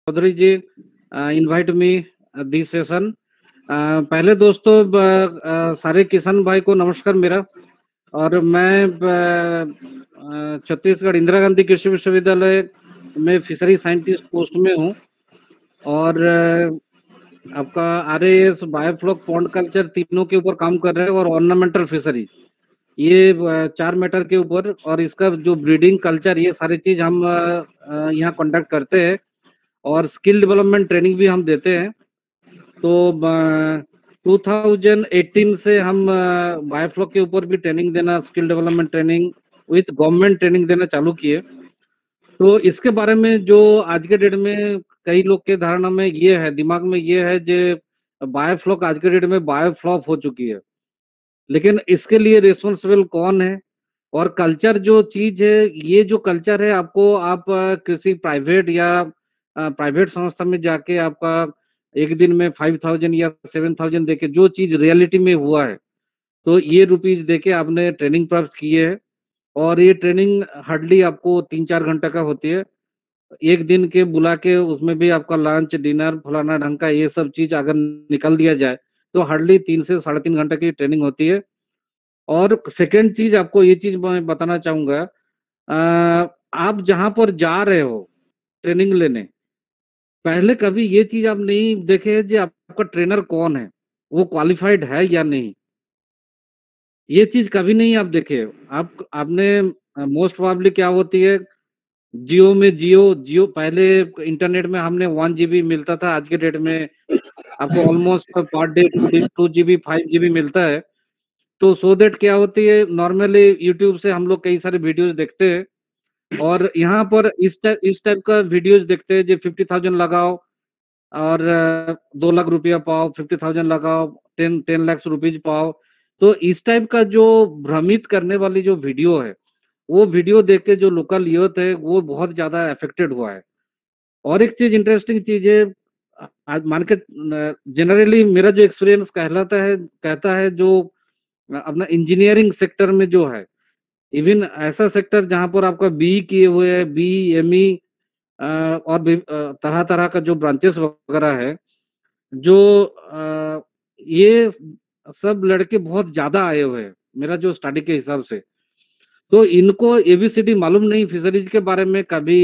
Chaudhary ji invite me this session. पहले दोस्तों सारे किसान भाई को नमस्कार मेरा। और मैं छत्तीसगढ़ इंदिरा गांधी कृषि विश्वविद्यालय में फिशरी साइंटिस्ट पोस्ट में हूँ। और आपका आरएएस, बायोफ्लॉक, पॉन्ड कल्चर तीनों के ऊपर काम कर रहे हैं। और ऑर्नामेंटल फिशरी ये 4 मैटर के ऊपर, और इसका जो ब्रीडिंग कल्चर ये सारी चीज हम यहाँ कंडक्ट करते हैं। और स्किल डेवलपमेंट ट्रेनिंग भी हम देते हैं। तो 2018 से हम बायोफ्लॉक के ऊपर भी ट्रेनिंग देना, skill development training with government training देना चालू किए। तो इसके बारे में जो आज के डेट में कई लोग के धारणा में ये है, दिमाग में ये है जो बायोफ्लॉक आज के डेट में बायोफ्लॉप हो चुकी है। लेकिन इसके लिए रिस्पॉन्सिबल कौन है? और कल्चर जो चीज है, ये जो कल्चर है आपको आप किसी प्राइवेट या प्राइवेट संस्था में जाके आपका एक दिन में 5,000 या 7,000 देके जो चीज रियलिटी में हुआ है, तो ये रुपीज देके आपने ट्रेनिंग प्राप्त की है। और ये ट्रेनिंग हार्डली आपको 3-4 घंटे का होती है। एक दिन के बुला के उसमें भी आपका लंच, डिनर, फलाना ढंग का ये सब चीज अगर निकल दिया जाए तो हार्डली 3 से 3.5 घंटे की ट्रेनिंग होती है। और सेकेंड चीज आपको ये चीज मैं बताना चाहूंगा, आप जहां पर जा रहे हो ट्रेनिंग लेने, पहले कभी ये चीज आप नहीं देखे कि आपका ट्रेनर कौन है, वो क्वालिफाइड है या नहीं। ये चीज कभी नहीं आप देखे। आपने मोस्ट प्रोबेबली क्या होती है, जियो में जियो पहले इंटरनेट में हमने 1 GB मिलता था। आज के डेट में आपको almost per day 2 GB 5 GB मिलता है। तो सो दैट क्या होती है, नॉर्मली यूट्यूब से हम लोग कई सारे वीडियोस देखते हैं। और यहाँ पर इस टाइप का वीडियोस देखते हैं जो 50,000 लगाओ और 2 लाख रुपया पाओ, 50,000 लगाओ, 10 लाख रुपीज पाओ। तो इस टाइप का जो भ्रमित करने वाली जो वीडियो है, वो वीडियो देख के जो लोकल यूथ है वो बहुत ज्यादा अफेक्टेड हुआ है। और एक चीज इंटरेस्टिंग चीज है, आज मान के जनरली मेरा जो एक्सपीरियंस कहता है जो अपना इंजीनियरिंग सेक्टर में जो है, इवन ऐसा सेक्टर जहां पर आपका बी किए हुए है, बी, एमई और भी तरह तरह का जो ब्रांचेस वगैरह है, जो ये सब लड़के बहुत ज्यादा आए हुए हैं मेरा जो स्टडी के हिसाब से। तो इनको एबीसीडी मालूम नहीं, फिशरीज के बारे में कभी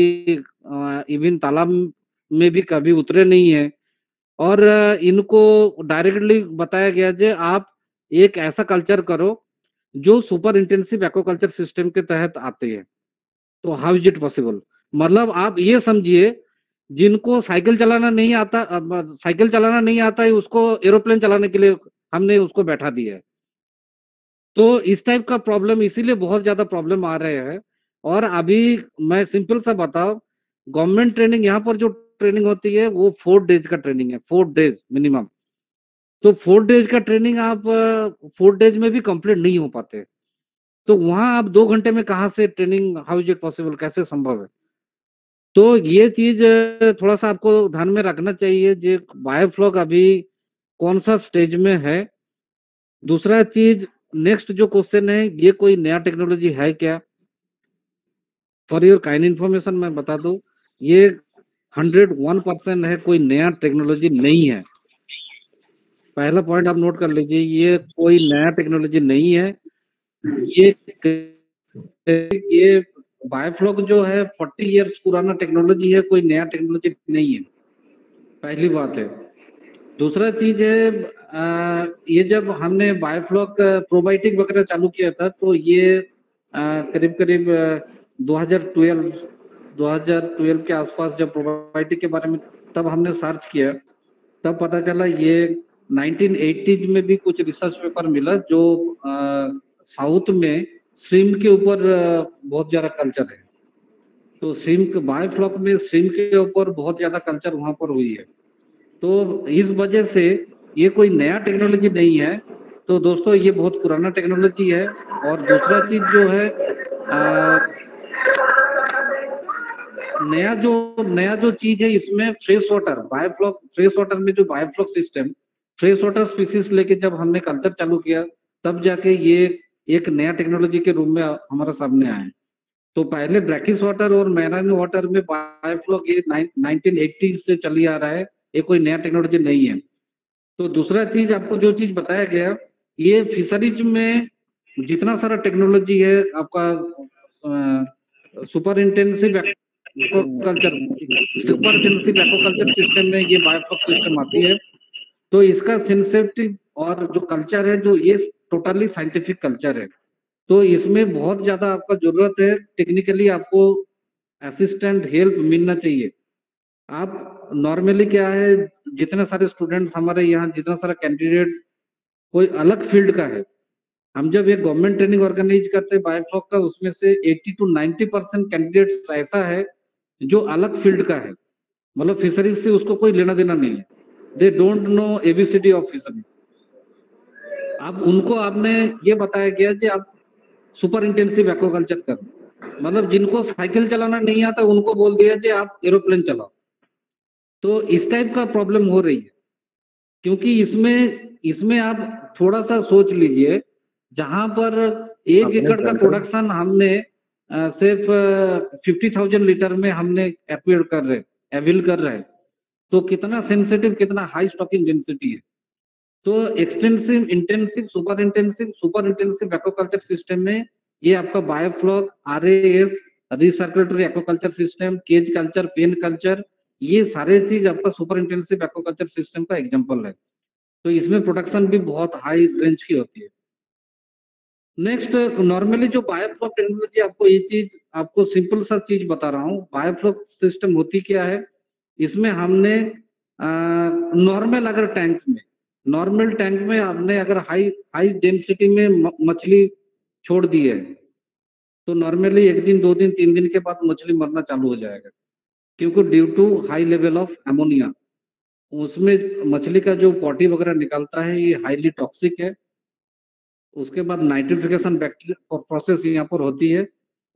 इवन तालाब में भी कभी उतरे नहीं है। और इनको डायरेक्टली बताया गया कि आप एक ऐसा कल्चर करो जो सुपर इंटेंसिव एक्वाकल्चर सिस्टम के तहत आते हैं। तो हाउ इज इट पॉसिबल? मतलब आप ये समझिए, जिनको साइकिल चलाना नहीं आता है उसको एरोप्लेन चलाने के लिए हमने उसको बैठा दिया है। तो इस टाइप का प्रॉब्लम, इसीलिए बहुत ज्यादा प्रॉब्लम आ रहे हैं। और अभी मैं सिंपल सा बताओ, गवर्नमेंट ट्रेनिंग यहाँ पर जो ट्रेनिंग होती है वो 4 डेज का ट्रेनिंग है, 4 डेज मिनिमम। तो 4 डेज का ट्रेनिंग आप 4 डेज में भी कंप्लीट नहीं हो पाते। तो वहां आप 2 घंटे में कहाँ से training, how is it possible, कैसे संभव है? तो ये चीज थोड़ा सा आपको ध्यान में रखना चाहिए, जो बायोफ्लॉक अभी कौन सा स्टेज में है। दूसरा चीज, नेक्स्ट जो क्वेश्चन है, ये कोई नया टेक्नोलॉजी है क्या? फॉर योर काइंड इन्फॉर्मेशन मैं बता दूं, ये 101% है, कोई नया टेक्नोलॉजी नहीं है। पहला पॉइंट आप नोट कर लीजिए, ये कोई नया टेक्नोलॉजी नहीं है। ये ये बायोफ्लॉक जो है 40 इयर्स पुराना टेक्नोलॉजी है, कोई नया टेक्नोलॉजी नहीं है, पहली बात है। दूसरा चीज है, ये जब हमने बायोफ्लॉक प्रोबायोटिक वगैरह चालू किया था, तो ये करीब करीब 2012 2012 के आसपास जब प्रोबायोटिक के बारे में तब हमने सर्च किया, तब पता चला ये 1980s में भी कुछ रिसर्च पेपर मिला जो साउथ में श्रिम्प के ऊपर बहुत ज्यादा कल्चर है। तो श्रिम्प, बायोफ्लॉक में श्रिम्प के ऊपर बहुत ज्यादा कल्चर वहां पर हुई है। तो इस वजह से ये कोई नया टेक्नोलॉजी नहीं है। तो दोस्तों ये बहुत पुराना टेक्नोलॉजी है। और दूसरा चीज जो है, नया जो चीज है इसमें fresh water, biofloc fresh water में जो biofloc system, fresh water species लेके जब हमने कल्चर चालू किया, तब जाके ये एक नया टेक्नोलॉजी के रूप में हमारे सामने आया है। तो पहले ब्रैकिश वाटर और मैराइन वाटर में बायोफ्लॉक ये 1980 से चली आ रहा है, ये कोई नया टेक्नोलॉजी नहीं है। तो दूसरा चीज आपको जो चीज बताया गया, ये फिशरीज में जितना सारा टेक्नोलॉजी है आपका सुपर इंटेंसिव एक्वाकल्चर सिस्टम में ये बायोफ्लॉक सिस्टम आती है। तो इसका सेंसिटिव और जो कल्चर है जो ये टोटली साइंटिफिक कल्चर है। तो इसमें बहुत ज्यादा आपका जरूरत है, टेक्निकली आपको असिस्टेंट हेल्प मिलना चाहिए। आप नॉर्मली क्या है, जितने सारे स्टूडेंट्स हमारे यहाँ, जितना सारा कैंडिडेट्स कोई अलग फील्ड का है, हम जब एक गवर्नमेंट ट्रेनिंग ऑर्गेनाइज करते हैं बायोफ्लॉक का, उसमें से 80 to 90% कैंडिडेट्स ऐसा है जो अलग फील्ड का है, मतलब फिशरीज से उसको कोई लेना देना नहीं है, they don't know ABCD of fisheries. अब उनको आपने ये बताया गया कि आप सुपर इंटेंसिव एक्वाकल्चर कर, मतलब जिनको साइकिल चलाना नहीं आता उनको बोल दिया कि आप एरोप्लेन चलाओ। तो इस टाइप का प्रॉब्लम हो रही है, क्योंकि इसमें आप थोड़ा सा सोच लीजिए, जहां पर 1 एकड़ का प्रोडक्शन हमने सिर्फ 50,000 लीटर में हमने अवेल कर रहे हैं, तो कितना सेंसिटिव, कितना हाई स्टॉकिंग डेंसिटी है। तो extensive, intensive, super intensive aquaculture system में ये आपका biofloc, RAS, recirculatory aquaculture system, cage culture, pen culture, ये सारे चीज आपका सुपर इंटेंसिव एक्वाकल्चर सिस्टम का एग्जांपल है। तो इसमें प्रोडक्शन भी बहुत हाई रेंज की होती है। नेक्स्ट, नॉर्मली जो बायोफ्लॉक टेक्नोलॉजी, आपको ये चीज, आपको सिंपल सा चीज बता रहा हूँ, बायोफ्लॉक सिस्टम होती क्या है। इसमें हमने नॉर्मल अगर टैंक में, नॉर्मल टैंक में आपने अगर हाई हाई डेंसिटी में मछली छोड़ दी है, तो नॉर्मली 1 दिन 2 दिन 3 दिन के बाद मछली मरना चालू हो जाएगा, क्योंकि due to high level of ammonia, उसमें मछली का जो पॉटी वगैरह निकलता है ये हाईली टॉक्सिक है। उसके बाद नाइट्रिफिकेशन बैक्टीरिया प्रोसेस यहाँ पर होती है।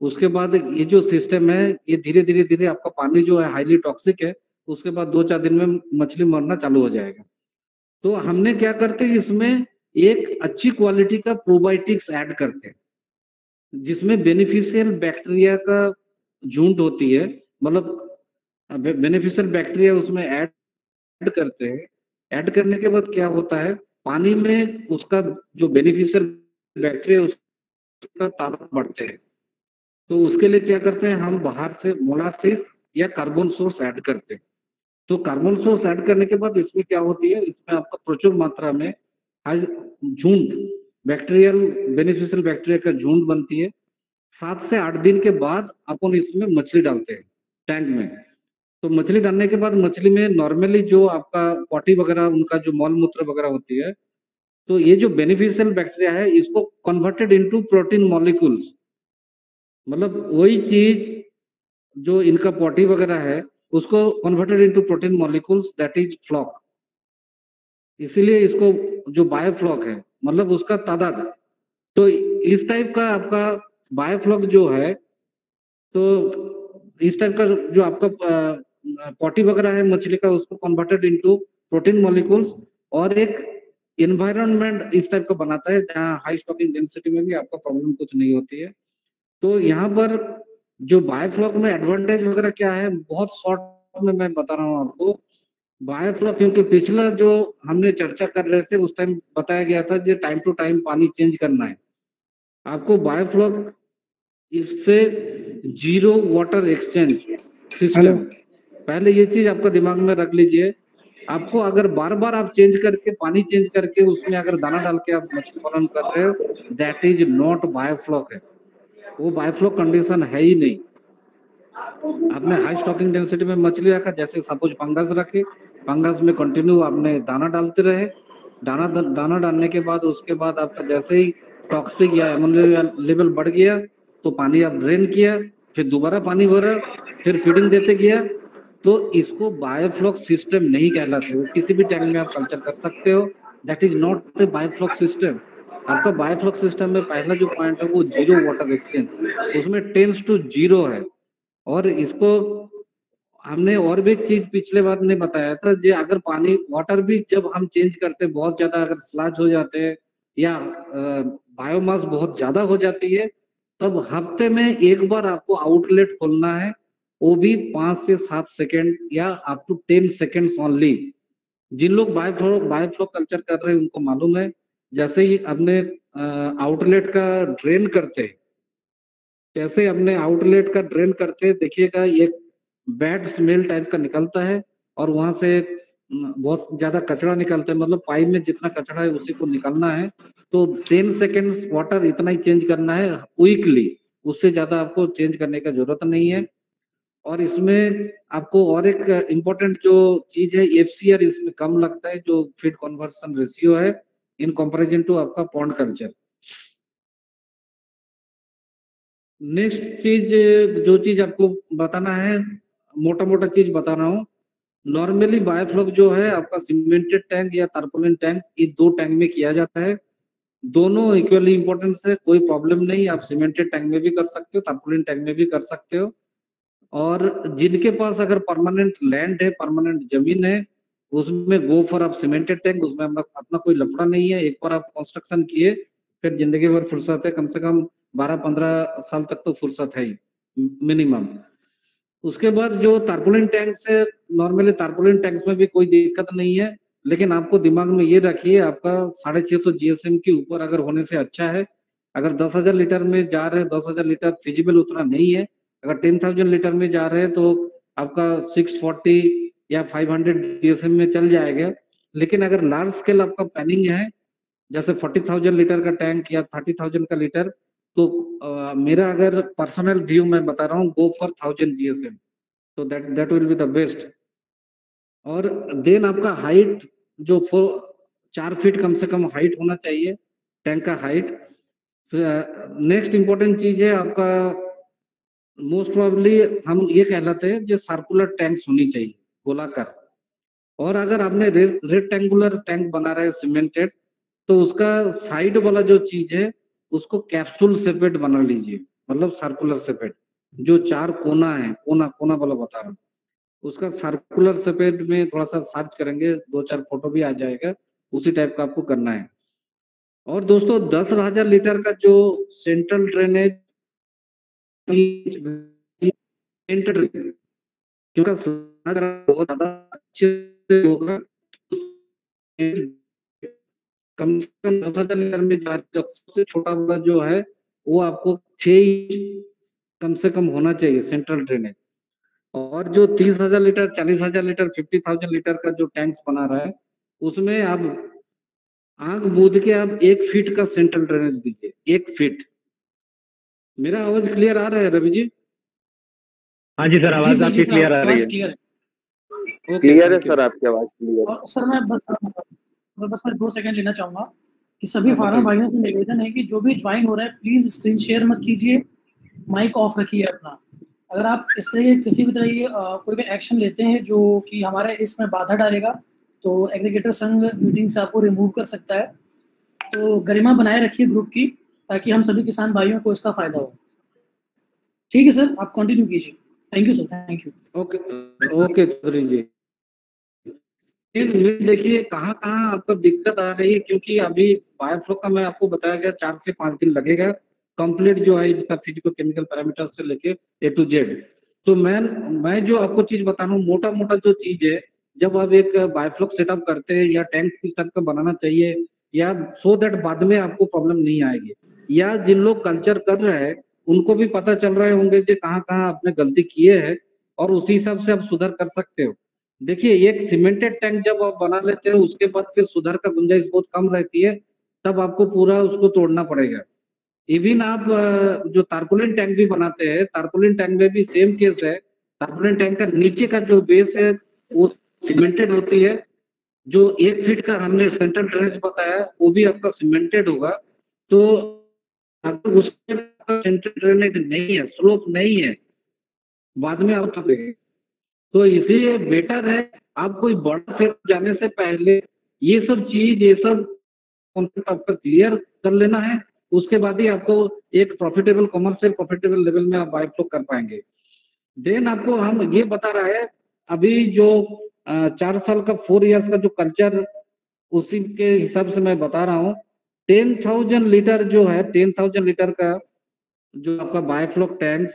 उसके बाद ये जो सिस्टम है ये धीरे धीरे धीरे आपका पानी जो है हाईली टॉक्सिक है, उसके बाद 2-4 दिन में मछली मरना चालू हो जाएगा। तो हमने क्या करते हैं, इसमें एक अच्छी क्वालिटी का प्रोबायोटिक्स ऐड करते हैं, जिसमें बेनिफिशियल बैक्टीरिया का झुंड होती है, मतलब बेनिफिशियल बैक्टीरिया उसमें ऐड करते हैं। ऐड करने के बाद क्या होता है, पानी में उसका जो बेनिफिशियल बैक्टीरिया उसका तादाद बढ़ते हैं। तो उसके लिए क्या करते हैं, हम बाहर से मोलासिस या कार्बन सोर्स ऐड करते हैं। तो कार्बन सोर्स ऐड करने के बाद इसमें क्या होती है, इसमें आपका प्रचुर मात्रा में झुंड बैक्टीरियल बेनिफिशियल बैक्टीरिया का झुंड बनती है। 7 से 8 दिन के बाद अपन इसमें मछली डालते हैं टैंक में। तो मछली डालने के बाद मछली में नॉर्मली जो आपका पॉटी वगैरह, उनका जो मल मूत्र वगैरह होती है, तो ये जो बेनिफिशियल बैक्टीरिया है इसको कन्वर्टेड इनटू प्रोटीन मॉलिक्यूल्स, मतलब वही चीज जो इनका पॉटी वगैरह है उसको converted into protein molecules, that is floc. इसीलिए इसको जो बायोफ्लॉक है, मतलब उसका तादाद। तो इस टाइप का आपका बायोफ्लॉक जो है, तो इस टाइप का जो आपका पॉटी वगैरह है मछली का, उसको कन्वर्टेड इनटू प्रोटीन मॉलिक्यूल्स, और एक एनवायरनमेंट इस टाइप का बनाता है जहाँ हाई स्टॉकिंग डेंसिटी में भी आपका प्रॉब्लम कुछ नहीं होती है। तो यहाँ पर जो बायोफ्लॉक में एडवांटेज वगैरह क्या है, बहुत शॉर्ट में मैं बता रहा हूँ आपको। बायोफ्लॉक, क्योंकि पिछला जो हमने चर्चा कर रहे थे उस टाइम बताया गया था जो टाइम टू टाइम पानी चेंज करना है आपको, बायोफ्लॉक इससे जीरो वाटर एक्सचेंज सिस्टम, पहले ये चीज आपका दिमाग में रख लीजिए। आपको अगर बार बार आप चेंज करके, पानी चेंज करके उसमें अगर दाना डाल के आप मछली पालन कर रहे हो, दैट इज नॉट बायोफ्लॉक है, वो बायोफ्लॉक कंडीशन है ही नहीं। आपने हाई स्टॉकिंग डेंसिटी में मछली रखा, जैसे सपोज फंगस रखे, फंगस में कंटिन्यू आपने दाना डालते रहे, दाना डालने के बाद उसके बाद आपका जैसे ही टॉक्सिक या एमोनिया लेवल बढ़ गया तो पानी आप ड्रेन किया, फिर दोबारा पानी भरा, फिर फीडिंग देते गया, तो इसको बायोफ्लॉक सिस्टम नहीं कहलाते। वो किसी भी टैंक में आप कल्चर कर सकते हो, that is not a biofloc system. आपका बायोफ्लॉक सिस्टम में पहला जो पॉइंट है वो जीरो वाटर एक्सचेंज, उसमें टेंस टू जीरो है। और इसको हमने और भी एक चीज पिछले बार ने बताया था, जो अगर पानी वाटर भी जब हम चेंज करते बहुत ज्यादा अगर स्लज हो जाते हैं या बायोमास बहुत ज्यादा हो जाती है, तब हफ्ते में एक बार आपको आउटलेट खोलना है, वो भी 5 से 7 सेकंड या अप टू 10 सेकंड्स ओनली। जिन लोग बायोफ्लो कल्चर कर रहे हैं उनको मालूम है, जैसे ही अपने आउटलेट का ड्रेन करते हैं, जैसे अपने आउटलेट का ड्रेन करते हैं, देखिएगा एक बैड स्मेल टाइप का निकलता है और वहां से बहुत ज्यादा कचरा निकलता है, मतलब पाइप में जितना कचरा है उसी को निकलना है। तो 10 सेकेंड्स वाटर इतना ही चेंज करना है वीकली, उससे ज्यादा आपको चेंज करने का जरूरत नहीं है। और इसमें आपको और एक इम्पोर्टेंट जो चीज है, एफसीआर इसमें कम लगता है, जो फीड कन्वर्सन रेशियो है इन कंपैरिजन टू आपका पॉन्ड कल्चर। नेक्स्ट चीज, जो चीज आपको बताना है, मोटा मोटा चीज बता रहा हूँ। नॉर्मली बायोफ्लॉक जो है आपका सीमेंटेड टैंक या टारपोलिन टैंक, ये 2 टैंक में किया जाता है। दोनों इक्वली इंपॉर्टेंट है, कोई प्रॉब्लम नहीं, आप सीमेंटेड टैंक में भी कर सकते हो, टारपोलिन टैंक में भी कर सकते हो। और जिनके पास अगर परमानेंट लैंड है, परमानेंट जमीन है, उसमें गो फॉर आप सीमेंटेड टैंक, उसमें अपना कोई लफड़ा नहीं है। एक बार आप कंस्ट्रक्शन किए फिर जिंदगी भर फुर्सत है, कम से कम 12-15 साल तक तो फुर्सत है ही मिनिमम। उसके बाद जो टारपोलिन टैंक्स है, नॉर्मली टारपोलिन टैंक्स में भी कोई दिक्कत नहीं है, लेकिन आपको दिमाग में ये रखिए आपका 650 जीएसएम के ऊपर अगर होने से अच्छा है। अगर 10,000 लीटर में जा रहे हैं, 10,000 लीटर फिजिबल उतना नहीं है। अगर 10,000 लीटर में जा रहे हैं तो आपका 640 या 500 जीएसएम में चल जाएगा। लेकिन अगर लार्ज स्केल आपका प्लानिंग है, जैसे 40,000 लीटर का टैंक या 30,000 का लीटर, तो मेरा अगर पर्सनल व्यू मैं बता रहा हूँ, गो फॉर 1000 जीएसएम, तो that will be the best. और देन आपका हाइट जो 4 फीट कम से कम हाइट होना चाहिए, टैंक का हाइट। नेक्स्ट इंपॉर्टेंट चीज है आपका, मोस्ट प्रोबेबली हम ये कहलाते हैं जो सर्कुलर टैंक्स होनी चाहिए, गोलाकार। और अगर आपने रेक्टेंगुलर टैंक बना रहे हैं सीमेंटेड, तो उसका साइड वाला जो चीज है उसको कैप्सूल सेपेट बना लीजिए, मतलब सर्कुलर सेपेट। जो 4 कोना है, कोना कोना वाला बता रहा हूँ, उसका सर्कुलर सेपेट में थोड़ा सा सर्च करेंगे, 2-4 फोटो भी आ जाएगा, उसी टाइप का आपको करना है। और दोस्तों 10,000 लीटर का जो सेंट्रल ड्रेनेज, क्योंकि बहुत ज्यादा अच्छे से होगा, कम से कम 10,000 लीटर में सबसे छोटा वाला जो है वो आपको 6 कम से कम होना चाहिए सेंट्रल ड्रेनेज। और जो 30,000 लीटर, 40,000 लीटर, 50,000 लीटर का जो टैंक्स बना रहा है, उसमें आप आंख मूंद के आप 1 फीट का सेंट्रल ड्रेनेज दीजिए, 1 फीट। मेरा आवाज क्लियर आ रहा है रवि जी? हाँ जी सर, आवाज आपकी क्लियर आ रही है। क्लियर है सर, आपकी आवाज क्लियर है। और सर मैं बस 2 सेकंड लेना चाहूंगा कि सभी फार्मर भाइयों से निवेदन है कि जो भी ज्वाइन हो रहा है प्लीज स्क्रीन शेयर मत कीजिए, माइक ऑफ रखिए अपना। अगर आप इस तरह किसी भी तरह की कोई भी एक्शन लेते हैं जो कि हमारे इसमें बाधा डालेगा, तो एग्रीगेटर संघ मीटिंग से आपको रिमूव कर सकता है। तो गरिमा बनाए रखिए ग्रुप की, ताकि हम सभी किसान भाइयों को इसका फायदा हो। ठीक है सर, आप कंटिन्यू कीजिए। Thank you sir, thank you. Okay Chaudhary ji. देखिए कहाँ कहाँ आपको दिक्कत आ रही है, क्योंकि अभी बायोफ्लो का मैं आपको बताया गया 4 से 5 दिन लगेगा कंप्लीट जो है इसका फिजिको केमिकल पैरामीटर से लेके A to Z। तो मैं जो आपको चीज बता रहा हूँ, मोटा मोटा जो चीज है, जब आप एक बायोफ्लॉक सेटअप करते हैं या टैंक किस टाइप का बनाना चाहिए, या सो दैट बाद में आपको प्रॉब्लम नहीं आएगी, या जिन लोग कल्चर कर रहे हैं उनको भी पता चल रहे होंगे कि कहाँ कहाँ आपने गलती किए है, और उसी हिसाब से आप सुधार कर सकते हो। देखिए एक सीमेंटेड टैंक जब आप बना लेते हो, उसके बाद फिर सुधार का गुंजाइश बहुत कम रहती है, तब आपको पूरा उसको तोड़ना पड़ेगा। इवन आप जो टारपोलिन टैंक भी बनाते हैं, टारपोलिन टैंक में भी सेम केस है। टारपोलिन टैंक का नीचे का जो बेस है वो सीमेंटेड होती है, जो 1 फीट का हमने सेंट्रल ड्रेनेज बताया वो भी आपका सीमेंटेड होगा। तो अगर उसमें सेंट्रल ड्रेनेज नहीं है, स्लोप नहीं है, बाद में आप तो इसलिए बेटर है आप कोई बड़ा फिर जाने से पहले ये सब चीज, ये सब कॉन्सेप्ट आपका क्लियर कर लेना है। उसके बाद ही आपको एक प्रॉफिटेबल कमर्शियल प्रॉफिटेबल लेवल में आप बायोफ्लो कर पाएंगे। देन आपको हम ये बता रहा है, अभी जो 4 साल का 4 इयर्स का जो कल्चर, उसी के हिसाब से मैं बता रहा हूँ। 10,000 लीटर जो है, 10,000 लीटर का जो आपका बायोफ्लॉक टैंक्स,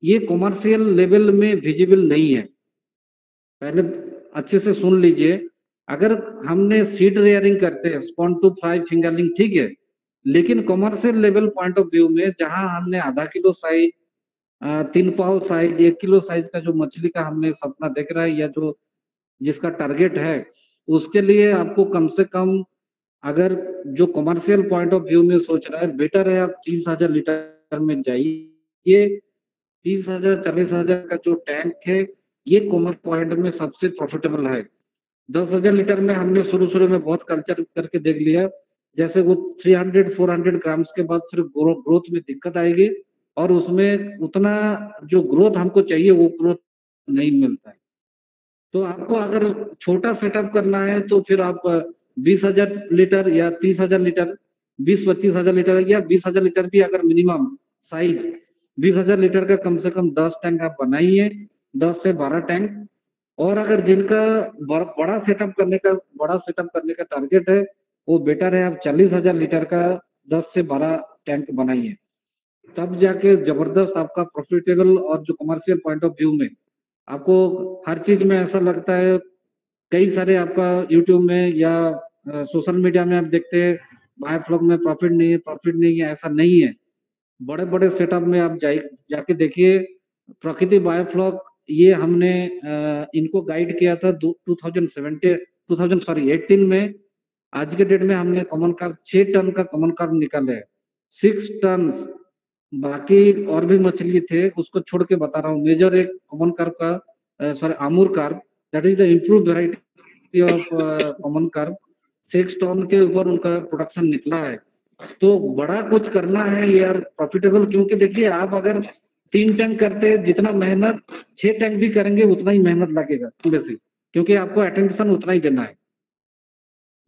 ये कॉमर्शियल लेवल में विजिबल नहीं है। पहले अच्छे से सुन लीजिए, अगर हमने सीड रेयरिंग करते हैं स्पॉन टू फ्राई फिंगरलिंग, ठीक है, लेकिन commercial level point of view में जहां हमने आधा किलो साइज, 3 पाव साइज, 1 किलो साइज का जो मछली का हमने सपना देख रहा है या जो जिसका टारगेट है, उसके लिए आपको कम से कम, अगर जो कॉमर्शियल पॉइंट ऑफ व्यू में सोच रहा है, बेटर है आप 30,000 लीटर में जाइए। 30,000 40,000 का जो टैंक है, ये कॉमर्स पॉइंट में सबसे प्रॉफिटेबल है। 10,000 लीटर में हमने शुरू शुरू में बहुत कल्चर करके देख लिया, जैसे वो 300-400 ग्राम्स के बाद फिर ग्रोथ में दिक्कत आएगी और उसमें उतना जो ग्रोथ हमको चाहिए वो ग्रोथ नहीं मिलता है। तो आपको अगर छोटा सेटअप करना है तो फिर आप 20,000 लीटर या 30,000 लीटर, 20-25,000 लीटर या 20,000 लीटर भी अगर मिनिमम साइज 20,000 लीटर का कम से कम 10 टैंक आप बनाइए, 10 से 12 टैंक। और अगर जिनका बड़ा सेटअप करने का टारगेट है, वो बेटर है आप 40,000 लीटर का 10 से 12 टैंक बनाइए, तब जाके जबरदस्त आपका प्रॉफिटेबल। और जो कमर्शियल पॉइंट ऑफ व्यू में आपको हर चीज में ऐसा लगता है, कई सारे आपका यूट्यूब में या सोशल मीडिया में आप देखते हैं बायोफ्लॉक में प्रॉफिट नहीं है, ऐसा नहीं है। बड़े बड़े सेटअप में आप जाके देखिए, प्रकृति बायोफ्लॉक, ये हमने इनको गाइड किया था 2018 में। आज के डेट में हमने कॉमन कार्प 6 टन का कॉमन कार्प निकाले है, 6 टन। बाकी और भी मछली थे, उसको छोड़ के बता रहा हूँ। मेजर एक कॉमन कार्प का, sorry Amur carp, that is the improve variety of common carp, 6 ton के ऊपर उनका प्रोडक्शन निकला है। तो बड़ा कुछ करना है यार प्रॉफिटेबल, क्योंकि देखिए आप अगर 3 टैंक करते हैं, जितना मेहनत 6 टैंक भी करेंगे उतना ही मेहनत लगेगा वैसे, क्योंकि आपको अटेंशन उतना ही देना है।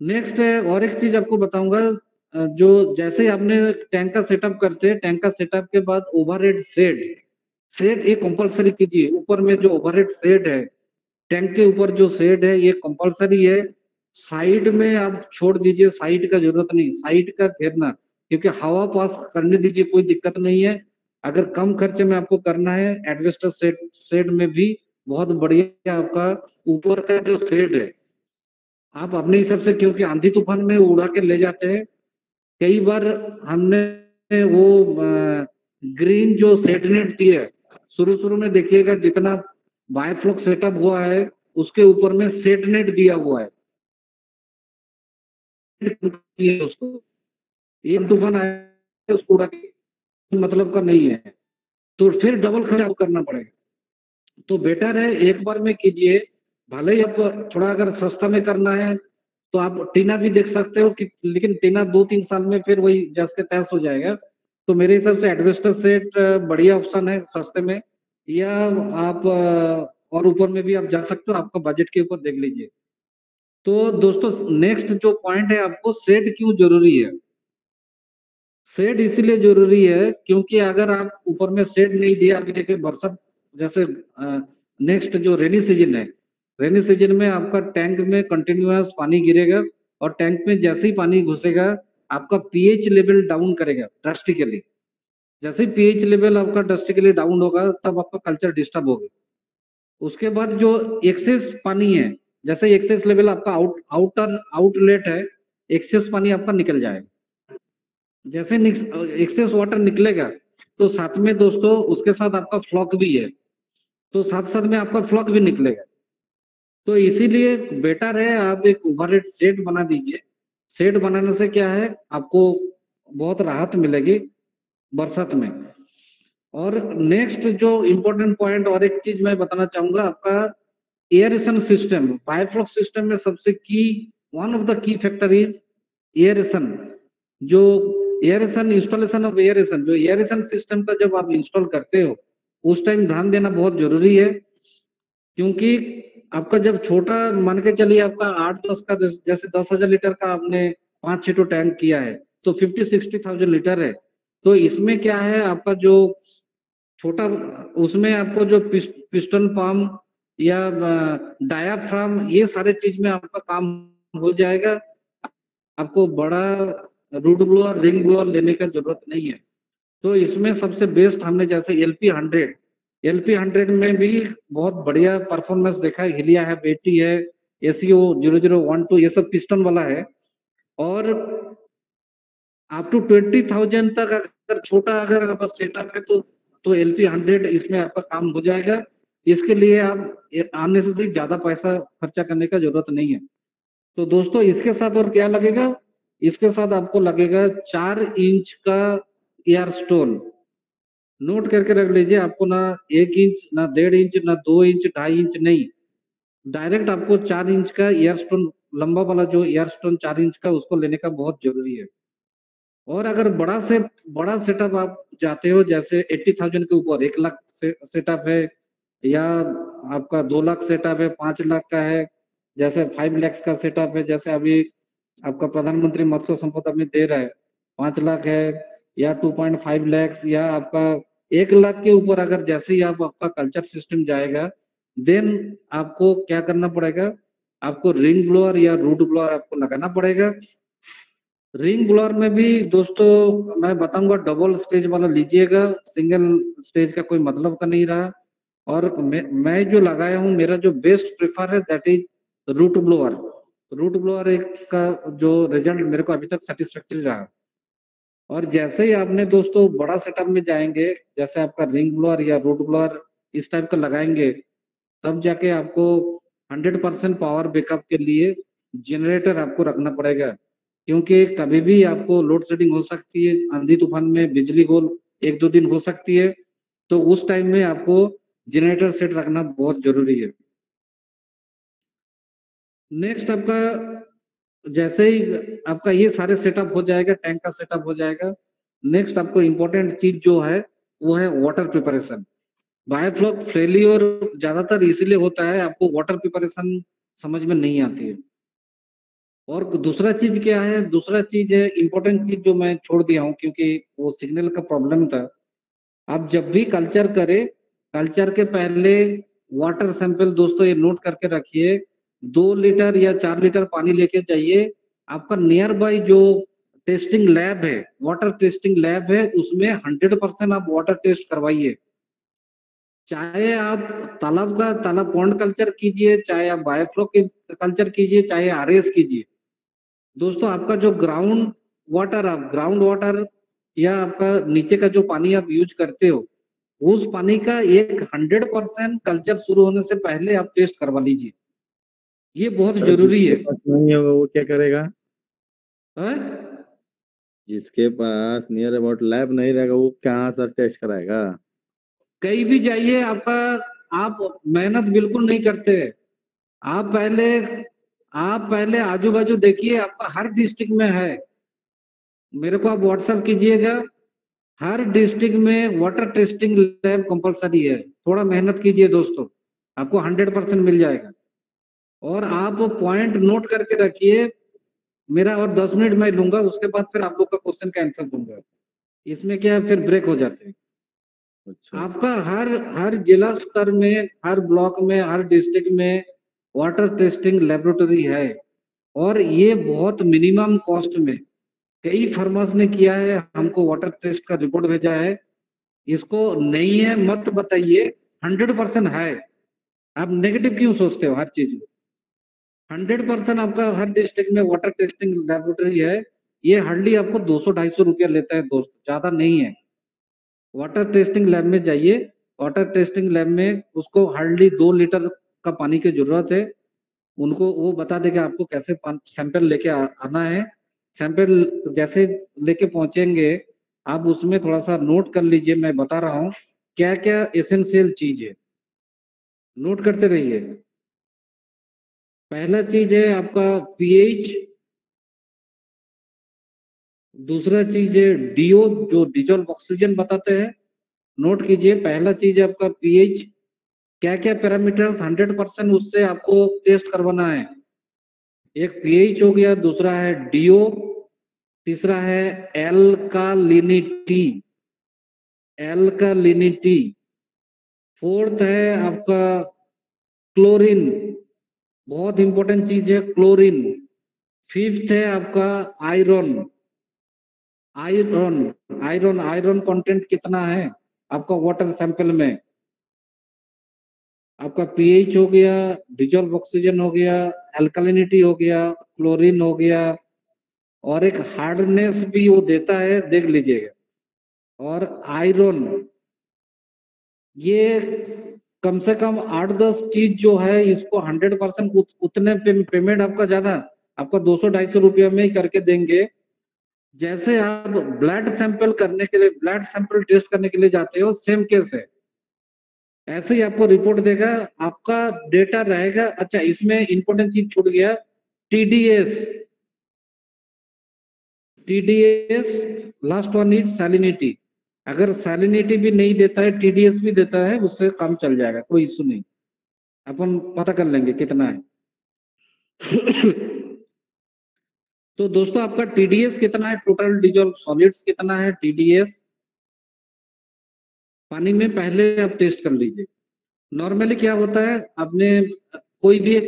नेक्स्ट है, और एक चीज आपको बताऊंगा, जो जैसे आपने टैंक का सेटअप करते हैं, टैंक का सेटअप के बाद ओवरहेड शेड ये कंपलसरी कीजिए। ऊपर में जो ओवरहेड शेड है, टैंक के ऊपर जो शेड है, ये कंपलसरी है। साइड में आप छोड़ दीजिए, साइड का जरूरत नहीं, साइड का घेरना, क्योंकि हवा पास करने दीजिए, कोई दिक्कत नहीं है। अगर कम खर्चे में आपको करना है, एडवेस्टर शेड में भी बहुत बढ़िया आपका ऊपर का जो शेड है, आप अपने हिसाब से, क्योंकि आंधी तूफान में उड़ा के ले जाते हैं। कई बार हमने वो ग्रीन जो सेट नेट दी है, शुरू में देखिएगा जितना बायोफ्लॉक सेटअप हुआ है उसके ऊपर में सेट नेट दिया हुआ है, उसको एक तूफान आया उसको उड़ा के मतलब का नहीं है, तो फिर डबल खर्च करना पड़ेगा। तो बेटर है एक बार में कीजिए। भले ही आप थोड़ा अगर सस्ता में करना है तो आप टीना भी देख सकते हो कि, लेकिन टीना 2-3 साल में फिर वही जस के तैस हो जाएगा। तो मेरे हिसाब से एडवेस्टर सेट बढ़िया ऑप्शन है सस्ते में, या आप और ऊपर में भी आप जा सकते हो, आपका बजट के ऊपर देख लीजिए। तो दोस्तों नेक्स्ट जो पॉइंट है, आपको शेड क्यों जरूरी है। शेड इसीलिए जरूरी है क्योंकि अगर आप ऊपर में शेड नहीं दिया, अभी देखिए बरसात जैसे नेक्स्ट जो रेनी सीजन है, रेनी सीजन में आपका टैंक में कंटिन्यूअस पानी गिरेगा और टैंक में जैसे ही पानी घुसेगा आपका पीएच लेवल डाउन करेगा ड्रास्टिकली। जैसे ही पीएच लेवल आपका ड्रास्टिकली डाउन होगा तब आपका कल्चर डिस्टर्ब होगा। उसके बाद जो एक्सेस पानी है, जैसे एक्सेस लेवल आपका आउटलेट है, एक्सेस पानी आपका निकल जाएगा। जैसे एक्सेस वाटर निकलेगा तो साथ में दोस्तों उसके साथ आपका फ्लॉक भी है, तो साथ साथ में आपका फ्लॉक भी निकलेगा। तो इसीलिए बेटर है आप एक ओवरहेड शेड बना दीजिए। शेड बनाने से क्या है, आपको बहुत राहत मिलेगी बरसात में। और नेक्स्ट जो इम्पोर्टेंट पॉइंट और एक चीज मैं बताना चाहूंगा, आपका एयरेशन सिस्टम। बायोफ्लॉक सिस्टम में सबसे की, one of the key factor is aeration. जो एयरेशन, इंस्टॉलेशन ऑफ एयरेशन, जो एयरेशन सिस्टम का जब आप इंस्टॉल करते हो उस टाइम ध्यान देना बहुत जरूरी है, क्योंकि आपका जब छोटा मान के चलिए आपका 8-10 का, जैसे 10,000 लीटर का आपने 5-6 तो टैंक किया है तो 50-60,000 लीटर है। तो इसमें क्या है, आपका जो छोटा, उसमें आपको जो पिस्टन पंप या डायाफ्राम, ये सारे चीज में आपका काम हो जाएगा। आपको बड़ा रूट ब्लोअर, रिंग ब्लोअर लेने का जरूरत नहीं है। तो इसमें सबसे बेस्ट हमने जैसे LP100 में भी बहुत बढ़िया परफॉर्मेंस देखा है। हिलिया है, बेटी है, ACO 0012 ये सब पिस्टन वाला है। और अप टू 20,000 तक अगर छोटा अगर आपका सेटअप है तो LP100 इसमें आपका काम हो जाएगा। इसके लिए आप अननेसेसरी ज्यादा पैसा खर्चा करने का जरूरत नहीं है। तो दोस्तों इसके साथ और क्या लगेगा, इसके साथ आपको लगेगा 4 इंच का एयर स्टोन। नोट करके रख लीजिए, आपको ना 1 इंच, ना 1.5 इंच, ना 2 इंच, 2.5 इंच नहीं, डायरेक्ट आपको 4 इंच का एयर स्टोन, लंबा वाला जो एयर स्टोन 4 इंच का, उसको लेने का बहुत जरूरी है। और अगर बड़ा सेटअप आप जाते हो, जैसे 80,000 के ऊपर 1 लाख सेटअप है, या आपका 2 लाख सेटअप है, 5 लाख का है, जैसे 5 लाख का सेटअप है, जैसे अभी आपका प्रधानमंत्री मत्स्य संपदा में दे रहा है 5 लाख है, या 2.5 लाख, या आपका 1 लाख के ऊपर अगर जैसे ही आपका कल्चर सिस्टम जाएगा, देन आपको क्या करना पड़ेगा, आपको रिंग ब्लोअर या रूट ब्लोअर आपको लगाना पड़ेगा। रिंग ब्लोअर में भी दोस्तों मैं बताऊंगा डबल स्टेज वाला लीजिएगा, सिंगल स्टेज का कोई मतलब का नहीं रहा। और मैं जो लगाया हूँ, मेरा जो बेस्ट प्रेफर है that is root blower. Root blower एक का जो रिजल्ट मेरे को अभी तक सेटिस्फैक्टरी रहा। और जैसे ही आपने दोस्तों बड़ा सेटअप में जाएंगे, जैसे आपका रिंग ब्लोअर या रूट ब्लोअर इस टाइप का लगाएंगे, तब जाके आपको 100% पावर बैकअप के लिए जनरेटर आपको रखना पड़ेगा, क्योंकि कभी भी आपको लोड शेडिंग हो सकती है, आंधी तूफान में बिजली गोल 1-2 दिन हो सकती है, तो उस टाइम में आपको जनरेटर सेट रखना बहुत जरूरी है। नेक्स्ट आपका जैसे ही आपका ये सारे सेटअप हो जाएगा, टैंक का सेटअप हो जाएगा, नेक्स्ट आपको इम्पोर्टेंट चीज जो है वो है वाटर प्रिपरेशन। बायोफ्लॉक फेलियर ज्यादातर इसीलिए होता है, आपको वाटर प्रिपरेशन समझ में नहीं आती है। और दूसरा चीज क्या है, दूसरा चीज है इम्पोर्टेंट चीज जो मैं छोड़ दिया हूँ क्योंकि वो सिग्नल का प्रॉब्लम था। आप जब भी कल्चर करें, कल्चर के पहले वाटर सैंपल दोस्तों ये नोट करके रखिए, 2 लीटर या 4 लीटर पानी लेके जाइए। आपका नियर बाई जो टेस्टिंग लैब है, वाटर टेस्टिंग लैब है, उसमें 100% आप वाटर टेस्ट करवाइए। चाहे आप तालाब पॉन्ड कल्चर कीजिए, चाहे आप बायोफ्लॉक कल्चर कीजिए, चाहे RAS कीजिए। दोस्तों आपका जो ग्राउंड वाटर या आपका नीचे का जो पानी आप यूज करते हो, उस पानी का एक 100% कल्चर शुरू होने से पहले आप टेस्ट करवा लीजिए, ये बहुत जरूरी है। नहीं होगा वो क्या करेगा? है? जिसके पास नियर अबाउट लैब नहीं रहेगा वो कहाँ सर टेस्ट कराएगा? कहीं भी जाइए, आप मेहनत बिल्कुल नहीं करते। आप पहले आजू बाजू देखिए, आपका हर डिस्ट्रिक्ट में है, मेरे को आप व्हाट्सएप कीजिएगा। हर डिस्ट्रिक्ट में वाटर टेस्टिंग लैब कंपलसरी है। थोड़ा मेहनत कीजिए दोस्तों, आपको 100% मिल जाएगा। और आप पॉइंट नोट करके रखिए, मेरा और 10 मिनट मैं लूंगा, उसके बाद फिर आप लोग का क्वेश्चन का आंसर दूंगा। इसमें क्या है, फिर ब्रेक हो जाते हैं। अच्छा। आपका हर जिला स्तर में, हर ब्लॉक में, हर डिस्ट्रिक्ट में वाटर टेस्टिंग लेबोरेटरी है, और ये बहुत मिनिमम कॉस्ट में। कई फर्मर्स ने किया है, हमको वाटर टेस्ट का रिपोर्ट भेजा है। इसको नहीं है मत बताइए, 100% है। आप नेगेटिव क्यों सोचते हो हर चीज में? 100% आपका हर डिस्ट्रिक्ट में वाटर टेस्टिंग लेबोरेटरी है। ये हार्डली आपको 200-250 रुपया लेता है दोस्त, ज्यादा नहीं है। वाटर टेस्टिंग लैब में जाइए, वाटर टेस्टिंग लैब में उसको हार्डली 2 लीटर का पानी की जरूरत है। उनको वो बता देगा आपको कैसे सैंपल लेके आना है। सैंपल जैसे लेके पहुंचेंगे, आप उसमें थोड़ा सा नोट कर लीजिए, मैं बता रहा हूँ क्या क्या एसेंशियल चीज है, नोट करते रहिए। पहला चीज है आपका pH, दूसरा चीज है DO जो डिजोल्व ऑक्सीजन बताते हैं, नोट कीजिए। पहला चीज है आपका pH, क्या क्या पैरामीटर्स 100% उससे आपको टेस्ट करवाना है। एक pH हो गया, दूसरा है DO, तीसरा है एल्कालिनिटी, फोर्थ है आपका क्लोरीन, बहुत इंपॉर्टेंट चीज है क्लोरीन। फिफ्थ है आपका iron, iron iron iron content कितना है आपका वाटर सैंपल में, आपका पीएच हो गया, डिजॉल्व ऑक्सीजन हो गया, अल्कलिनिटी हो गया, क्लोरीन हो गया, और एक हार्डनेस भी वो देता है, देख लीजिएगा। और आयरन, ये कम से कम 8-10 चीज जो है इसको 100% उतने पेमेंट आपका ज्यादा, आपका 200-250 रुपया में ही करके देंगे। जैसे आप ब्लड सैंपल करने के लिए, ब्लड सैंपल टेस्ट करने के लिए जाते हो, सेम केस है, ऐसे ही आपको रिपोर्ट देगा, आपका डेटा रहेगा। अच्छा, इसमें इंपॉर्टेंट चीज छूट गया, TDS. TDS last one is salinity. अगर सैलिनिटी भी नहीं देता है, टीडीएस भी देता है, उससे काम चल जाएगा, कोई इशू नहीं, अपन पता कर लेंगे कितना है। तो दोस्तों आपका टीडीएस कितना है, टोटल डिजॉल्व सॉलिड्स कितना है, टीडीएस पानी में पहले आप टेस्ट कर लीजिए। नॉर्मली क्या होता है, आपने कोई भी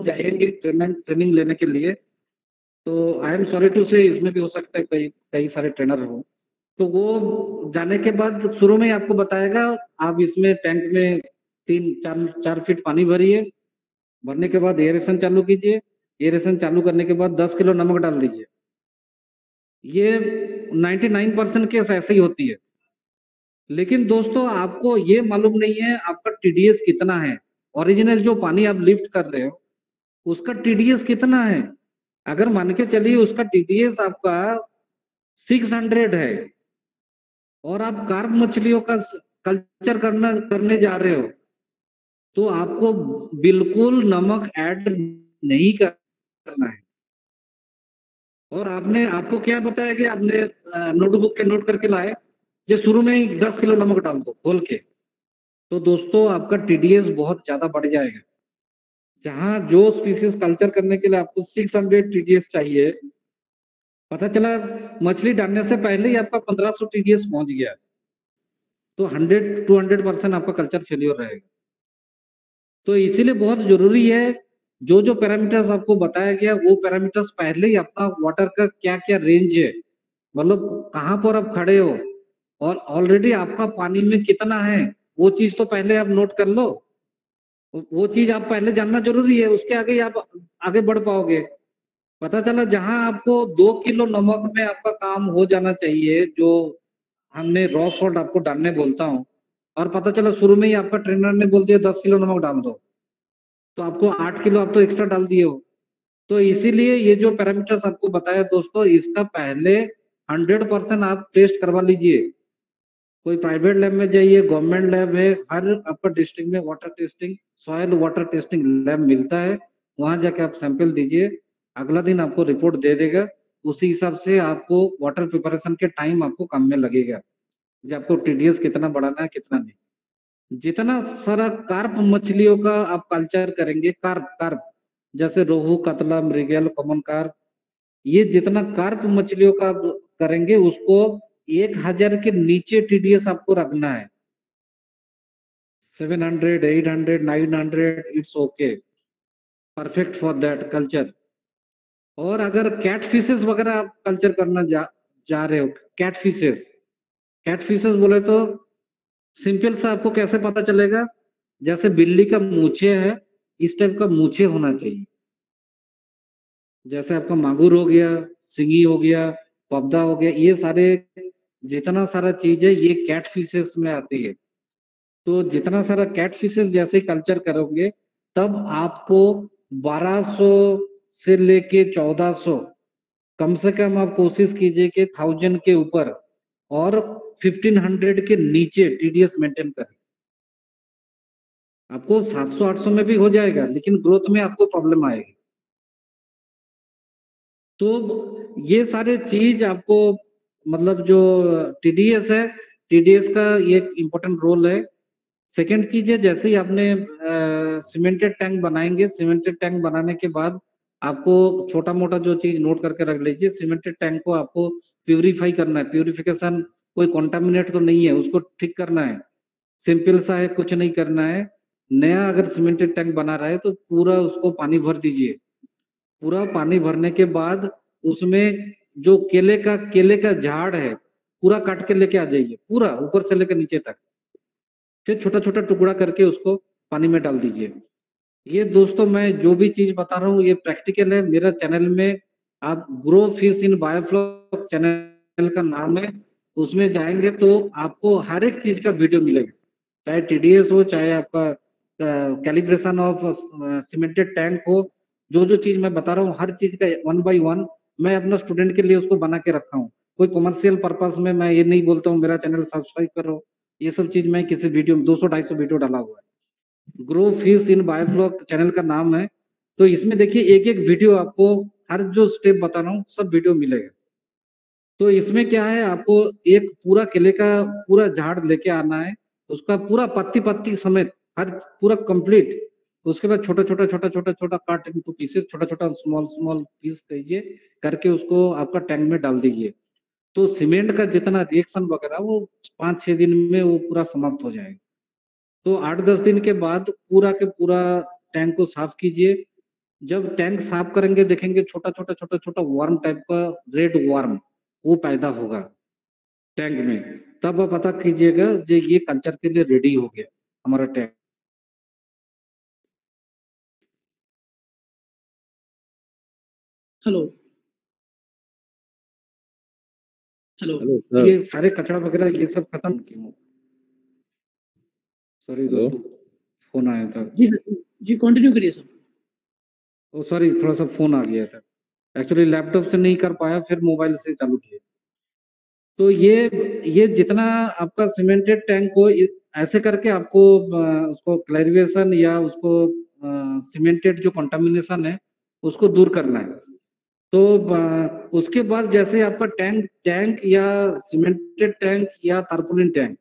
जाएंगे ट्रेनिंग लेने के लिए, तो आई एम सॉरी टू से इसमें भी हो सकता है कई सारे ट्रेनर हो, तो वो जाने के बाद शुरू में ही आपको बताएगा, आप इसमें टैंक में 3-4 फीट पानी भरिए, भरने के बाद एयरेशन चालू कीजिए, एयरेशन चालू करने के बाद 10 किलो नमक डाल दीजिए। ये 99% केस ऐसे ही होती है। लेकिन दोस्तों आपको ये मालूम नहीं है आपका टीडीएस कितना है, ओरिजिनल जो पानी आप लिफ्ट कर रहे हो उसका टीडीएस कितना है। अगर मान के चलिए उसका टीडीएस आपका 600 है और आप कार्प मछलियों का कल्चर करने जा रहे हो, तो आपको बिल्कुल नमक ऐड नहीं करना है। और आपको क्या बताया कि आपने नोटबुक के नोट करके लाए, जो शुरू में ही 10 किलो नमक डाल दो खोल के, तो दोस्तों आपका टीडीएस बहुत ज्यादा बढ़ जाएगा। जहां जो स्पीसीज कल्चर करने के लिए आपको 600 टीडीएस चाहिए, पता चला मछली डालने से पहले ही आपका 1500 टीडीएस पहुंच गया, तो 100-200% आपका कल्चर फेल्योर रहेगा। तो इसीलिए बहुत जरूरी है जो जो पैरामीटर्स आपको बताया गया, वो पैरामीटर्स पहले ही अपना वाटर का क्या क्या रेंज है, मतलब कहाँ पर आप खड़े हो और ऑलरेडी आपका पानी में कितना है, वो चीज तो पहले आप नोट कर लो। वो चीज आप पहले जानना जरूरी है, उसके आगे आप आगे बढ़ पाओगे। पता चला जहां आपको 2 किलो नमक में आपका काम हो जाना चाहिए, जो हमने रॉ सॉल्ट आपको डालने बोलता हूँ, और पता चला शुरू में ही आपका ट्रेनर ने बोल दिया 10 किलो नमक डाल दो, तो आपको 8 किलो आप तो एक्स्ट्रा डाल दिए हो। तो इसीलिए ये जो पैरामीटर्स आपको बताया दोस्तों, इसका पहले 100% आप टेस्ट करवा लीजिए। कोई प्राइवेट लैब में जाइए, गवर्नमेंट लैब है, हर आपका डिस्ट्रिक्ट में water testing, soil water testing lab मिलता है, वहां जाके आप सैंपल दीजिए, अगला दिन आपको रिपोर्ट दे देगा। उसी हिसाब से आपको वाटर प्रिपरेशन के टाइम आपको कम में लगेगा, जो आपको टीडीएस कितना बढ़ाना है कितना नहीं। जितना सारा कार्प मछलियों का आप कल्चर करेंगे, कार्प जैसे रोहू, कतला, मृगल, कॉमन कार्प, ये जितना कार्प मछलियों का आप करेंगे उसको 1000 के नीचे टीडीएस आपको रखना है। 700, 800, 900 it's okay, perfect for that culture. और अगर कैट फिशेस वगैरह आप कल्चर करना जा रहे हो, कैट फिशेस बोले तो सिंपल सा आपको कैसे पता चलेगा, जैसे बिल्ली का मूछे है, इस टाइप का मूछे होना चाहिए। जैसे आपका मागुर हो गया, सिंगी हो गया, पबदा हो गया, ये सारे जितना सारा चीज है ये कैट फिशेस में आती है। तो जितना सारा कैट फिशेस जैसे कल्चर करोगे, तब आपको 1200 से लेके 1400, कम से कम आप कोशिश कीजिए कि 1000 के ऊपर और 1500 के नीचे टीडीएस मेंटेन करें। आपको 700-800 में भी हो जाएगा, लेकिन ग्रोथ में आपको प्रॉब्लम आएगी। तो ये सारे चीज आपको, मतलब जो टीडीएस है, टीडीएस का ये इम्पोर्टेंट रोल है। सेकेंड चीज है, जैसे ही आपने सीमेंटेड टैंक बनाएंगे, सीमेंटेड टैंक बनाने के बाद आपको छोटा मोटा जो चीज नोट करके रख लीजिए, सीमेंटेड टैंक को आपको प्यूरिफाई करना है। प्यूरिफिकेशन कोई कॉन्टामिनेट तो नहीं है, उसको ठीक करना है, सिंपल सा है, कुछ नहीं करना है। नया अगर सीमेंटेड टैंक बना रहा है तो पूरा उसको पानी भर दीजिए। पूरा पानी भरने के बाद उसमें जो केले का झाड़ है पूरा काट के लेके आ जाइए, पूरा ऊपर से लेकर नीचे तक। फिर छोटा छोटा टुकड़ा करके उसको पानी में डाल दीजिए। ये दोस्तों मैं जो भी चीज बता रहा हूँ ये प्रैक्टिकल है। मेरा चैनल में आप grow fish in biofloc channel का नाम है, उसमें जाएंगे तो आपको हर एक चीज का वीडियो मिलेगा, चाहे टीडीएस हो, चाहे आपका कैलिब्रेशन ऑफ सीमेंटेड टैंक हो। जो जो चीज मैं बता रहा हूँ हर चीज का 1 by 1 मैं अपना स्टूडेंट के लिए उसको बना के रखा हूँ। कोई कमर्शियल पर्पस में मैं ये नहीं बोलता हूँ मेरा चैनल सब्सक्राइब करो, ये सब चीज मैं किसी वीडियो में 200-250 वीडियो डाला हुआ है। Grow fish in biofloc channel का नाम है। तो इसमें देखिए एक एक वीडियो आपको हर जो स्टेप बता रहा हूँ सब वीडियो मिलेगा। तो इसमें क्या है, आपको एक पूरा केले का पूरा झाड़ लेके आना है, उसका पूरा पत्ती पत्ती समेत हर पूरा कंप्लीट। उसके बाद छोटा छोटा छोटा छोटा छोटा काट इनटू पीसेस, छोटा छोटा स्मॉल स्मॉल पीस कीजिए करके उसको आपका टैंक में डाल दीजिए। तो सीमेंट का जितना रिएक्शन वगैरह वो 5-6 दिन में वो पूरा समाप्त हो जाएगा। तो 8-10 दिन के बाद पूरा के पूरा टैंक को साफ कीजिए। जब टैंक साफ करेंगे देखेंगे छोटा छोटा छोटा छोटा वर्म टाइप का रेड वर्म वो पैदा होगा टैंक में, तब आप पता कीजिएगा जो ये कल्चर के लिए रेडी हो गया हमारा tank. Hello hello hello sir. ये सारे कचरा वगैरह ये सब खत्म क्यों? Sorry hello. दोस्तों फोन आया था। जी सर, जी कंटिन्यू करिए सर। ओ सॉरी थोड़ा सा फोन आ गया था, एक्चुअली लैपटॉप से नहीं कर पाया फिर मोबाइल से चालू किया। तो ये जितना आपका सीमेंटेड टैंक हो ऐसे करके आपको उसको क्लैरिफिकेशन या उसको सीमेंटेड जो कंटामिनेशन है उसको दूर करना है। तो उसके बाद जैसे आपका टैंक या सीमेंटेड टैंक या तारपुलिन टैंक,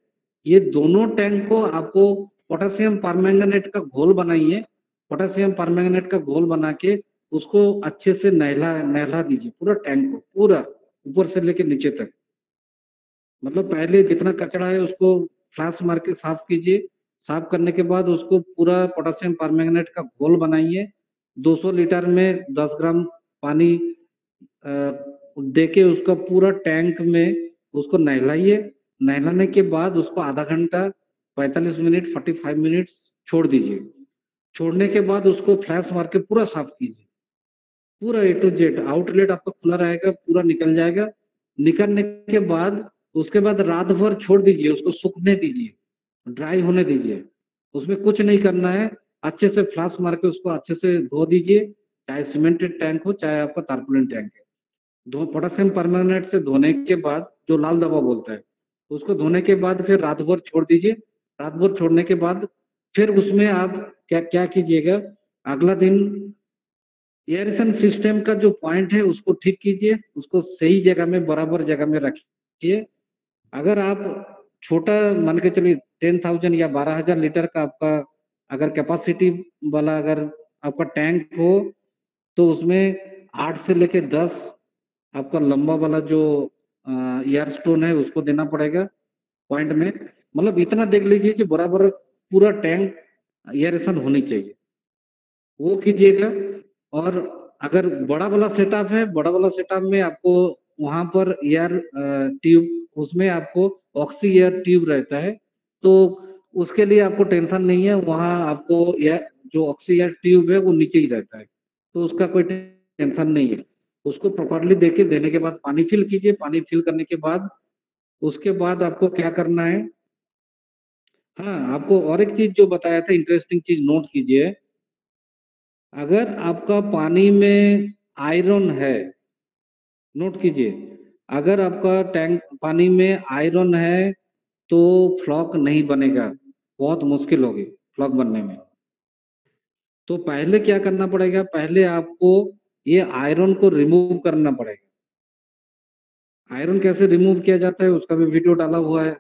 ये दोनों टैंक को आपको पोटेशियम परमैंगनेट का घोल बनाइए। पोटेशियम परमैंगनेट का घोल बना के उसको अच्छे से नहला दीजिए पूरा टैंक को, पूरा ऊपर से लेके नीचे तक। मतलब पहले जितना कचरा है उसको फ्लाश मार के साफ कीजिए। साफ करने के बाद उसको पूरा पोटेशियम परमैंगनेट का घोल बनाइए। 200 लीटर में 10 ग्राम पानी देके उसका पूरा टैंक में उसको नहलाइए। नहलाने के बाद उसको आधा घंटा 45 मिनट 45 मिनट छोड़ दीजिए। छोड़ने के बाद उसको फ्लैश मार के पूरा साफ कीजिए, पूरा A to Z। आउटलेट आपका खुला रहेगा, पूरा निकल जाएगा। निकलने के बाद उसके बाद रात भर छोड़ दीजिए, उसको सूखने दीजिए, ड्राई होने दीजिए। उसमें कुछ नहीं करना है, अच्छे से फ्लाश मार के उसको अच्छे से धो दीजिए, चाहे सीमेंटेड टैंक हो चाहे आपका तारपुलिन टैंक है। पोटेशियम परमैंगनेट से धोने के बाद जो लाल दवा बोलता है उसको धोने के बाद फिर रात भर छोड़ दीजिए। रात भर छोड़ने के बाद फिर उसमें आप क्या कीजिएगा, अगला दिन एयरेशन सिस्टम का जो पॉइंट है उसको ठीक कीजिए, उसको सही जगह में बराबर जगह में रखिए। अगर आप छोटा मान के चलिए 10,000 या 12,000 लीटर का आपका अगर कैपेसिटी वाला अगर आपका टैंक हो तो उसमें 8 से लेके 10 आपका लंबा वाला जो एयर स्टोन है उसको देना पड़ेगा पॉइंट में। मतलब इतना देख लीजिए कि बराबर पूरा टैंक एयरेशन होनी चाहिए, वो कीजिएगा। और अगर बड़ा वाला सेटअप है, बड़ा वाला सेटअप में आपको वहां पर एयर ट्यूब, उसमें आपको ऑक्सी एयर ट्यूब रहता है, तो उसके लिए आपको टेंशन नहीं है। वहां आपको एयर जो ऑक्सी एयर ट्यूब है वो नीचे ही रहता है, तो उसका कोई टेंशन नहीं है। उसको प्रॉपरली देने के बाद पानी फिल कीजिए। पानी फिल करने के बाद उसके बाद आपको क्या करना है, हाँ आपको और एक चीज जो बताया था इंटरेस्टिंग चीज नोट कीजिए। अगर आपका पानी में आयरन है, नोट कीजिए, अगर आपका टैंक पानी में आयरन है तो फ्लॉक नहीं बनेगा, बहुत मुश्किल होगी फ्लॉक बनने में। तो पहले क्या करना पड़ेगा, पहले आपको ये आयरन को रिमूव करना पड़ेगा। आयरन कैसे रिमूव किया जाता है उसका भी वीडियो डाला हुआ है,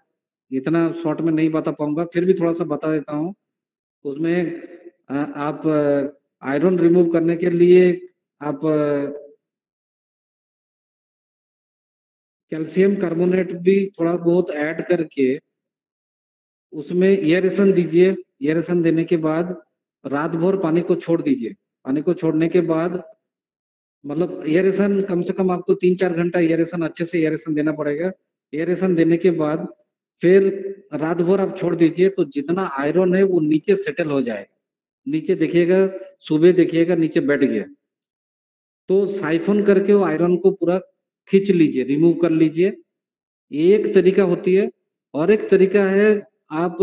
इतना शॉर्ट में नहीं बता पाऊंगा, फिर भी थोड़ा सा बता देता हूँ। उसमें आप आयरन रिमूव करने के लिए आप कैल्शियम कार्बोनेट भी थोड़ा बहुत ऐड करके उसमें एयरेशन दीजिए। एयरेशन देने के बाद रात भर पानी को छोड़ दीजिए। पानी को छोड़ने के बाद मतलब एयरेशन कम से कम आपको 3-4 घंटा एयरेशन अच्छे से एयरेशन देना पड़ेगा। एयरेशन देने के बाद फिर रात भर आप छोड़ दीजिए, तो जितना आयरन है वो नीचे सेटल हो जाए। नीचे देखिएगा, सुबह देखिएगा नीचे बैठ गया, तो साइफन करके वो आयरन को पूरा खींच लीजिए, रिमूव कर लीजिए। ये एक तरीका होती है। और एक तरीका है, आप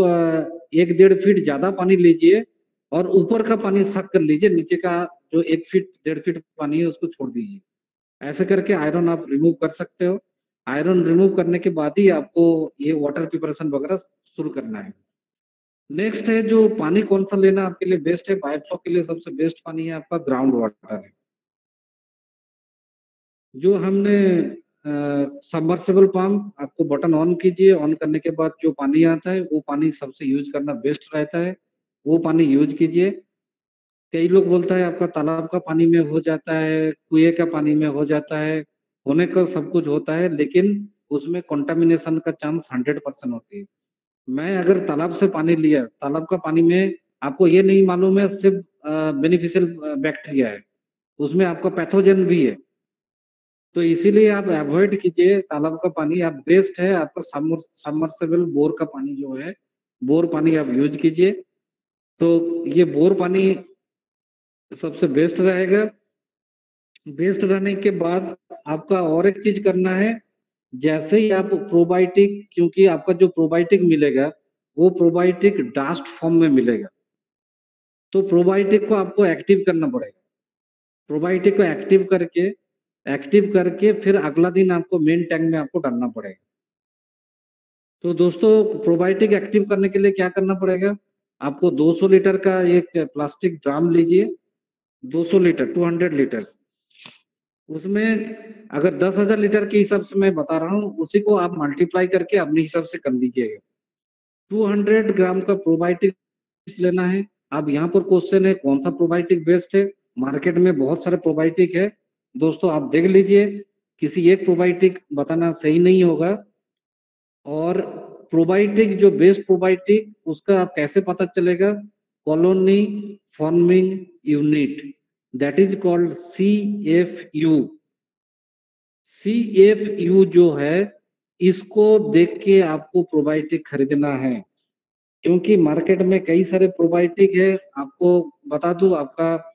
1-1.5 फीट ज्यादा पानी लीजिए और ऊपर का पानी सक कर लीजिए, नीचे का जो 1 फीट 1.5 फीट पानी है उसको छोड़ दीजिए। ऐसे करके आयरन आप रिमूव कर सकते हो। आयरन रिमूव करने के बाद ही आपको ये वाटर प्रिपरेशन वगैरह शुरू करना है। नेक्स्ट है जो पानी कौन सा लेना आपके लिए बेस्ट है, बायोफ्लॉक के लिए सबसे बेस्ट पानी है आपका ग्राउंड वाटर है। जो हमने सबमर्सिबल पंप, आपको बटन ऑन कीजिए, ऑन करने के बाद जो पानी आता है वो पानी सबसे यूज करना बेस्ट रहता है, वो पानी यूज कीजिए। कई लोग बोलता है आपका तालाब का पानी में हो जाता है, कुएं का पानी में हो जाता है, होने का सब कुछ होता है, लेकिन उसमें कंटामिनेशन का चांस 100% होती है। मैं अगर तालाब से पानी लिया, तालाब का पानी में आपको ये नहीं मालूम है सिर्फ बेनिफिशियल बैक्टीरिया है, उसमें आपका पैथोजन भी है। तो इसीलिए आप अवॉइड कीजिए तालाब का पानी। आप बेस्ट है आपका सबमर्सिबल बोर का पानी जो है, बोर पानी आप यूज कीजिए। तो ये बोर पानी सबसे बेस्ट रहेगा। बेस्ट रहने के बाद आपका और एक चीज करना है, जैसे ही आप प्रोबायोटिक, क्योंकि आपका जो प्रोबायोटिक मिलेगा वो प्रोबायोटिक डास्ट फॉर्म में मिलेगा, तो प्रोबायोटिक को आपको एक्टिव करना पड़ेगा। प्रोबायोटिक को एक्टिव करके फिर अगला दिन आपको मेन टैंक में आपको डालना पड़ेगा। तो दोस्तों, प्रोबायोटिक एक्टिव करने के लिए क्या करना पड़ेगा, आपको 200 लीटर का एक प्लास्टिक ड्राम लीजिए, 200 लीटर 200 लीटर, उसमें अगर 10,000 लीटर के हिसाब से मैं बता रहा हूँ, उसी को आप मल्टीप्लाई करके अपने हिसाब से कर लीजिएगा। 200 ग्राम का प्रोबायोटिक लेना है। अब यहाँ पर क्वेश्चन है कौन सा प्रोबायोटिक बेस्ट है। मार्केट में बहुत सारे प्रोबायोटिक है दोस्तों, आप देख लीजिए, किसी एक प्रोबायोटिक बताना सही नहीं होगा। और प्रोबायोटिक जो बेस्ट प्रोबायोटिक, उसका आप कैसे पता चलेगा, colony forming unit, that is called CFU। CFU जो है, इसको देख के आपको प्रोबायोटिक खरीदना है, क्योंकि मार्केट में कई सारे प्रोबायोटिक है। आपको बता दूं, आपका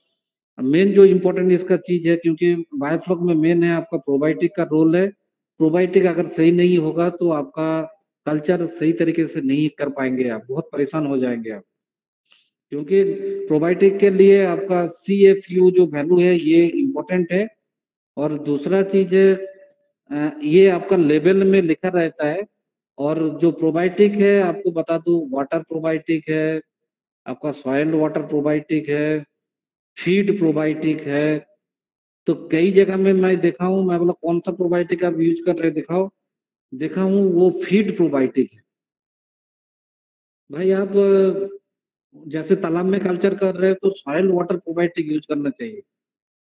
मेन जो इम्पोर्टेंट इसका चीज है, क्योंकि बायोफ्लॉक में मेन है आपका प्रोबायोटिक का रोल है। प्रोबायोटिक अगर सही नहीं होगा तो आपका कल्चर सही तरीके से नहीं कर पाएंगे, आप बहुत परेशान हो जाएंगे आप, क्योंकि प्रोबायोटिक के लिए आपका CFU जो वैल्यू है ये इम्पोर्टेंट है। और दूसरा चीज है, ये आपका लेबल में लिखा रहता है। और जो प्रोबायोटिक है आपको बता दूं, वाटर प्रोबायोटिक है, आपका सॉइल वाटर प्रोबायोटिक है, फीड प्रोबायोटिक है। तो कई जगह में मैं देखा हूँ, मैं बोला कौन सा प्रोबायोटिक आप यूज कर रहे दिखाओ, देखा हूँ वो फीड प्रोबायोटिक है। भाई आप जैसे तालाब में कल्चर कर रहे हो तो सॉइल वाटर प्रोबायोटिक यूज करना चाहिए।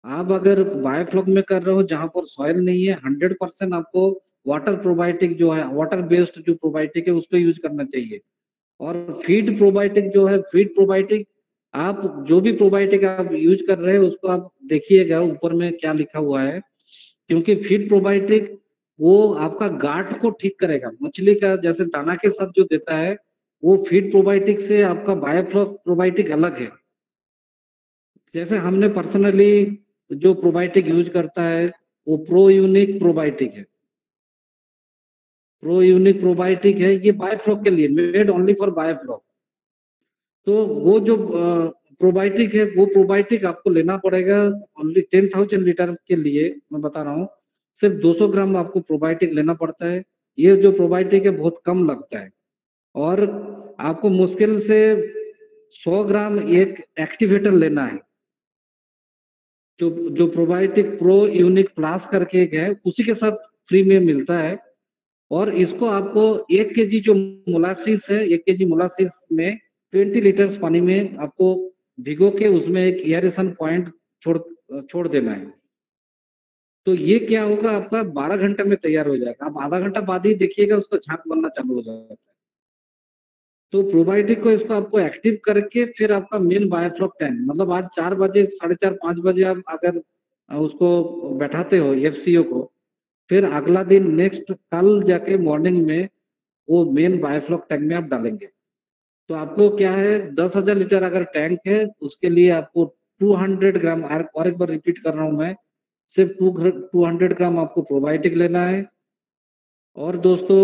आप अगर बायोफ्लॉक में कर रहे हो जहां पर सॉइल नहीं है, 100% आपको वाटर प्रोबायोटिक जो है, वाटर बेस्ड जो प्रोबायोटिक है उसको यूज करना चाहिए। और फीड प्रोबायोटिक जो है, फीड प्रोबायोटिक, आप जो भी प्रोबायोटिक आप यूज कर रहे हैं उसको आप देखिएगा ऊपर में क्या लिखा हुआ है, क्योंकि फीड प्रोबायोटिक वो आपका गांठ को ठीक करेगा। मछली का जैसे दाना के साथ जो देता है, वो फीड प्रोबायोटिक से आपका बायोफ्लॉक प्रोबायोटिक अलग है। जैसे हमने पर्सनली जो प्रोबायोटिक यूज करता है वो प्रोयूनिक प्रोबायोटिक है। प्रोयूनिक प्रोबायोटिक है, ये बायोफ्लॉक के लिए, मेड ओनली फॉर बायोफ्लॉक। तो वो जो प्रोबायोटिक है, वो प्रोबायोटिक आपको लेना पड़ेगा ओनली 10,000 लीटर के लिए। मैं बता रहा हूँ, सिर्फ 200 ग्राम आपको प्रोबायोटिक लेना पड़ता है। ये जो प्रोबायोटिक है बहुत कम लगता है, और आपको मुश्किल से 100 ग्राम एक एक्टिवेटर लेना है। जो प्रोबायोटिक प्रो यूनिक प्लस करके एक है, उसी के साथ फ्री में मिलता है। और इसको आपको 1 kg जो मोलासिस है, 1 kg मोलासिस में 20 लीटर्स पानी में आपको भिगो के उसमें एक एयरेशन पॉइंट छोड़ देना है। तो ये क्या होगा, आपका 12 घंटे में तैयार हो जाएगा। आप आधा घंटा बाद ही देखिएगा उसका झाग बनना चालू हो जाता है। तो प्रोबायोटिक को इसको आपको एक्टिव करके फिर आपका मेन बायोफ्लॉक टैंक, मतलब आज 4 बजे 4:30 5 बजे आप अगर उसको बैठाते हो एफसीओ को, फिर अगला दिन नेक्स्ट कल जाके मॉर्निंग में वो मेन बायोफ्लॉक टैंक में आप डालेंगे। तो आपको क्या है 10,000 लीटर अगर टैंक है उसके लिए आपको 200 ग्राम, और एक बार रिपीट कर रहा हूं मैं, सिर्फ 200 ग्राम आपको प्रोबायोटिक लेना है। और दोस्तों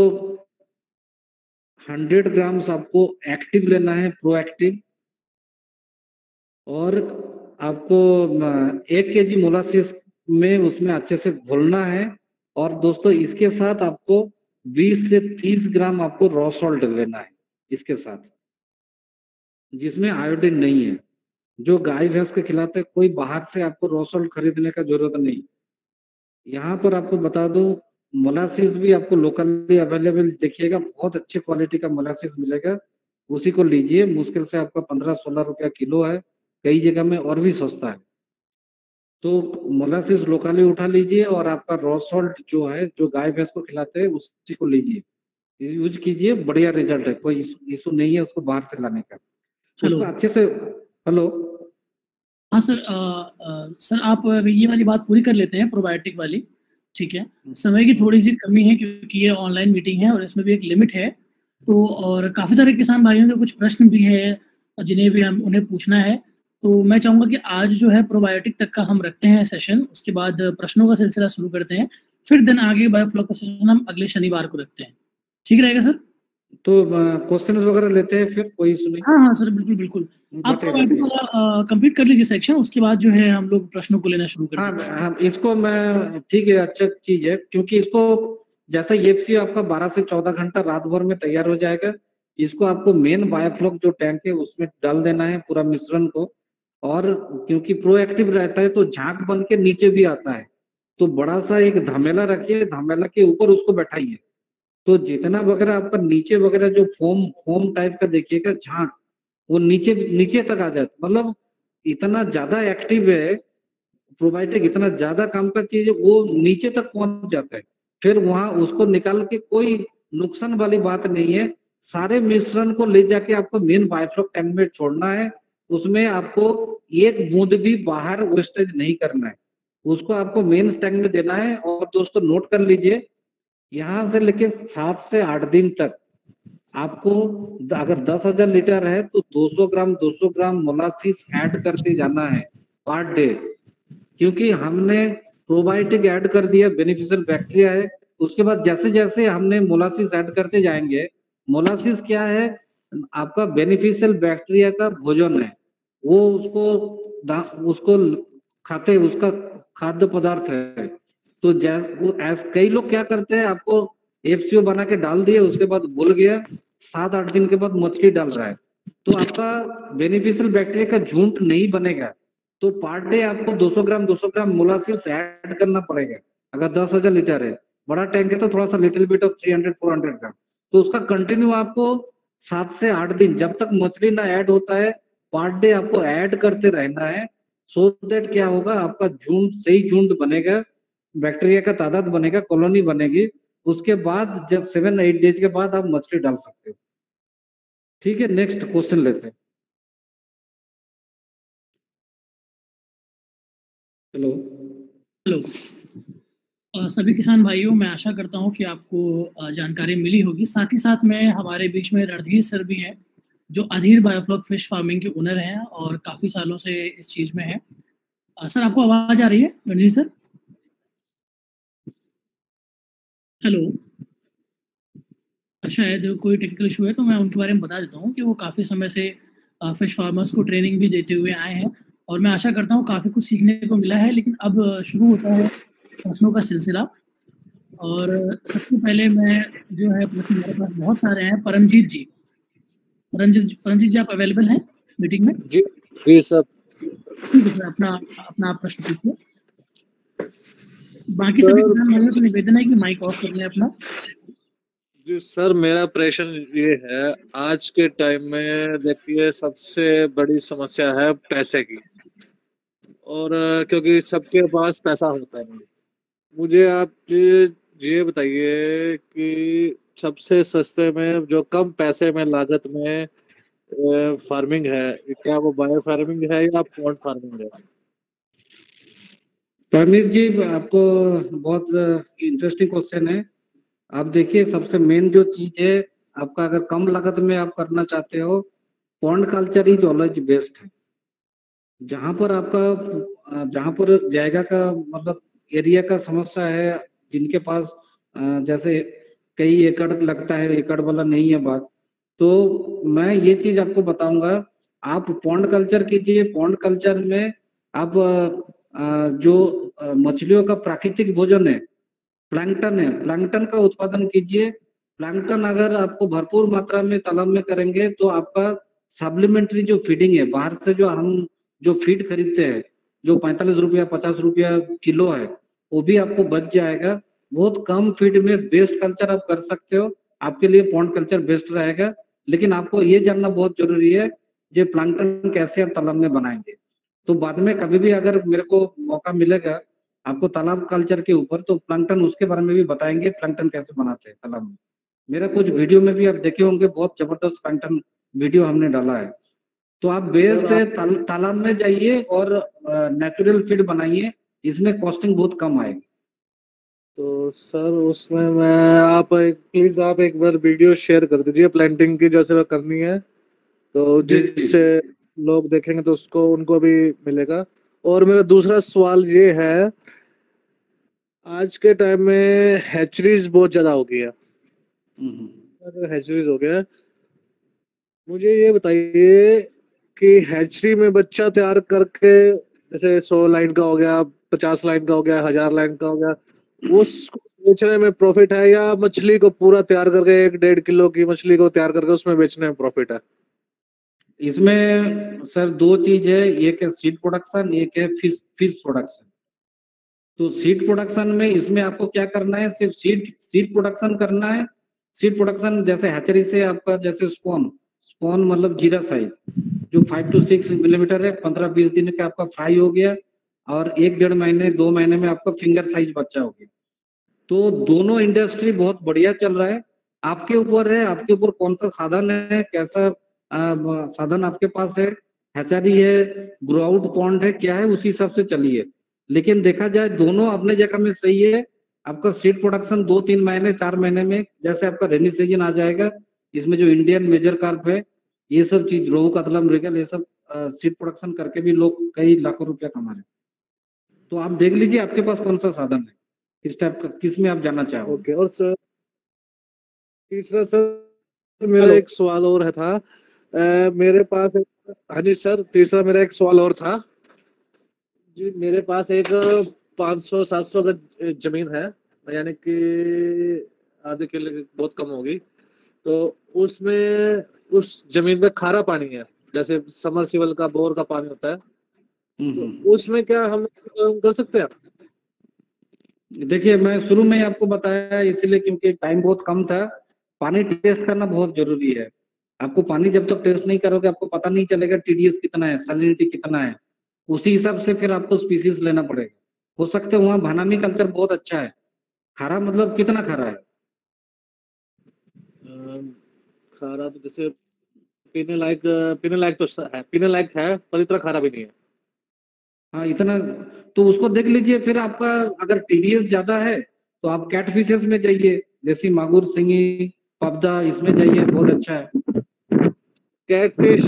100 ग्राम्स आपको एक्टिव लेना है, प्रोएक्टिव। और आपको 1 केजी मोलासिस में उसमें अच्छे से घोलना है। और दोस्तों इसके साथ आपको 20 से 30 ग्राम आपको रॉ सॉल्ट लेना है इसके साथ, जिसमें आयोडीन नहीं है। जो गाय भैंस के खिलाते हैं, कोई बाहर से आपको रॉ सॉल्ट खरीदने का जरूरत नहीं। यहाँ पर आपको बता दूं मोलासिस भी आपको लोकली अवेलेबल देखिएगा, बहुत अच्छे क्वालिटी का मोलासिस मिलेगा, उसी को लीजिए। मुश्किल से आपका 15-16 रुपया किलो है, कई जगह में और भी सस्ता है। तो मोलासिस लोकली उठा लीजिए और आपका रॉ सॉल्ट जो है, जो गाय भैंस को खिलाते हैं उसी को लीजिए, यूज कीजिए, बढ़िया रिजल्ट है, कोई इशू नहीं है उसको बाहर से लाने का। हेलो। उसको अच्छे से, हेलो। हाँ सर, सर आप ये वाली बात पूरी कर लेते हैं प्रोबायोटिक वाली, ठीक है। समय की थोड़ी सी कमी है क्योंकि ये ऑनलाइन मीटिंग है और इसमें भी एक लिमिट है। तो और काफ़ी सारे किसान भाइयों के कुछ प्रश्न भी है जिन्हें भी हम उन्हें पूछना है। तो मैं चाहूँगा कि आज जो है प्रोबायोटिक तक का हम रखते हैं सेशन, उसके बाद प्रश्नों का सिलसिला शुरू करते हैं, फिर दिन आगे बायोफ्लॉक का सेशन हम अगले शनिवार को रखते हैं, ठीक रहेगा सर? तो क्वेश्चन वगैरह लेते हैं फिर, कोई इशू नहीं। हाँ सर, बिल्कुल बिल्कुल। आप प्रोबायोटिक वाला कंप्लीट कर लीजिए सेक्शन, उसके बाद जो है हम लोग प्रश्नों को लेना शुरू करते हैं। हाँ, इसको मैं, ठीक है, अच्छा चीज है, क्योंकि इसको जैसा एफसीओ आपका 12 से 14 घंटा रात भर में तैयार हो जाएगा। इसको आपको मेन बायोफ्लॉक जो टैंक है उसमें डाल देना है पूरा मिश्रण को। और क्योंकि प्रोएक्टिव रहता है तो झाग बन के नीचे भी आता है, तो बड़ा सा एक धमेला रखिए, धमेला के ऊपर उसको बैठाइए, तो जितना वगैरह आपका नीचे वगैरह जो फोम फोम टाइप का देखिएगा झाग, वो नीचे नीचे तक आ जाता, मतलब इतना ज्यादा एक्टिव है प्रोबायोटिक, इतना ज्यादा काम का चीज है, वो नीचे तक पहुंच जाता है। फिर वहां उसको निकाल के कोई नुकसान वाली बात नहीं है। सारे मिश्रण को ले जाके आपको मेन बायोफ्लॉक टैंक में छोड़ना है। उसमें आपको एक बूंद भी बाहर वेस्टेज नहीं करना है, उसको आपको मेन टैंक में देना है। और दोस्तों नोट कर लीजिए, यहाँ से लेके 7 से 8 दिन तक आपको, अगर 10,000 लीटर है तो 200 ग्राम मोलासिस ऐड करते जाना है पर डे। क्योंकि हमने प्रोबायोटिक ऐड कर दिया, बेनिफिशियल बैक्टीरिया है, उसके बाद जैसे जैसे हमने मोलासिस ऐड करते जाएंगे, मोलासिस क्या है, आपका बेनिफिशियल बैक्टीरिया का भोजन है, वो उसको खाते, उसका खाद्य पदार्थ है। तो कई लोग क्या करते हैं, आपको एफसीओ बना के डाल दिए, उसके बाद भूल गया, 7-8 दिन के बाद मछली डाल रहा है, तो आपका बेनिफिशियल बैक्टीरिया का झुंड नहीं बनेगा। तो पर डे आपको 200 ग्राम मोलासिस ऐड करना पड़ेगा। अगर 10,000 लीटर है, बड़ा टैंक है तो थोड़ा सा लिटिल बिट ऑफ 300-400 ग्राम, तो उसका कंटिन्यू आपको 7 से 8 दिन जब तक मछली ना ऐड होता है, पर डे आपको ऐड करते रहना है। सो दैट क्या होगा, आपका झुंड, सही झुंड बनेगा, बैक्टीरिया का तादाद बनेगा, कॉलोनी बनेगी। उसके बाद जब 7-8 डेज के बाद आप मछली डाल सकते हो। ठीक है, नेक्स्ट क्वेश्चन लेते हैं। Hello hello. सभी किसान भाइयों, मैं आशा करता हूं कि आपको जानकारी मिली होगी। साथ ही साथ में हमारे बीच में रणधीर सर भी हैं, जो अधीर बायोफ्लॉक फिश फार्मिंग के ओनर हैं और काफ़ी सालों से इस चीज़ में हैं। सर आपको आवाज़ आ रही है रणधीर सर? हेलो। शायद कोई टेक्निकल इशू है, तो मैं उनके बारे में बता देता हूँ कि वो काफ़ी समय से फिश फार्मर्स को ट्रेनिंग भी देते हुए आए हैं और मैं आशा करता हूँ काफ़ी कुछ सीखने को मिला है। लेकिन अब शुरू होता है प्रश्नों का सिलसिला और सबसे पहले मैं जो है प्रश्न, मेरे पास बहुत सारे हैं। परमजीत जी, परमजीत जी आप अवेलेबल हैं मीटिंग में? जी जी सर। ठीक है सर, अपना आप प्रश्न पूछिए। बाकी सभी किसान भाइयों से निवेदन है कि माइक ऑफ कर लें अपना। जी सर, मेरा प्रश्न ये है, आज के टाइम में देखिए सबसे बड़ी समस्या है पैसे की, और क्योंकि सबके पास पैसा होता है। मुझे आप ये बताइए कि सबसे सस्ते में, जो कम पैसे में, लागत में फार्मिंग है, क्या वो बायो फार्मिंग है या पॉन्ड फार्मिंग है? परमीत जी, आपको बहुत इंटरेस्टिंग क्वेश्चन है। आप देखिए, सबसे मेन जो चीज है आपका, अगर कम लागत में आप करना चाहते हो, pond culture is always best है। जहां पर आपका जहां पर जायगा का मतलब एरिया का समस्या है, जिनके पास जैसे कई एकड़ लगता है, एकड़ वाला नहीं है बात, तो मैं ये चीज आपको बताऊंगा, आप पॉन्ड कल्चर कीजिए। पॉन्ड कल्चर में आप जो मछलियों का प्राकृतिक भोजन है, प्लैंकटन है, प्लैंकटन का उत्पादन कीजिए। प्लैंकटन अगर आपको भरपूर मात्रा में तालाब में करेंगे तो आपका सप्लीमेंट्री जो फीडिंग है, बाहर से जो हम जो फीड खरीदते हैं, जो 45 रुपया 50 रुपया किलो है, वो भी आपको बच जाएगा। बहुत कम फीड में बेस्ट कल्चर आप कर सकते हो, आपके लिए पॉन्ड कल्चर बेस्ट रहेगा। लेकिन आपको ये जानना बहुत जरूरी है, जो प्लैंकटन कैसे आप तालाब में बनाएंगे। तो बाद में कभी भी अगर मेरे को मौका मिलेगा आपको तालाब कल्चर के ऊपर, तो प्लैंकटन उसके बारे में भी बताएंगे, प्लैंकटन कैसे बनाते हैं तालाब में। मेरा कुछ वीडियो में भी आप देखे होंगे, बहुत जबरदस्त प्लैंकटन वीडियो हमने डाला है। तो आप बेस्ट है तालाब में जाइए और नेचुरल फीड बनाइए, इसमें कॉस्टिंग बहुत कम आएगी। तो सर उसमें मैं प्लीज आप एक बार वीडियो शेयर कर दीजिए प्लांटिंग की, जैसे वह करनी है, तो जिससे लोग देखेंगे तो उसको उनको भी मिलेगा। और मेरा दूसरा सवाल ये है, आज के टाइम में हैचरीज बहुत ज्यादा हो गई है, हैचरीज हो गया है। मुझे ये बताइए कि हैचरी में बच्चा तैयार करके, जैसे 100 लाइन का हो गया, 50 लाइन का हो गया, 1000 लाइन का हो गया, उसको बेचने में प्रॉफिट है, या मछली को पूरा तैयार करके 1-1.5 किलो की मछली को तैयार करके उसमें बेचने में प्रॉफिट है? इसमें सर दो चीज है, एक है सीड प्रोडक्शन, एक है फिश प्रोडक्शन। तो सीड प्रोडक्शन में इसमें आपको क्या करना है, सिर्फ सीड प्रोडक्शन करना है। सीड प्रोडक्शन जैसे हैचरी से आपका जैसे स्पॉन मतलब जीरा साइज जो 5 to 6 मिलीमीटर है, 15-20 दिन का आपका फ्राई हो गया, और 1-1.5 महीने 2 महीने में आपका फिंगर साइज बच्चा हो गया। तो दोनों इंडस्ट्री बहुत बढ़िया चल रहा है। आपके ऊपर है, आपके ऊपर कौन सा साधन है, कैसा साधन आपके पास है, हैचरी है, ग्रो आउट पॉन्ड है, क्या है, उसी हिसाब से चलिए। लेकिन देखा जाए दोनों अपने जगह में सही है। आपका सीड प्रोडक्शन 2-3 महीने 4 महीने में, जैसे आपका रेनी सीजन आ जाएगा, इसमें जो इंडियन मेजर कार्प है, ये सब चीज रोहू कतला मृगल, ये सब सीड प्रोडक्शन करके भी लोग कई लाखों रुपया कमा रहे हैं। तो आप देख लीजिए आपके पास कौन सा साधन है, किस टाइप का, किस में आप जाना चाहोगे। ओके। और सर तीसरा सर मेरा एक सवाल और है था, मेरे पास हाँ जी सर, तीसरा मेरा एक सवाल और था जी। मेरे पास एक 500-700 गज जमीन है, यानी कि आधे के लिए बहुत कम होगी। तो उसमें उस जमीन में खारा पानी है, जैसे समरसीबल का बोर का पानी होता है, तो उसमें क्या हम कर सकते हैं? देखिए, मैं शुरू में ही आपको बताया इसलिए क्योंकि टाइम बहुत कम था। पानी टेस्ट करना बहुत जरूरी है। आपको पानी जब तक टेस्ट नहीं करोगे आपको पता नहीं चलेगा टीडीएस कितना है, सैलिनिटी कितना है। उसी हिसाब से फिर आपको स्पीसीज लेना पड़ेगा। हो सकता है वहाँ भानामी कल्चर बहुत अच्छा है। खारा मतलब कितना खारा है? खारा तो जैसे पीने लायक पीने लायक है, पर इतना खारा भी नहीं है। हाँ, इतना तो उसको देख लीजिए। फिर आपका अगर टीडीएस ज्यादा है तो आप कैट फिशेस में जाइए, जैसे मागुर, सिंगी, पबदा, इसमें जाइए, बहुत अच्छा है। कैटफिश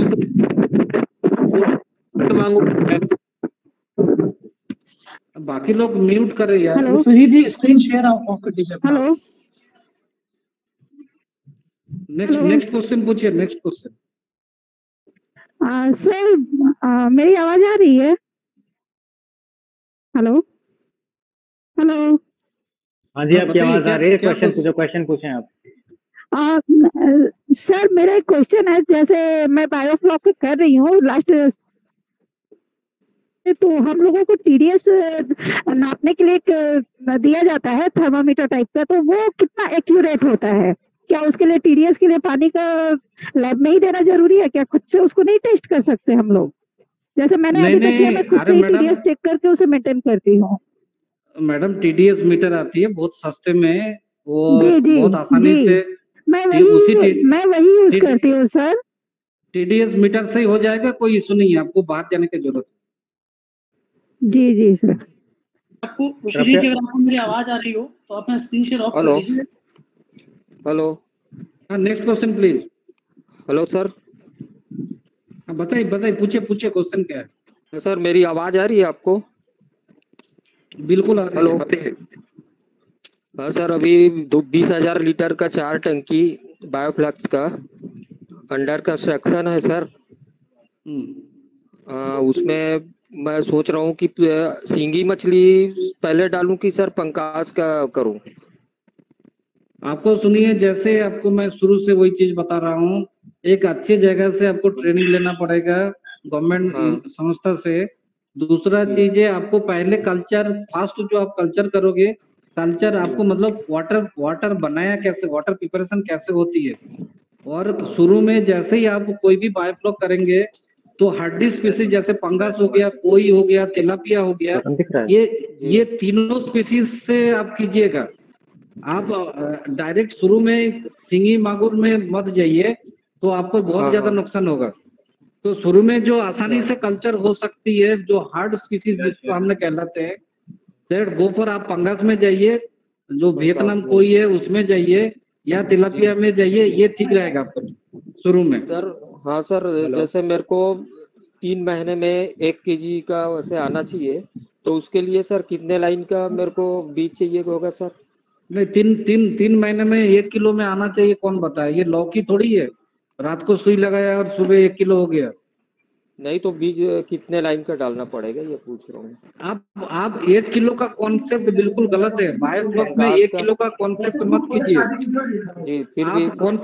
बाकी लोग म्यूट करे यार। Hello Sujit ji, screen share off कर दीजिए। हेलो नेक्स्ट क्वेश्चन पूछिए, नेक्स्ट क्वेश्चन। सर मेरी आवाज आ रही है? Hello hello. हाँ जी, आपकी आवाज आ रही है। क्वेश्चन पूछें आप। सर मेरा एक क्वेश्चन है, जैसे मैं बायोफ्लॉक कर रही हूँ लास्ट, तो हम लोगों को टीडीएस नापने के लिए एक दिया जाता है थर्मामीटर टाइप का, तो वो कितना एक्यूरेट होता है? क्या उसके लिए टीडीएस के लिए पानी का लैब में ही देना जरूरी है क्या? खुद से उसको नहीं टेस्ट कर सकते हम लोग? जैसे मैंने अभी तक किया, मैं खुद से ही टीडीएस चेक करके उसे मेंटेन करती हूँ। मैडम, टीडीएस मीटर आती है बहुत सस्ते में, वो बहुत आसानी से मैं वही यूज करती हूँ सर। टीडीएस मीटर से ही हो जाएगा, कोई इशू नहीं है, आपको बाहर जाने की जरूरत है। जी सर। आपको विश्वजीत जी, अगर आपको मेरी आवाज आ रही हो तो अपना स्क्रीन शेयर ऑफ कर दीजिए। Hello, next question please. Hello sir. बताइए बताइए, पूछिए क्वेश्चन क्या है। सर मेरी आवाज आ रही है आपको? बिल्कुल आ रही है, हेलो। बताइए। हाँ सर, अभी 20,000 लीटर का 4 टंकी बायोफ्लक्स का अंडर कंस्ट्रक्शन है सर। उसमें मैं सोच रहा हूँ कि सींगी मछली पहले डालूं कि सर पंकाज का करूं? आपको सुनिए, जैसे आपको मैं शुरू से वही चीज बता रहा हूँ, एक अच्छी जगह से आपको ट्रेनिंग लेना पड़ेगा गवर्नमेंट संस्था से। दूसरा चीज है, आपको पहले कल्चर, फर्स्ट जो आप कल्चर करोगे, कल्चर आपको मतलब वाटर बनाया कैसे, वाटर प्रिपरेशन कैसे होती है। और शुरू में जैसे ही आप कोई भी बायोफ्लॉक करेंगे तो हड्डी स्पीसीज जैसे पंगास हो गया, कोई हो गया, तिलापिया हो गया, ये तीनों स्पीसीज से आप कीजिएगा। आप डायरेक्ट शुरू में सिंगी मागुर में मत जाइए, तो आपको बहुत ज्यादा नुकसान होगा। तो शुरू में जो आसानी से कल्चर हो सकती है, जो हार्ड स्पीसीज जिसको हमने कहलाते हैं, दैट गो फॉर, आप पंगास में जाइए, जो वियतनाम कोई है उसमें जाइए, या तिलापिया में जाइए, ये ठीक रहेगा आपको शुरू में। सर हाँ सर, जैसे मेरे को 3 महीने में 1 kg का वैसे आना चाहिए, तो उसके लिए सर कितने लाइन का मेरे को बीज चाहिए होगा सर? नहीं, तीन महीने में 1 किलो में आना चाहिए, कौन बताया? ये लौकी थोड़ी है, रात को सुई लगाया और सुबह 1 किलो हो गया। नहीं तो बीज कितने लाइन का डालना पड़ेगा, ये पूछ रहा हूँ। आप 1 किलो का कॉन्सेप्ट बिल्कुल गलत है। बायोफ्लॉक में 1 किलो का कॉन्सेप्ट मत कीजिए जी। फिर आप कौन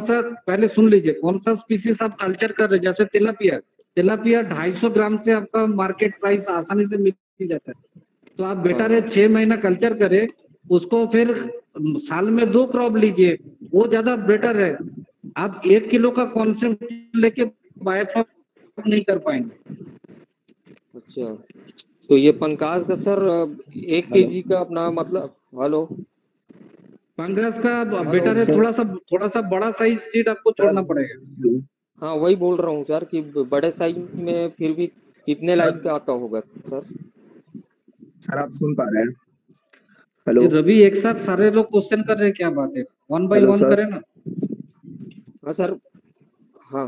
सा पहले सुन लीजिए, कौन सा स्पीसीज आप कल्चर कर रहे हैं। जैसे तिलापिया 250 ग्राम से आपका मार्केट प्राइस आसानी से मिल जाता है। तो आप बेटर है 6 महीना कल्चर करें, उसको फिर साल में 2 क्रॉप लीजिए, वो ज्यादा बेटर है। आप 1 किलो का कॉन्सेप्ट लेके बायोफ्लॉक नहीं कर पाएंगे। अच्छा, तो ये पंकाज का सर 1 kg का अपना मतलब, हेलो, पंकाज का बेटर है, थोड़ा सा बड़ा साइज सीड आपको छोड़ना पड़ेगा। हाँ वही बोल रहा हूँ सर कि बड़े साइज में फिर भी कितने लाइन का आता होगा सर? सर आप सुन पा रहे हैं? हेलो रवि, एक साथ सारे लोग क्वेश्चन कर रहे हैं, क्या बात है? 1 by 1 करें ना। हाँ सर, हाँ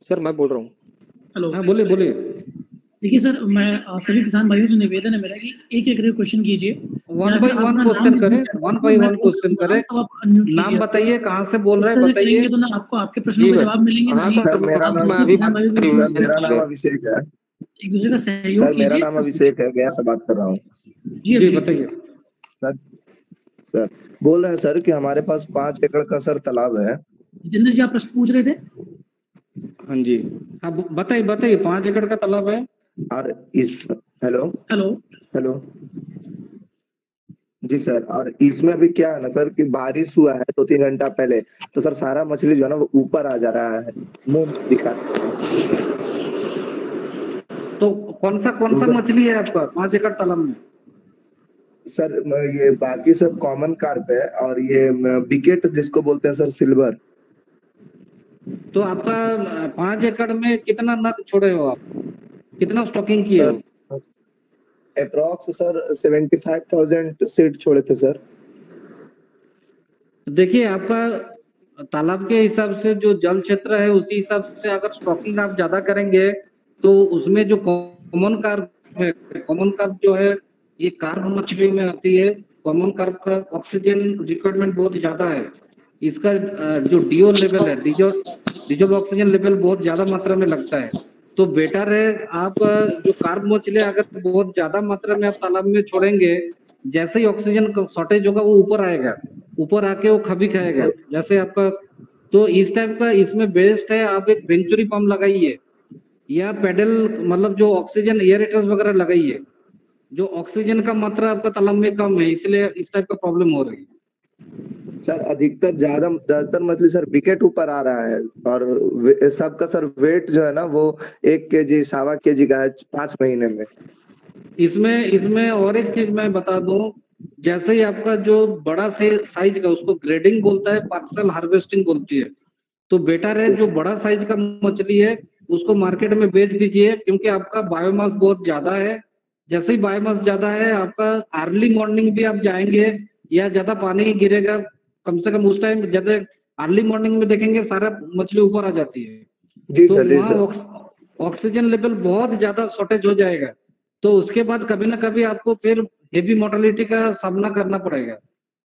सर मैं बोल रहा हूँ। हेलो, हाँ बोलिए। देखिए सर, मैं सभी किसान भाइयों से निवेदन है मेरा कि एक क्वेश्चन कीजिए, 1 by 1 क्वेश्चन करें, 1 by 1 क्वेश्चन करें। नाम बताइए, कहाँ से बोल रहे हैं बताइए। तो ना आपको आपके प्रश्नों के जवाब मिलेंगे। हाँ सर, मेरा नाम अभिषेक है। एक दूसरे का सहयोग सर मेरा नाम अभिषेक है, गया से बात कर रहा हूँ। जी बताइए सर बोल रहे हैं सर कि हमारे पास 5 एकड़ का सर तालाब है। जितेंद्र जी, आप प्रश्न पूछ रहे थे? हाँ जी, हाँ बताइए 5 एकड़ का तालाब है। और इस हेलो जी सर, और इसमें अभी क्या है ना सर कि बारिश हुआ है 2-3 घंटा पहले, तो सर सारा मछली जो है ना वो ऊपर आ जा रहा है, मुंह दिखा। तो कौन सा मछली है आपका 5 एकड़ तालाब में? सर ये बाकी सब कॉमन कार्प है, और ये बिकेट जिसको बोलते हैं सर, सिल्वर। तो आपका 5 एकड़ में कितना नग छोड़े हो आप, कितना स्टॉकिंग किए हो? अप्रॉक्स सर 75,000 सीड छोड़े थे सर। देखिए, आपका तालाब के हिसाब से जो जल क्षेत्र है उसी हिसाब से अगर स्टॉकिंग आप ज्यादा करेंगे तो उसमें जो कॉमन कार्प जो है, ये कार्प मछली में आती है। कॉमन कार्प का ऑक्सीजन रिक्वायरमेंट बहुत ज्यादा है। इसका जो डीओ लेवल है, डीजल ऑक्सीजन लेवल बहुत ज्यादा मात्रा में लगता है। तो बेटर है आप जो कार्प मछली अगर बहुत ज्यादा मात्रा में आप तालाब में छोड़ेंगे, जैसे ही ऑक्सीजन का शॉर्टेज होगा वो ऊपर आएगा, ऊपर आके वो खबी खाएगा जैसे आपका। तो इस टाइप का इसमें बेस्ट है आप एक वेंचुरी पंप लगाइए, या पेडल मतलब जो ऑक्सीजन एयरेटर्स वगैरह लगाइए। जो ऑक्सीजन का मात्रा आपका तालाब में कम है, इसलिए इस टाइप का प्रॉब्लम हो रही है। सर अधिकतर ज्यादातर मछली सर विकेट ऊपर आ रहा है, और सबका सर वेट जो है ना वो 1 kg 1.25 kg का है 5 महीने में। इसमें और एक चीज मैं बता दूं, जैसे ही आपका जो बड़ा से साइज का, उसको ग्रेडिंग बोलता है, पार्सल हार्वेस्टिंग बोलती है। तो बेटर है जो बड़ा साइज का मछली है उसको मार्केट में बेच दीजिए, क्योंकि आपका बायोमास बहुत ज्यादा है। जैसे ही बायोमास ज्यादा है, आपका अर्ली मॉर्निंग भी आप जाएंगे या ज्यादा पानी गिरेगा, कम से कम उस टाइम ज्यादा अर्ली मॉर्निंग में देखेंगे सारा मछली ऊपर आ जाती है, जी तो सर, जी वहाँ सर। ऑक्सीजन लेवल बहुत ज्यादा शॉर्टेज हो जाएगा। तो उसके बाद कभी ना कभी आपको फिर हेवी मोर्टेलिटी का सामना करना पड़ेगा।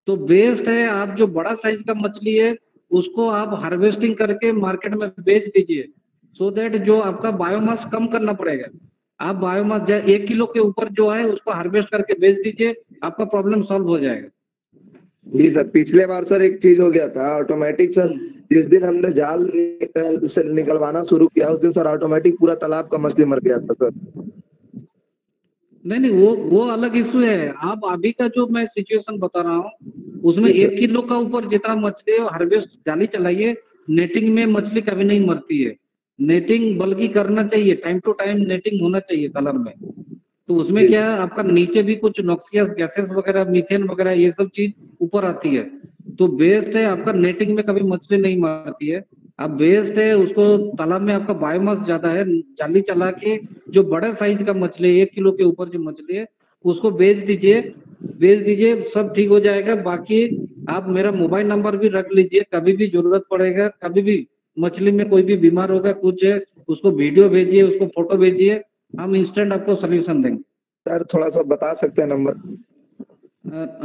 तो बेस्ट है आप जो बड़ा साइज का मछली है उसको आप हार्वेस्टिंग करके मार्केट में बेच दीजिए, सो दैट जो आपका बायोमास कम करना पड़ेगा। आप बायोमास 1 किलो के ऊपर जो है उसको हार्वेस्ट करके बेच दीजिए, आपका प्रॉब्लम सॉल्व हो जाएगा। जी सर, पिछले बार सर एक चीज हो गया था ऑटोमेटिक सर, जिस दिन हमने जाल से निकलवाना शुरू किया उस दिन सर ऑटोमेटिक पूरा तालाब का मछली मर गया था सर। नहीं वो अलग इशू है। आप अभी का जो मैं सिचुएशन बता रहा हूँ उसमें जी सर। 1 किलो का ऊपर जितना मछली है हार्वेस्ट जाली चलाइए। नेटिंग में मछली कभी नहीं मरती है। नेटिंग बल्कि करना चाहिए, टाइम टू टाइम नेटिंग होना चाहिए तालाब में। तो उसमें जी क्या सर। है, आपका नीचे भी कुछ नॉक्सियस गैसेस वगैरह, मीथेन वगैरह ये सब चीज ऊपर आती है। तो बेस्ट है आपका नेटिंग में कभी मछली नहीं मरती है। अब बेस्ट है उसको तालाब में आपका बायोमास ज्यादा है, जाली चला के जो बड़े साइज का मछली है 1 किलो के ऊपर जो मछली है उसको बेच दीजिए, सब ठीक हो जाएगा। बाकी आप मेरा मोबाइल नंबर भी रख लीजिए, कभी भी जरूरत पड़ेगा, कभी भी मछली में कोई भी बीमार होगा कुछ है, उसको वीडियो भेजिए, उसको फोटो भेजिए, हम इंस्टेंट आपको सोल्यूशन देंगे। सर थोड़ा सा बता सकते हैं नंबर?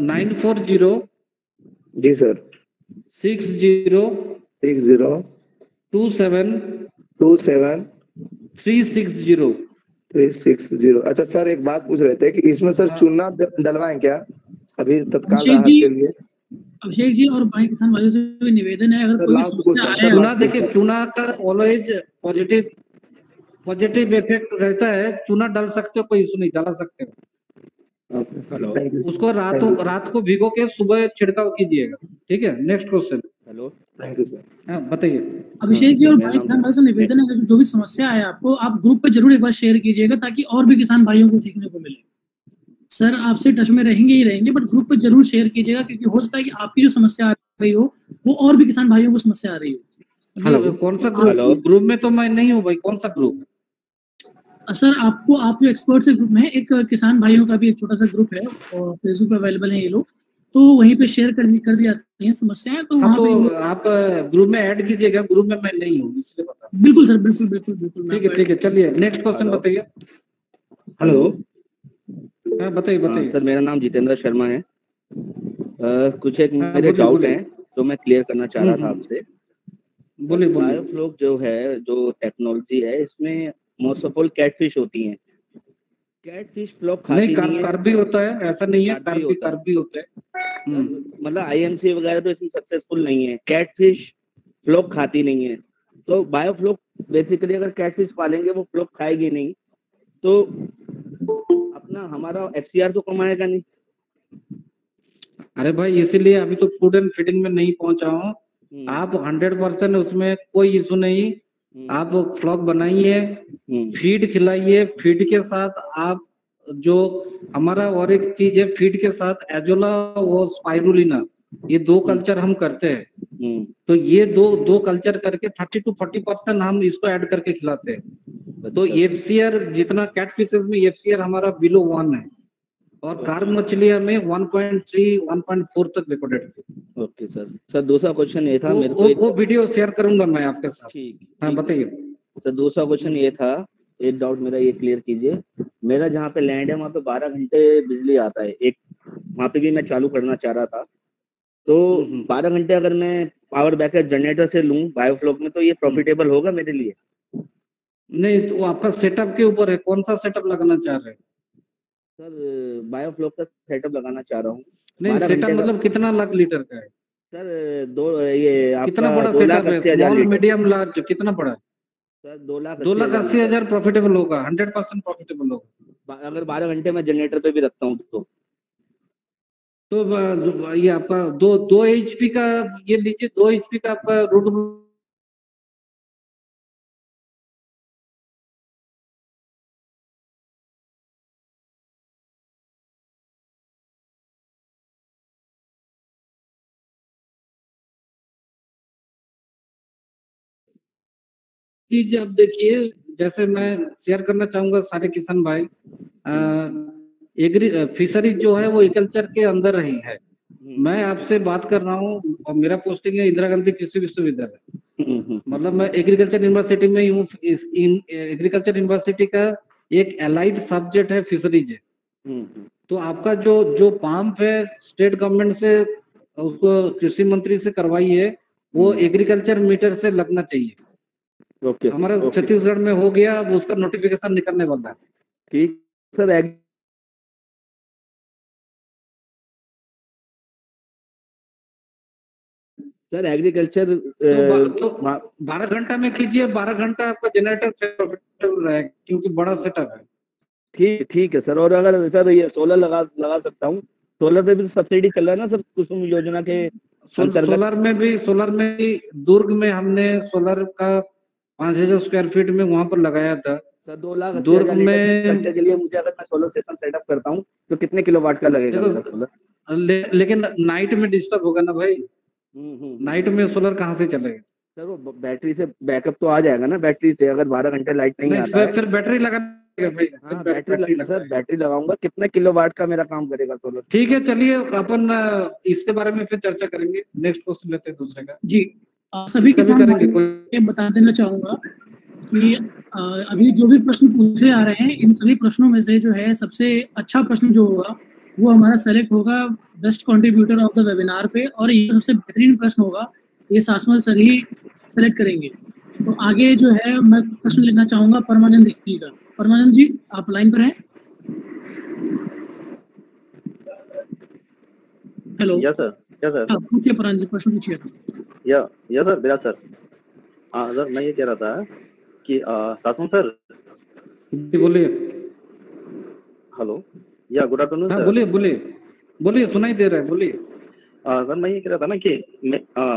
940 जी सर। 60 60 27 27 360। 360। अच्छा सर, एक बात पूछ रहे थे कि इसमें सर हाँ। चूना डलवाएं क्या अभी तत्काल अभिषेक राहत जी, के लिए? अभिषेक जी और भाई किसान भाइयों से भी निवेदन है, अगर सर कोई भी लास्ट समस्या क्वेश्चन, आए सर चूना लास्ट देखिए, क्वेश्चन। चूना का ऑलवेज पॉजिटिव इफेक्ट रहता है। चूना डाल सकते हो, कोई इशू नहीं, डाला सकते हो। हेलो थैंक यू उसको रात को भिगो के सुबह छिड़काव कीजिएगा। ठीक है, next question. Hello thank you sir. हाँ बताइए। अभिषेक जी सर और मेरा भाई नाम किसान भाई से निवेदन है कि जो भी समस्या है आपको, आप ग्रुप पे जरूर एक बार शेयर कीजिएगा ताकि और भी किसान भाइयों को सीखने को मिले। सर आपसे टच में रहेंगे ही रहेंगे, बट ग्रुप पे जरूर शेयर कीजिएगा, क्योंकि हो सकता है कि आपकी जो समस्या आ रही हो वो और भी किसान भाइयों को समस्या आ रही हो। हेलो, कौन सा हेलो ग्रुप में तो मैं नहीं हूँ भाई, कौन सा ग्रुप? सर आपको, आप जो एक्सपर्ट से ग्रुप में है, एक किसान भाइयों का भी एक छोटा सा ग्रुप है और फेसबुक पे अवेलेबल है ये लोग, तो वहीं पे शेयर कर दी जाती हैं समस्याएं, तो हाँ वहाँ तो पे आप ग्रुप में ऐड कीजिएगा, ग्रुप में मैं नहीं हूँ इसलिए बता। बिल्कुल सर, बिल्कुल बिल्कुल बिल्कुल मैं आपको ठीक है, चलिए नेक्स्ट क्वेश्चन हेलो बताइए। हेलो हाँ बताइए हाँ बताइए। सर, मेरा नाम जितेंद्र शर्मा है। कुछ एक हाँ मेरे बोलिए डाउट बोलिए। हैं जो मैं क्लियर करना चाह रहा था आपसे। सर बोलिए बोलिए। बायोफ्लॉक जो है, जो टेक्नोलॉजी है, इसमें मोस्ट ऑफ ऑल कैटफिश होती हैं। कैटफिश फ्लॉक नहीं, खाती नहीं है। कार्ब भी होता है, ऐसा नहीं है, कार्ब भी होता है कार्ब भी होता है। सर, मतलब आईएमसी वगैरह तो इसमें सक्सेसफुल नहीं है। कैटफिश फ्लॉक खाती नहीं है, तो बायोफ्लॉक बेसिकली अगर कैटफिश पालेंगे वो फ्लॉक खाएगी नहीं, तो अपना हमारा एफसीआर तो कम आएगा नहीं। अरे भाई इसीलिए अभी तो फूड एंड फीडिंग में नहीं पहुंचा हूँ। आप 100% उसमें कोई इशू नहीं। आप फ्लॉक बनाइए, फीड खिलाइए, फीड के साथ आप जो हमारा और एक चीज है, फीड के साथ एजोला और स्पाइरुलिना, ये 2 कल्चर हम करते हैं। तो ये दो कल्चर करके 30 to 40% हम इसको ऐड करके खिलाते हैं। तो एफसीआर जितना कैट फिशेस में एफसीआर हमारा बिलो 1 है और कार्प मछलियां में 1.3 1.4 तक रिकॉर्डेड है। ओके सर दूसरा क्वेश्चन ये था मेरे को वो वीडियो शेयर करूंगा मैं आपके साथ। ठीक हाँ बताइए सर। दूसरा क्वेश्चन ये था, एक डाउट मेरा ये क्लियर कीजिए। मेरा जहाँ पे लैंड है वहाँ पे 12 घंटे बिजली आता है, एक वहाँ पे भी मैं चालू करना चाह रहा था। तो 12 घंटे अगर मैं पावर बैकअप जनरेटर से लूं बायोफ्लॉक में, तो ये प्रॉफिटेबल होगा मेरे लिए? नहीं, तो आपका सेटअप के ऊपर है, कौन सा सेटअप लगाना चाह रहे हैं? सर बायोफ्लॉक का सेटअप लगाना चाह रहा हूँ। नहीं, 12 सेटअप घंटे का मतलब कितना लाख लीटर का है? सर ये कितना आपका बड़ा 2,80,000 सेटअप है? Small litre. मीडियम लार्ज कितना बड़ा है? सर 2 लाख 2,80,000 अस्सी लीटर। हजार प्रॉफिटेबल होगा, 100% प्रॉफिटेबल होगा। अगर 12 घंटे मैं जनरेटर पे भी रखता हूँ तो ये आपका दो एचपी का ये लीजिए, 2 एचपी का आपका रूट चीज आप देखिए, जैसे मैं शेयर करना चाहूंगा सारे किसान भाई, एग्री फिशरी जो है वो एग्रीकल्चर के अंदर रही है। मैं आपसे बात कर रहा हूँ और मेरा पोस्टिंग है इंदिरा गांधी कृषि विश्वविद्यालय, मतलब मैं एग्रीकल्चर यूनिवर्सिटी में हूँ। एग्रीकल्चर यूनिवर्सिटी का एक एलाइड सब्जेक्ट है फिशरीज है। तो आपका जो जो पंप है स्टेट गवर्नमेंट से उसको कृषि मंत्री से करवाई है, वो एग्रीकल्चर मीटर से लगना चाहिए। ओके हमारा छत्तीसगढ़ में हो गया, अब उसका नोटिफिकेशन निकलने वाला है। ठीक सर। सर एग्रीकल्चर तो 12 घंटा में कीजिए, 12 घंटा आपका जनरेटर प्रॉफिटेबल रहेगा क्योंकि बड़ा सेटअप है। ठीक है सर। और अगर सर ये सोलर लगा सकता हूँ, सोलर पे भी सब्सिडी चल रहा है ना सर कुसुम योजना के अंतर्गत? सोलर में भी दुर्ग में हमने सोलर का 5000 स्क्वायर फीट में वहां पर लगाया था सर। 2,80,000 दुर्ग में खर्चे के लिए मुझे, अगर मैं सोलर स्टेशन सेटअप करता हूँ तो कितने किलोवाट का लगेगा मेरा सोलर? लेकिन नाइट में डिस्टर्ब होगा ना भाई, नाइट में सोलर कहाँ से चलेगा? सर वो बैटरी से बैकअप तो आ जाएगा ना बैटरी से, अगर 12 घंटे लाइट नहीं आता है फिर बैटरी लगाना भाई। हाँ, बैटरी लगाऊंगा। कितने किलोवाट का मेरा काम करेगा सोलर? ठीक है, चलिए अपन इसके बारे में फिर चर्चा करेंगे। नेक्स्ट क्वेश्चन लेते हैं दूसरे का। जी सभी किसान भाइयों बता देना चाहूंगा कि अभी जो भी प्रश्न पूछे आ रहे हैं, इन सभी प्रश्नों में से जो है सबसे अच्छा प्रश्न जो होगा वो हमारा सेलेक्ट होगा best contributor of the webinar पे, और ये सबसे बेहतरीन प्रश्न होगा, ये सासमल सर ही सेलेक्ट करेंगे। तो आगे जो है मैं प्रश्न लेना चाहूंगा परमानंद जी का। परमानंद जी आप लाइन पर हैं? Hello. Yes sir, yes sir. पूछिए परमानंद जी, प्रश्न पूछिए। यस सर, विराज सर। हाँ सर, मैं ये कह रहा था कि सासमल सर। बोलिए। हेलो, या गुड आफ्टरनून सर। बोलिए, सुनाई दे रहा है, बोलिए। सर मैं ये कह रहा था ना कि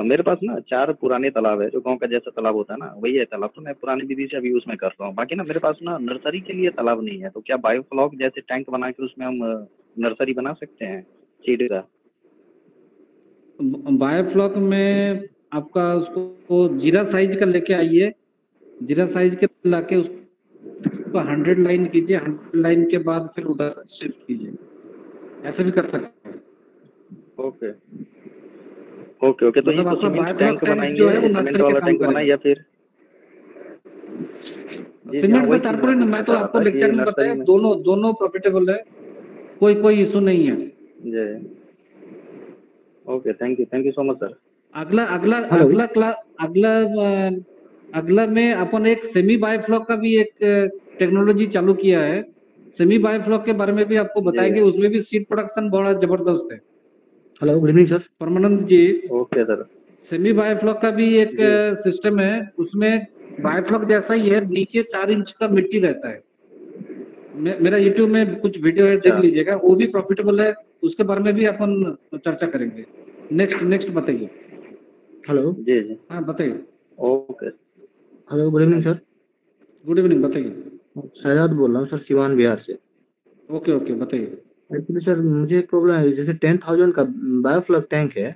मेरे पास ना 4 पुराने तालाब है, जो गांव का जैसा तालाब होता है ना वही है तालाब। तो मैं पुरानी विधि से अभी यूज में कर रहा हूँ। बाकी ना मेरे पास ना नर्सरी के लिए तालाब नहीं है, तो क्या बायोफ्लॉक जैसे टैंक बना के उसमें हम नर्सरी बना सकते हैं सीड का? बायोफ्लॉक में आपका उसको जीरा साइज का लेके आइए, जीरा साइज के लाके उसको 100 लाइन कीजिए, 100 लाइन के बाद फिर उधर शिफ्ट कीजिए, ऐसे भी कर सकते हैं। ओके तो ये तो सीमेंट टैंक बनाएंगे, सीमेंट वाला टैंक बनाए या फिर सीमेंट में टारपोलिन? मैं तो आपको लेक्चर में बताया, दोनों प्रॉफिटेबल है, कोई इशू नहीं है। जी okay, thank you so much sir. अगला में अपन एक सेमी बायोफ्लॉक का भी एक टेक्नोलॉजी चालू किया है। सेमी बायोफ्लॉक के बारे में भी आपको बताएंगे, उसमें भी सीड प्रोडक्शन बड़ा जबरदस्त है। Hello, good evening sir. Parmanand ji. Okay sir. Semi biofloc का भी एक सिस्टम है, उसमें बायोफ्लॉक जैसा ही है, नीचे 4 इंच का मिट्टी रहता है। मेरा यूट्यूब में कुछ वीडियो है, देख लीजिएगा, वो भी प्रॉफिटेबल है, उसके बारे में भी अपन चर्चा करेंगे। नेक्स्ट बताइए। हेलो। जी हाँ बताइए। Okay. Hello, good evening sir. Good evening, बताइए। शहजाद बोल रहा हूँ सर, सिवान बिहार से। ओके बताइए। एक्चुअली सर मुझे एक प्रॉब्लम है, जैसे 10,000 का बायोफ्लॉक टैंक है,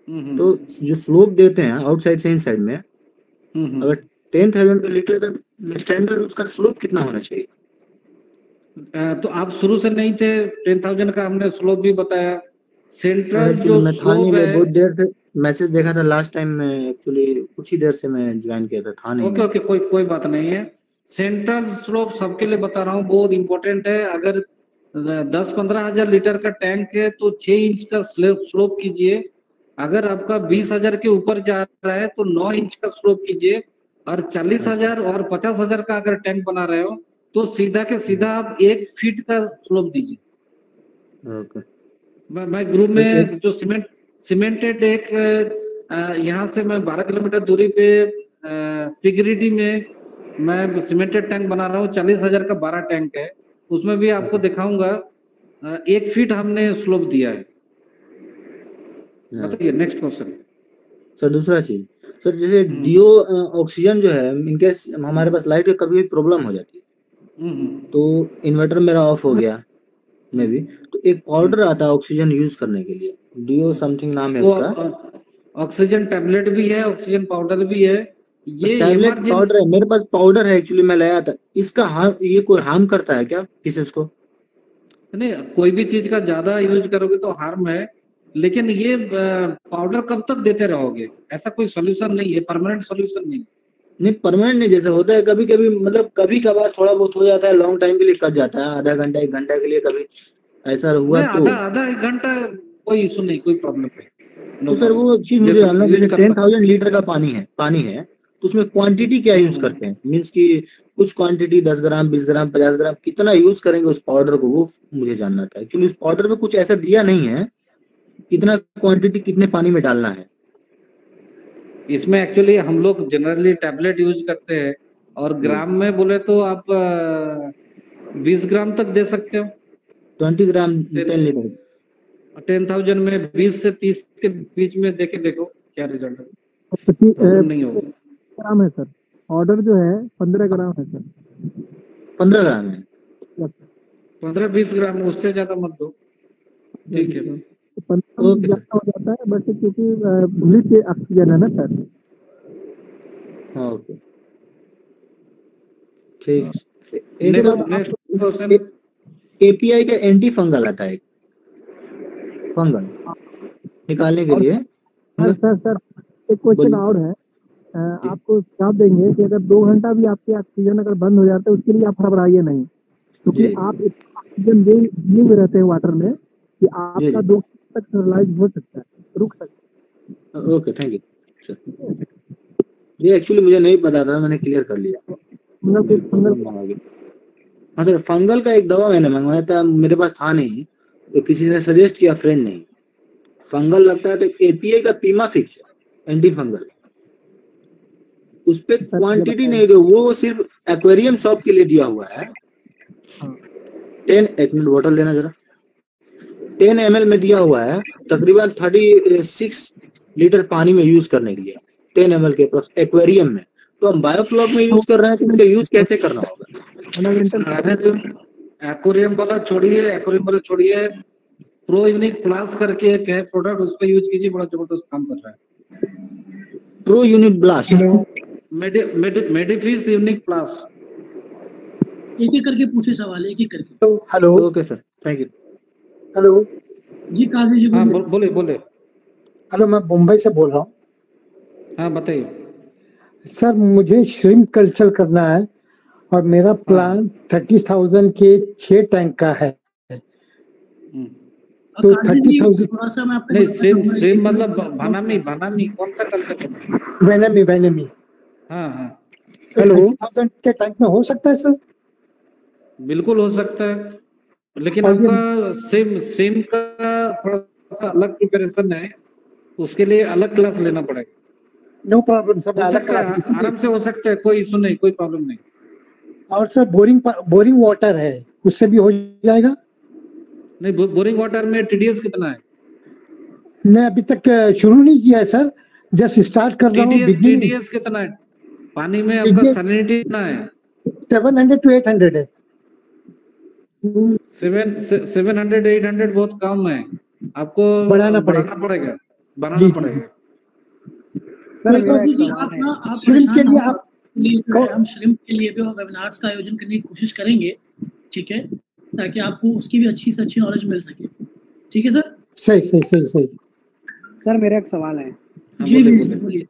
तो जो स्लोप देते हैं आउटसाइड से इनसाइड में, अगर 10,000 लीटर का स्टैंडर्ड, उसका स्लोप कितना होना चाहिए? तो आप शुरू से नहीं थे, 10,000 का हमने स्लोप भी बताया। सेंट्रल जो स्लोप है, बहुत देर से मैसेज देखा था लास्ट टाइम में, एक्चुअली कुछ ही देर से मैं ज्वाइन किया था, नहीं। ओके कोई बात नहीं है। सेंट्रल स्लोप सबके लिए बता रहा हूँ, बहुत इंपॉर्टेंट है। अगर 10-15 हजार लीटर का टैंक है तो 6 इंच का स्लोप कीजिए। अगर आपका 20,000 के ऊपर जा रहा है तो 9 इंच का स्लोप कीजिए। और 40,000 और 50,000 का अगर टैंक बना रहे हो तो सीधा के सीधा आप 1 फीट का स्लोप दीजिए। ओके। मैं ग्रुप में जो सीमेंटेड एक यहाँ से मैं 12 किलोमीटर दूरी पे पिगरिटी में मैं सीमेंटेड टैंक बना रहा हूँ। 40,000 का 12 टैंक है, उसमें भी आपको दिखाऊंगा 1 फीट हमने स्लोप दिया है। बताइए नेक्स्ट क्वेश्चन। सर दूसरा चीज सर, जैसे डीओ ऑक्सीजन जो है, इनकेस हमारे पास लाइट की कभी भी प्रॉब्लम हो जाती है, तो इन्वर्टर मेरा ऑफ हो गया में भी, तो एक पाउडर आता है ऑक्सीजन यूज करने के लिए, डीओ समथिंग नाम है उसका। ऑक्सीजन टैबलेट भी है, ऑक्सीजन पाउडर भी है, ये टैबलेट इमरजेंसी पाउडर है, मेरे पास पाउडर है एक्चुअली, मैं लाया था। इसका ये कोई हार्म करता है क्या फिशेस को? नहीं, कोई भी चीज का ज्यादा यूज करोगे तो हार्म है, लेकिन ये पाउडर कब तक देते रहोगे? ऐसा कोई सोल्यूशन नहीं है, परमानेंट सोल्यूशन नहीं। नहीं परमानेंट नहीं, जैसे होता है कभी कभी, मतलब कभी कभार थोड़ा बहुत हो जाता है, लॉन्ग टाइम के लिए कट जाता है, आधा घंटा 1 घंटा के लिए कभी ऐसा हुआ नहीं, तो। आधा आधा 1 घंटा कोई इशू नहीं, कोई प्रॉब्लम नहीं। तो सर वो चीज मुझे जानना, जैसे 10,000 लीटर का पानी है तो उसमें क्वांटिटी क्या यूज करते हैं? मीन्स कि कुछ क्वांटिटी 10 ग्राम 20 ग्राम 50 ग्राम कितना यूज करेंगे उस पाउडर को, वो मुझे जानना था। एक्चुअली उस पाउडर में कुछ ऐसा दिया नहीं है कितना क्वांटिटी कितने पानी में डालना है। इसमें एक्चुअली हम लोग जनरली टैबलेट यूज करते हैं, और ग्राम में बोले तो आप 20 ग्राम तक दे सकते हो। 20 ग्राम 10 लीटर 10,000 में 20 से 30 के बीच में देके देखो क्या रिजल्ट है। नहीं होगा। ग्राम है सर, ऑर्डर जो है 15 ग्राम है सर। 15 ग्राम है, 15-20 ग्राम, उससे ज्यादा मत दो। ठीक है, 15 ज्यादा हो जाता है, बट क्योंकि धूली के ऑक्सीजन है ना सर। ओके ठीक। एपीआई का एंटी फंगल आता है, फंगल निकालने के लिए। सर एक क्वेश्चन और है, आपको जवाब देंगे कि अगर 2 घंटा भी आपके ऑक्सीजन अगर बंद हो जाता है, उसके लिए आप घबराइए नहीं, क्योंकि आप ऑक्सीजन दिए हुए रहते हैं वाटर में कि आपका 2 घंटे तक स्टरलाइज हो सकता है, रुक सकता है। Okay thank you. ये एक्चुअली मुझे नहीं पता था, मैंने क्लियर कर लिया। हाँ सर, फंगल का एक दवा मैंने मंगवाया था, मेरे पास था नहीं तो किसी ने सजेस्ट किया, फ्रेंड ने। फंगल लगता है तो एपीआई का पीमा फिक्स है एंटी फंगल, उस पे क्वांटिटी नहीं दो, वो सिर्फ एक्वेरियम शॉप के लिए दिया हुआ है। 1 मिनट बोतल देना जरा। 10 ml में दिया हुआ है, तकरीबन 36 लीटर पानी में यूज करने के लिए 10 ml के पास एक्वेरियम में। तो हम बायोफ्लॉक में यूज कर रहे हैं, तो इनका यूज कैसे करना होगा? एक्वेरियम वाला छोड़िए, प्रो यूनिक प्लस करके एक है प्रोडक्ट, उस पर यूज कीजिए, बड़ा जबरदस्त काम कर रहा है। प्रो यूनिक ब्लास्ट, मेडिफिस यूनिक प्लस। एक एक करके पूछे सवाल, एक एक करके। तो hello, okay sir thank you. Hello जी काजी जी, हाँ बोले। हेलो, मैं मुंबई से बोल रहा हूँ। हाँ बताइए सर, मुझे श्रिम्प कल्चर करना है और मेरा प्लान 30,000 के 6 टैंक का है। तो 30,000 थोड़ा सा मैं आपको नहीं, श्रिम्प मतलब बनामी कौन सा कल्चर? वेनेमी। हाँ। हेलो, 30,000 के टैंक में हो सकता है सर? बिल्कुल हो सकता है, लेकिन आपका सेम का थोड़ा सा अलग प्रिपरेशन है, उसके लिए अलग क्लास लेना पड़ेगा। नो प्रॉब्लम सर, अलग क्लास आराम से हो सकता है, कोई इशू नहीं, कोई प्रॉब्लम नहीं। और सर बोरिंग वाटर है, उससे भी हो जाएगा? नहीं, बोरिंग वाटर में टीडीएस कितना है? मैं अभी तक शुरू नहीं किया है सर, जस्ट स्टार्ट कर रहा हूँ। टीडीएस कितना है पानी में? आपका सैलिनिटी कितना है? 700 to 800 है। 700-800 बहुत कम है, आपको बढ़ाना पड़ेगा। श्रिम्प के लिए हम श्रिम्प के लिए भी वेबिनार्स का आयोजन करने की कोशिश करेंगे, ठीक है, ताकि आपको उसकी भी अच्छी से अच्छी नॉलेज मिल सके। ठीक है सर? सही। सर मेरा एक सवाल है। जी बोलिए।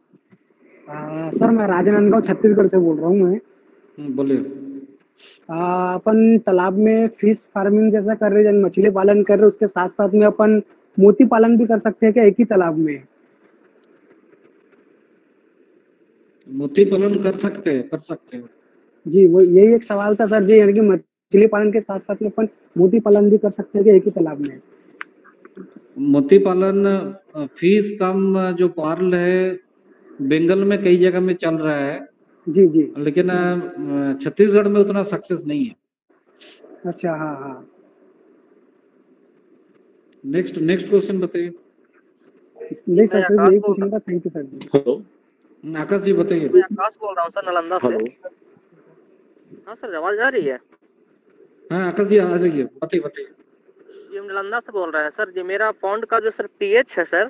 सर मैं राजनांदगांव छत्तीसगढ़ से बोल रहा हूँ मैं। बोलिए। अपन तालाब में फिश फार्मिंग जैसा कर रहे हैं, मछली पालन कर रहे हैं, उसके साथ साथ में अपन मोती पालन भी कर सकते हैं क्या एक ही तालाब में? मोती पालन कर सकते हैं। जी, वो यही एक सवाल था सर जी, यानी कि मछली पालन के साथ साथ में अपन मोती पालन भी कर सकते हैं क्या एक ही तालाब में? मोती पालन फीस कम जो पार्ल है बंगाल में कई जगह में चल रहा है। जी, लेकिन छत्तीसगढ़ में उतना सक्सेस नहीं है। अच्छा, हाँ। नेक्स्ट क्वेश्चन बताइए। नहीं सर, यही पूछना था। थैंक यू सर जी। हेलो, आकाश जी बताइए। मैं आकाश बोल रहा हूँ सर, नालंदा से। हाँ सर, आवाज आ रही है? हाँ आकाश जी आ जाइए, बताइए। जी हम नालंदा से बोल रहे हैं सर जी। मेरा पॉन्ड का जो सर पीएच है सर,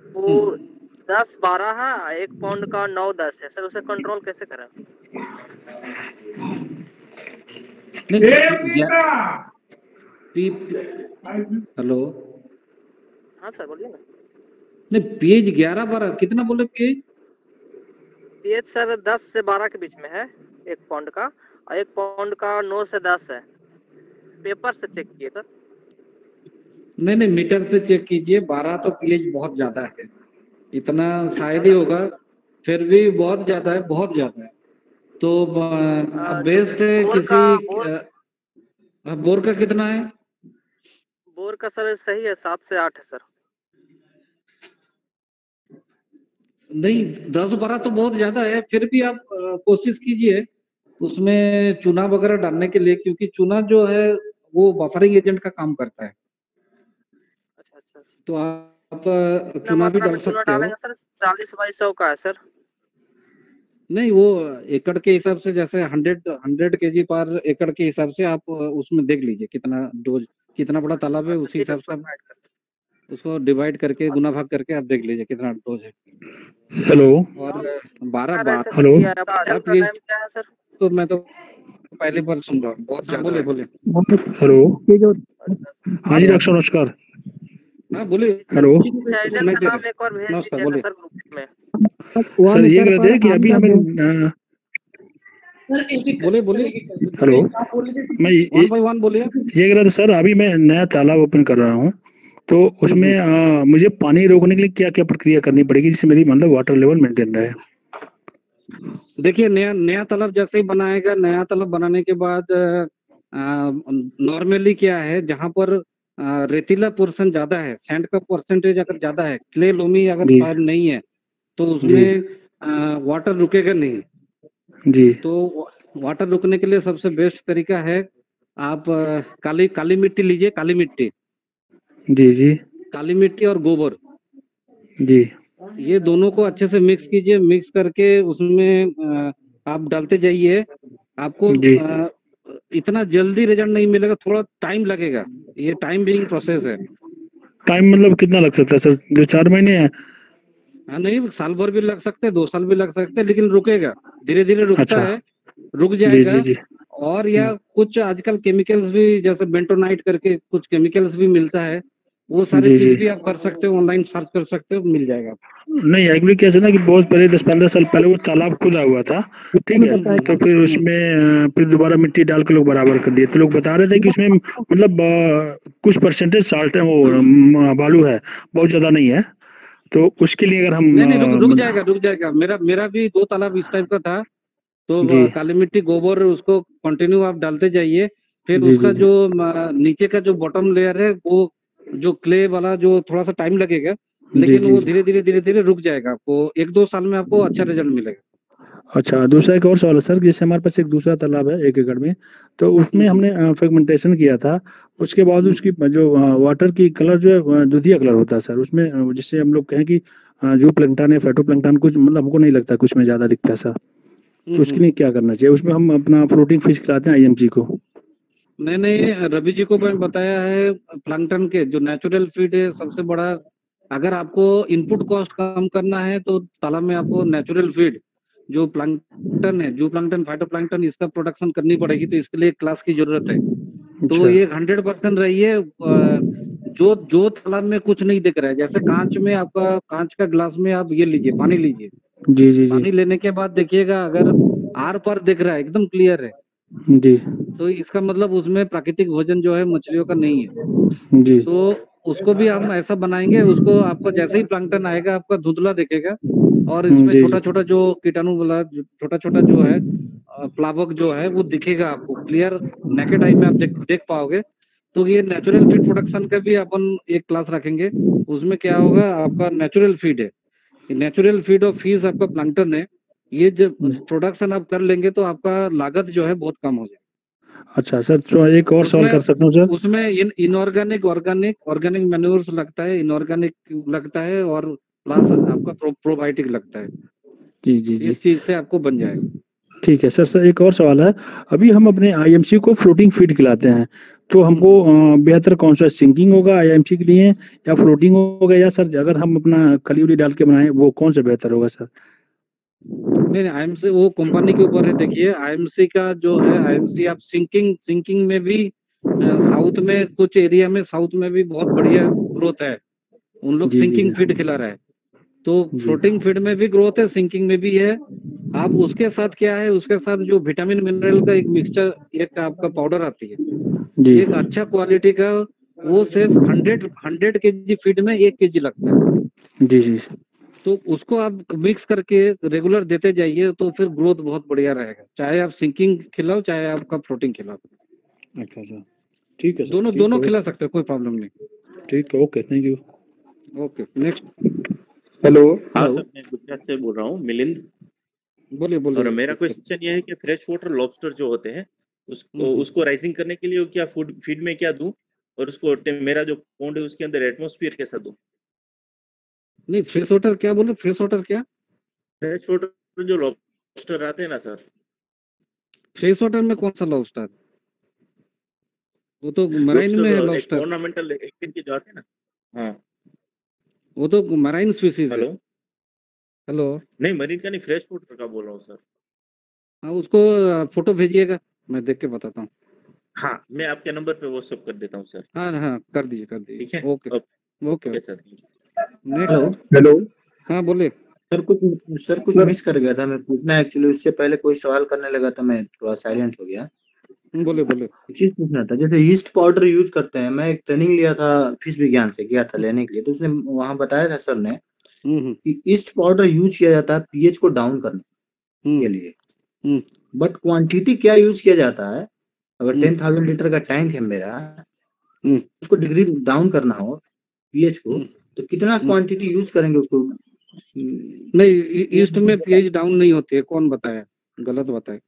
वो 10-12 है, 1 पाउंड का 9-10 है सर, उसे कंट्रोल कैसे करें? हेलो, हाँ सर बोलिए ना। नहीं पीएच 11-12 कितना बोले पीएच? पीएच सर 10 से 12 के बीच में है 1 पाउंड का, और 1 पाउंड का 9 से 10 है। पेपर से चेक किए सर। नहीं मीटर से चेक कीजिए। 12 तो पीएच बहुत ज्यादा है, इतना शायद ही होगा, फिर भी बहुत ज्यादा है, बहुत ज्यादा है। तो अब बेस्ट है किसी बोर का कितना है? बोर का सर सही है 7 से 8 है सर। नहीं 10-12 तो बहुत ज्यादा है, फिर भी आप कोशिश कीजिए उसमें चूना वगैरह डालने के लिए, क्योंकि चूना जो है वो बफरिंग एजेंट का काम करता है। अच्छा। तो आप चूना भी डाल सकते हो। सर 40/100 का है सर। नहीं वो एकड़ के हिसाब से, जैसे 100 केजी पर एकड़ के हिसाब से आप उसमें देख लीजिए कितना डोज, कितना बड़ा तालाब है, उसी हिसाब से आप उसको डिवाइड करके गुना भाग करके आप देख लीजिए कितना डोज है। हेलो, और 12 हेलो, तो मैं तो पहली बार सुन रहा हूँ, बहुत ज्यादा। बोले हेलो, हाँ जी डॉक्टर नमस्कार। हाँ बोलिए। हेलो, नमस्कार बोलिए। सर ये कह रहे थे कि अभी हमें बोलिए। हेलो, मैं बोलिए। ये कह रहा था सर, अभी मैं नया तालाब ओपन कर रहा हूँ, तो उसमें मुझे पानी रोकने के लिए क्या क्या प्रक्रिया करनी पड़ेगी जिससे मेरी मतलब वाटर लेवल मेंटेन रहे? देखिए नया तालाब जैसे ही बनाएगा, नया तालाब बनाने के बाद नॉर्मली क्या है, जहाँ पर रेतीला पोर्शन ज्यादा है, सैंड का परसेंटेज अगर ज्यादा है, क्ले लोमी अगर सॉइल नहीं है, तो उसमें वाटर रुकेगा नहीं जी। तो वाटर रुकने के लिए सबसे बेस्ट तरीका है, आप काली मिट्टी लीजिए। काली मिट्टी जी काली मिट्टी और गोबर जी, ये दोनों को अच्छे से मिक्स कीजिए। मिक्स करके उसमें आप डालते जाइए। आपको इतना जल्दी रिजल्ट नहीं मिलेगा, थोड़ा टाइम लगेगा, ये टाइम बिंग प्रोसेस है। टाइम मतलब कितना लग सकता है सर? 2-4 महीने है? हाँ नहीं, साल भर भी लग सकते हैं, 2 साल भी लग सकते हैं, लेकिन रुकेगा, धीरे धीरे रुकता है, रुक जाएगा। जी। और या कुछ आजकल केमिकल्स भी, जैसे बेंटोनाइट करके कुछ केमिकल्स भी मिलता है, वो सारी चीज भी आप कर सकते हो, ऑनलाइन सर्च कर सकते हो, मिल जाएगा। नहीं एक्चुअली कैसे ना कि बहुत पहले 10-15 साल पहले वो तालाब खुदा हुआ था, ठीक है, तो फिर उसमें फिर दोबारा मिट्टी डाल के लोग बराबर कर दिए। तो लोग बता रहे थे कि उसमें मतलब कुछ परसेंटेज साल्ट है, वो बालू है, बहुत ज्यादा नहीं है, तो उसके लिए अगर हम नहीं रुक जाएगा। मेरा भी 2 तालाब इस टाइप का था, तो काली मिट्टी गोबर उसको कंटिन्यू आप डालते जाइए। फिर उसका जो नीचे का जो बॉटम लेयर है, वो जो क्ले वाला जो थोड़ा सा टाइम लगेगा, लेकिन वो धीरे धीरे रुक जाएगा। आपको 1-2 साल में आपको अच्छा रिजल्ट मिलेगा। अच्छा, दूसरा एक और सवाल है सर, जैसे हमारे पास एक दूसरा तालाब है 1 एकड़ में, तो उसमें हमने फ्रेगमेंटेशन किया था, उसके बाद उसकी जो वाटर की कलर जो है दूधिया कलर होता है सर उसमें, जिससे हम लोग कहें कि जो प्लैंकटन है, फाइटोप्लैंकटन कुछ मतलब हमको नहीं लगता कुछ में ज्यादा दिखता है सर, तो उसके लिए क्या करना चाहिए? उसमें हम अपना फ्लोटिंग फिश खिलाते हैं IMG को। नहीं रवि जी को मैं बताया है, प्लैंकटन के जो नेचुरल फीड है सबसे बड़ा। अगर आपको इनपुट कॉस्ट कम करना है तो तालाब में आपको नेचुरल फीड जो प्लैंकटन है, जो प्लैंकटन फाइटोप्लैंकटन, इसका प्रोडक्शन करनी पड़ेगी। तो इसके लिए क्लास की जरूरत है। तो ये 100% रहिए। जो तालाब में कुछ नहीं दिख रहा है, जैसे कांच में, आपका कांच का ग्लास में आप ये लीजिए, पानी लीजिए। जी पानी लेने के बाद देखिएगा, अगर आर पार दिख रहा है, एकदम क्लियर है जी, तो इसका मतलब उसमें प्राकृतिक भोजन जो है मछलियों का नहीं है। जी, तो उसको भी हम ऐसा बनाएंगे, उसको आपको जैसे ही प्लैंकटन आएगा आपका धुंधला दिखेगा, और इसमें छोटा छोटा जो कीटाणु वाला छोटा छोटा जो है प्लावक जो है वो दिखेगा आपको, क्लियर नेकेड आई में आप देख पाओगे। तो ये नेचुरल फीड प्रोडक्शन का भी अपन एक क्लास रखेंगे। उसमें क्या होगा, आपका नेचुरल फीड है, नेचुरल फीड ऑफ फिश आपका प्लैंकटन है। ये जब प्रोडक्शन आप कर लेंगे तो आपका लागत जो है बहुत कम हो जाएगा। अच्छा सर, तो एक और सवाल कर सकता हूँ सर? उसमें इनऑर्गेनिक ऑर्गेनिक मैन्योर्स लगता है, इनऑर्गेनिक लगता है, और प्लस आपका प्रोबायोटिक लगता है। जी, इस चीज से आपको बन जाएगा। ठीक है सर। एक और सवाल है, अभी हम अपने IMC को फ्लोटिंग फीड खिलाते हैं, तो हमको बेहतर कौन सा सिंकिंग होगा आईएमसी के लिए या फ्लोटिंग होगा, या सर अगर हम अपना खली उली डाल के बनाएं वो कौन सा बेहतर होगा सर? नहीं, आईएमसी वो कंपनी के ऊपर है। देखिए आईएमसी का जो है, आईएमसी आप सिंकिंग में भी साउथ में कुछ एरिया में, साउथ में भी बहुत बढ़िया ग्रोथ है। उन लोग जी जी सिंकिंग जी फीड खिला रहा है, तो जी फ्लोटिंग फीड में भी ग्रोथ है, सिंकिंग में भी है। आप उसके साथ क्या है, उसके साथ जो विटामिन मिनरल का एक मिक्सचर, एक आपका पाउडर आती है, जी एक अच्छा क्वालिटी का, वो सिर्फ 100 केजी फीड में 1 केजी लगता है। जी जी तो उसको आप मिक्स करके रेगुलर देते जाइए, तो फिर ग्रोथ बहुत बढ़िया रहेगा, चाहे आप सिंकिंग खिलाओ चाहे आपका फ्लोटिंग खिलाओ। अच्छा सर, ठीक है सर, दोनों ठीक दोनों है, खिला सकते हो, कोई प्रॉब्लम नहीं। ठीक है, okay, thank you. Okay, next. Hello. हाँ हेलो, सर, मैं गुजरात से बोल रहा हूँ, मिलिंद। बोलिए और बोलिए। मेरा क्वेश्चन ये है कि फ्रेश वाटर लॉबस्टर जो होते हैं उसको राइजिंग करने के लिए क्या फीड में क्या दूं, और उसको मेरा जो पॉन्ड है उसके अंदर एटमॉस्फेयर कैसा दूं? नहीं, फ्रेश वाटर क्या बोलो, फ्रेश वाटर क्या? फ्रेश वाटर जो लॉबस्टर आते हैं ना सर। फ्रेश वाटर में कौन सा लॉबस्टर? वो तो मराइन में है लॉबस्टर एक लॉबस्टर, ऑर्नामेंटल एक्टिन के जो आते हैं ना। हाँ वो तो मराइन स्पीसीज है। हेलो। हेलो, नहीं, मरीन का नहीं, फ्रेश वाटर का बोल रहा हूँ सर। हाँ, उसको फोटो भेजिएगा, मैं देख के बताता हूँ। हाँ, मैं आपके नंबर पे व्हाट्सएप कर देता हूँ सर। हाँ हाँ, कर दीजिए कर दीजिए। ठीक है, okay okay okay sir. Next. Hello. Hello. हाँ बोलिए। सर कुछ मिस कर गया था मैं पूछना, एक्चुअली उससे पहले कोई सवाल करने लगा था, मैं थोड़ा साइलेंट हो गया। बोले बोले। एक चीज पूछना था, जैसे ईस्ट पाउडर यूज करते हैं, मैं एक ट्रेनिंग लिया था, फिश विज्ञान से गया था लेने के लिए, तो उसने वहां बताया था सर ने कि ईस्ट पाउडर यूज किया जाता है पीएच को डाउन करने के लिए, बट क्वांटिटी क्या यूज किया जाता है, अगर 10,000 लीटर का टैंक है मेरा, उसको डिग्री डाउन करना हो पीएच को, तो कितना क्वांटिटी यूज करेंगे उसको? नहीं, ईस्ट में पीएच डाउन नहीं होती है, कौन बताया? गलत बताए।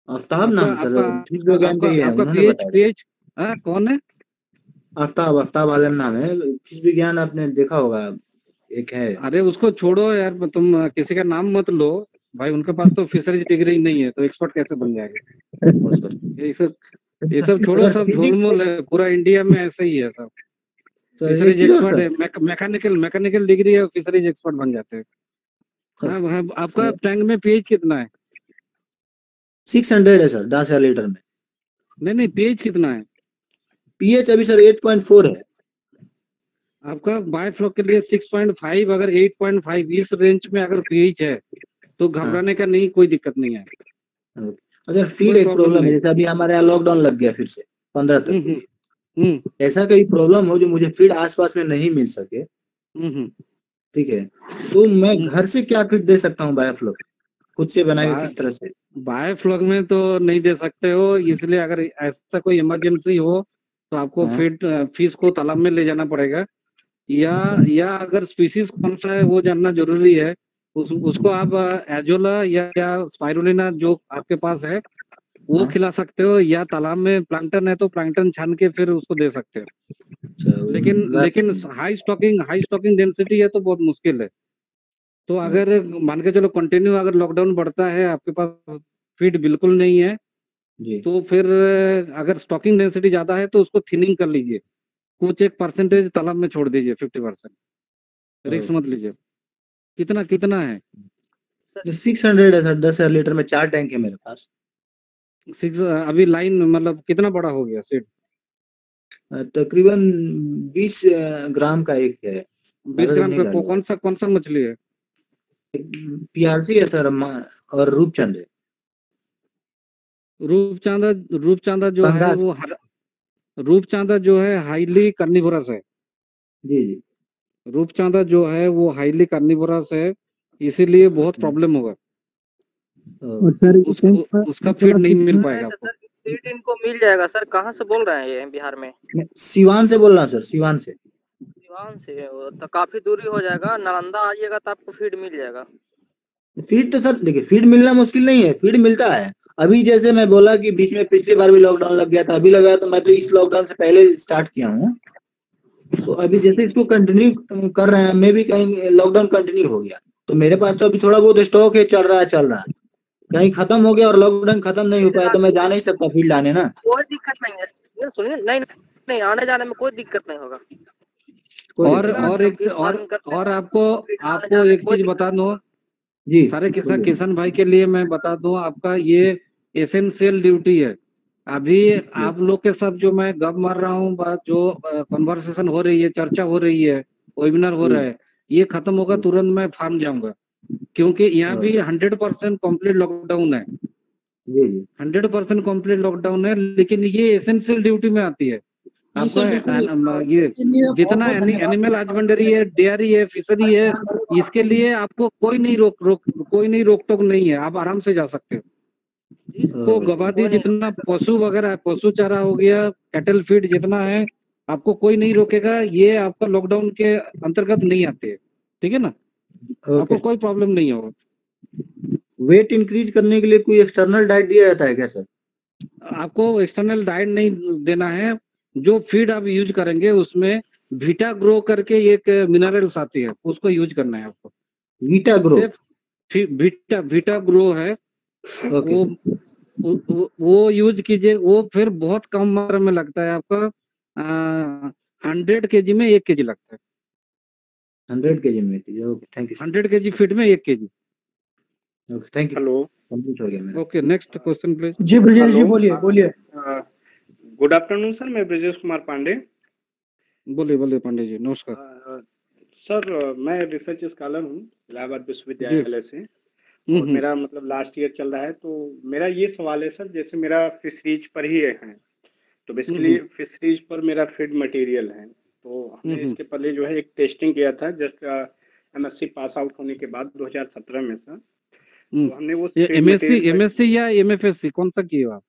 आफ्ताब नाम सर, आपका पीएच कौन है? आफ्ताब आलम नाम है, फिश विज्ञान आपने देखा होगा, एक है। अरे उसको छोड़ो यार, तुम किसी का नाम मत लो भाई, उनके पास तो फिशरीज डिग्री नहीं है, तो एक्सपर्ट कैसे बन जाएगा? ये सब छोड़ो, सब झोलमोल है, पूरा इंडिया में ऐसे ही है सब। फिशरीज एक्सपर्ट है, मैकेनिकल डिग्री है, फिशरीज एक्सपर्ट बन जाते हैं। हाँ, आपका टैंक में पीएच कितना है? 600 है सर 10,000 लीटर में। नहीं, पीएच कितना है? पीएच अभी सर 8.4 है। आपका बायोफ्लॉक के लिए 6.5, अगर 8.5 इस रेंज में अगर पीएच है तो घबराने का नहीं, कोई दिक्कत नहीं है। अगर फीड एक प्रॉब्लम है, जैसे अभी हमारे यहाँ लॉकडाउन लग गया फिर से 15 तक, ऐसा कोई प्रॉब्लम हो जो मुझे फीड आसपास में नहीं मिल सके, ठीक है, तो मैं घर से क्या फीड दे सकता हूँ बायोफ्लॉक खुद से बना के, किस तरह से? बायोफ्लॉक में तो नहीं दे सकते हो, इसलिए अगर ऐसा कोई इमरजेंसी हो तो आपको फिश को तालाब में ले जाना पड़ेगा, या अगर स्पीसीज कौन सा है वो जानना जरूरी है। उसको आप एजोला या स्पाइरुलिना जो आपके पास है वो खिला सकते हो, या तालाब में प्लैंकटन है तो प्लैंकटन छान के फिर उसको दे सकते हो। लेकिन हाई स्टॉकिंग डेंसिटी है तो बहुत मुश्किल है। तो अगर मान के चलो कंटिन्यू अगर लॉकडाउन बढ़ता है, आपके पास फीड बिल्कुल नहीं है, तो फिर अगर स्टॉकिंग डेंसिटी ज्यादा है तो उसको थिनिंग कर लीजिए, कुछ एक परसेंटेज तालाब में छोड़ दीजिए, 50%। रिस्क मत लीजिए। कितना है? 600 है सर 10,000 लीटर में, 4 टैंक है मेरे पास। 6 अभी लाइन मतलब कितना बड़ा हो गया सीड? तकरीबन 20 ग्राम का एक है। 20 ग्राम का कौन सा मछली है? पीआरसी है सर, और रूपचंद है। रूपचांदा जो है वो रूपचांदा जो है हाईली कार्निवोरस है। जी जी, रूपचांदा जो है वो हाईली कार्निवोरस है, इसीलिए बहुत प्रॉब्लम होगा। उसका फीड नहीं मिल पाएगा आपको। फीड इनको मिल जाएगा सर। कहाँ से बोल रहे हैं ये बिहार में? सिवान से बोल रहा हूँ सर, सिवान से। तो काफी दूरी हो जाएगा, नालंदा आइएगा तो आपको फीड मिल जाएगा। फीड तो सर देखिए, फीड मिलना मुश्किल नहीं है, फीड मिलता है। अभी जैसे मैं बोला कि बीच में पिछली बार भी लॉकडाउन लग गया था, अभी लगा, तो मैं तो इस लॉकडाउन से पहले स्टार्ट किया हूँ, तो अभी जैसे इसको कंटिन्यू कर रहे हैं, मैं भी कहीं लॉकडाउन कंटिन्यू हो गया तो मेरे पास तो अभी थोड़ा बहुत स्टॉक है, चल रहा है। कहीं खत्म हो गया और लॉकडाउन खत्म नहीं हो पाया तो मैं जा नहीं सकता फील्ड आने ना। कोई दिक्कत नहीं है, ये सुनिए, नहीं नहीं, आने जाने में कोई दिक्कत नहीं होगा। और आपको एक चीज बता दूं जी, सारे किसान भाई के लिए मैं बता दूं, आपका ये एसेंशियल ड्यूटी है। अभी आप लोग के साथ जो मैं गप मार रहा हूँ, जो कन्वर्सेशन हो रही है, चर्चा हो रही है, वेबिनार हो रहा है, ये खत्म होगा तुरंत मैं फार्म जाऊंगा, क्योंकि यहाँ भी 100% कंप्लीट लॉकडाउन है, 100% कंप्लीट लॉकडाउन है। लेकिन ये एसेंशियल ड्यूटी में आती है। आपका ये जितना एनिमल हस्बेंड्री है, डेयरी है, फिशरी है, इसके लिए आपको कोई नहीं रोक टोक नहीं है, आप आराम से जा सकते हो। तो गवादी जितना पशु वगैरह, पशु चारा हो गया, कैटल फीड जितना है, आपको कोई नहीं रोकेगा। ये आपका लॉकडाउन के अंतर्गत नहीं आते, ठीक है ना? आपको कोई प्रॉब्लम नहीं होगा। वेट इंक्रीज करने के लिए कोई एक्सटर्नल डाइट दिया जाता है क्या सर? आपको एक्सटर्नल डाइट नहीं देना है। जो फीड आप यूज करेंगे उसमें वीटा ग्रो करके एक मिनरल्स आती है, उसको यूज करना है आपको। Vita grow? वीटा ग्रो है, वो यूज कीजिए। वो फिर बहुत कम मात्रा में लगता है आपका, 100 kg में 1 kg लगता है। 100 kg में? Okay, thank you. 100 kg feed में 1 kg। Okay, thank you. Hello, complete हो गया मेरा। Okay, next question please. जी ब्रजेश जी बोलिए। गुड आफ्टरनून सर, मैं ब्रजेश कुमार पांडे। बोलिए पांडे जी, नमस्कार। सर मैं रिसर्च स्कॉलर हूँ इलाहाबाद विश्वविद्यालय से, और मेरा मतलब लास्ट ईयर चल रहा है। तो मेरा ये सवाल है सर, जैसे मेरा फिशरीज पर ही है, तो बेसिकली फिशरीज पर मेरा फीड मटेरियल है। तो हमने इसके पहले जो है एक टेस्टिंग किया था, जस्ट एमएससी पास आउट होने के बाद 2017 में सर। तो हमने वो एमएससी या एमएफएससी कौन सा किया आप?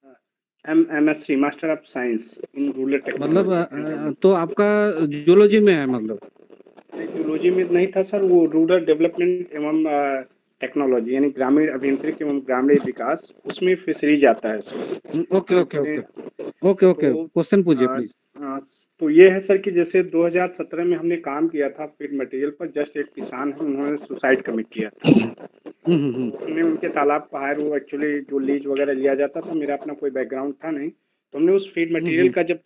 MSc, master of science in rural technology. मतलब तो आपका जूलॉजी में है? मतलब जूलॉजी में नहीं था सर, वो रूरल डेवलपमेंट एवं टेक्नोलॉजी, यानी ग्रामीण अभियांत्रिकी एवं ग्रामीण विकास, उसमें फिशरीज आता है सर। ओके, क्वेश्चन पूछिए प्लीज। तो ये है सर कि जैसे 2017 में हमने काम किया था फीड मटेरियल पर। जस्ट एक किसान है, उन्होंने सुसाइड कमिट किया था। हमने उनके तालाब को हायर, वो एक्चुअली जो लीज वगैरह लिया जाता था, मेरा अपना कोई बैकग्राउंड था नहीं, तो हमने उस फीड मटेरियल का जब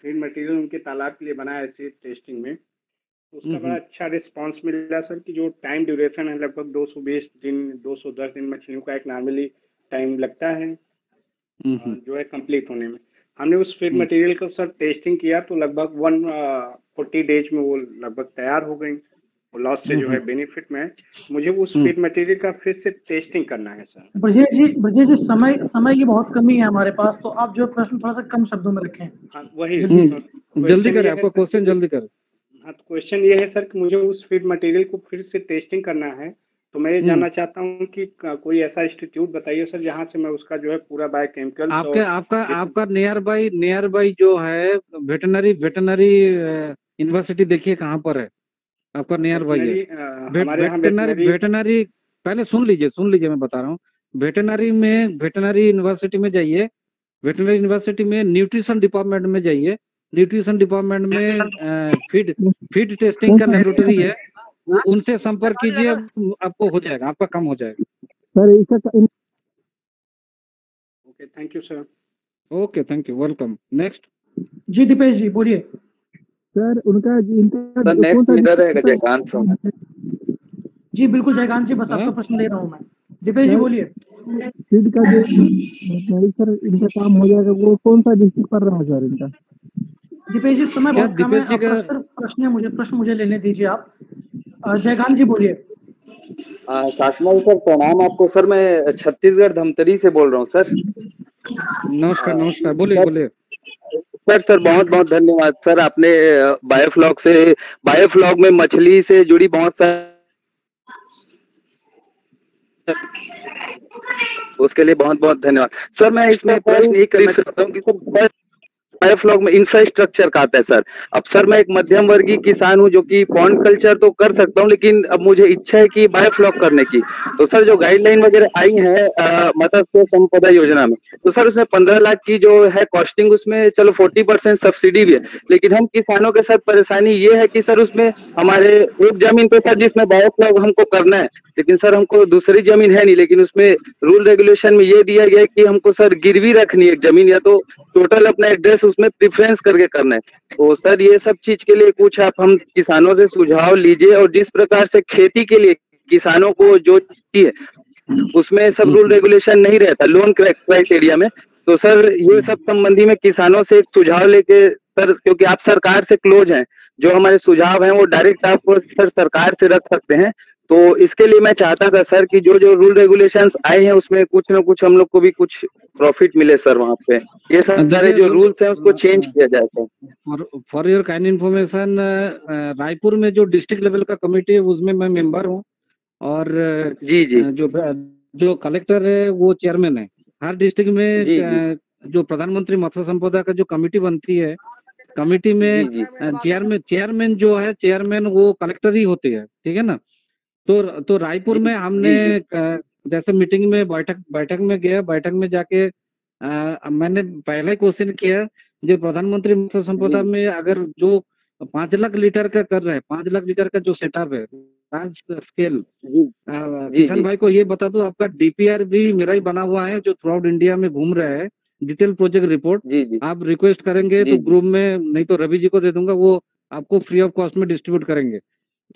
फीड मटेरियल उनके तालाब के लिए बनाया ऐसे टेस्टिंग में, तो उसका बड़ा अच्छा रिस्पांस मिला सर। कि जो टाइम ड्यूरेशन है लगभग 220 दिन 210 दिन मछलियों का एक नॉर्मली टाइम लगता है जो है कंप्लीट होने में। हमने उस फीड मटेरियल को सर टेस्टिंग किया, तो लगभग 140 डेज में वो लगभग तैयार हो गई। लॉस से जो है बेनिफिट में मुझे उस फीड मटेरियल का फिर से टेस्टिंग करना है सर। ब्रजेश जी समय की बहुत कमी है हमारे पास, तो आप जो प्रश्न थोड़ा सा कम शब्दों में रखें। हाँ, वही जल्दी करें, आपका क्वेश्चन जल्दी करें। हाँ, तो क्वेश्चन ये है सर कि मुझे उस फीड मटेरियल को फिर से टेस्टिंग करना है। तो मैं ये जानना चाहता हूँ कि कोई ऐसा इंस्टीट्यूट बताइए सर जहाँ से मैं उसका जो है पूरा बायोकेमिकल। आपका नियर बाई जो है वेटनरी यूनिवर्सिटी देखिए कहाँ पर है आपका नियर बाई है। वेटनरी पहले सुन लीजिए मैं बता रहा हूँ। वेटनरी यूनिवर्सिटी में जाइए, वेटनरी यूनिवर्सिटी में न्यूट्रिशन डिपार्टमेंट में जाइए। न्यूट्रिशन डिपार्टमेंट में फीड टेस्टिंग का लेबोरेटरी है, उनसे संपर्क कीजिए, आपको हो जाएगा, आपका काम हो जाएगा सर। इसका okay, thank you sir. Okay, thank you, welcome. Next जी दीपेश जी बोलिए। सर उनका नेक्स्ट लीडर है जयकांत सर। जी बिल्कुल जयकांत जी, बस आपका प्रश्न ले रहा हूँ मैं। दीपेश जी बोलिए। फीड का जो सर इनका काम हो जाएगा, वो कौन सा डिस्ट्रिक्ट पर रहा सर इनका? दीपेश जी समय बहुत कम है, प्रश्न मुझे लेने दीजिए आप। जयकांत जी बोलिए। शासना सर प्रणाम आपको सर, मैं छत्तीसगढ़ धमतरी से बोल रहा हूँ सर। नमस्कार, बोलिए। सर बहुत बहुत धन्यवाद सर, आपने बायोफ्लॉग में मछली से जुड़ी बहुत सारी उसके लिए बहुत बहुत धन्यवाद सर। मैं इसमें प्रश्न ये करना चाहता हूँ कि सर बायोफ्लॉग में इंफ्रास्ट्रक्चर का आता है सर। अब सर मैं एक मध्यम वर्गीय किसान हूँ जो कि पॉन्ड कल्चर तो कर सकता हूँ, लेकिन अब मुझे इच्छा है कि बायोफ्लॉग करने की। तो सर जो गाइडलाइन वगैरह आई है मत्स्य संपदा योजना में, तो सर उसमें 15 लाख की जो है कॉस्टिंग, उसमें चलो 40% सब्सिडी भी है, लेकिन हम किसानों के साथ परेशानी ये है कि सर उसमें हमारे एक जमीन पे सर जिसमें बायोफ्लॉग हमको करना है, लेकिन सर हमको दूसरी जमीन है नहीं, लेकिन उसमें रूल रेगुलेशन में ये दिया गया है कि हमको सर गिरवी रखनी है जमीन, या तो टोटल अपना एड्रेस उसमें प्रेफरेंस करके करना है। तो सर ये सब चीज के लिए कुछ आप हम किसानों से सुझाव लीजिए, और जिस प्रकार से खेती के लिए किसानों को जो चाहिए उसमें सब रूल रेगुलेशन नहीं रहता लोन क्राइटेरिया में। तो सर ये सब संबंधी में किसानों से एक सुझाव लेके सर, क्योंकि आप सरकार से क्लोज हैं, जो हमारे सुझाव हैं वो डायरेक्ट आप सर सरकार से रख सकते हैं। तो इसके लिए मैं चाहता था सर कि जो जो रूल रेगुलेशंस आए हैं उसमें कुछ ना कुछ हम लोग को भी कुछ प्रॉफिट मिले सर वहाँ पे। ये सारे जो रूल्स हैं उसको चेंज किया जाए sir. For your kind information, Raipur में जो डिस्ट्रिक्ट लेवल का कमेटी है उसमें मैं मेंबर हूँ, और जी जी जो कलेक्टर है वो चेयरमैन है। हर डिस्ट्रिक्ट में जो प्रधानमंत्री मत्स्य संपदा का जो कमेटी बनती है, कमेटी में चेयरमैन जो है, चेयरमैन वो कलेक्टर ही होते हैं, ठीक है ना। तो रायपुर में हमने जैसे मीटिंग में बैठक में गया, बैठक में जाके मैंने पहले क्वेश्चन किया जो प्रधानमंत्री मत्स्य संपदा में अगर जो 5 लाख लीटर का कर रहे हैं, 5 लाख लीटर का जो सेटअप है लार्ज स्केल, किसान भाई को ये बता दो, आपका डीपीआर भी मेरा ही बना हुआ है जो थ्रू आउट इंडिया में घूम रहा है, डिटेल प्रोजेक्ट रिपोर्ट। आप रिक्वेस्ट करेंगे तो ग्रुप में, नहीं तो रवि जी को दे दूंगा, वो आपको फ्री ऑफ कॉस्ट में डिस्ट्रीब्यूट करेंगे।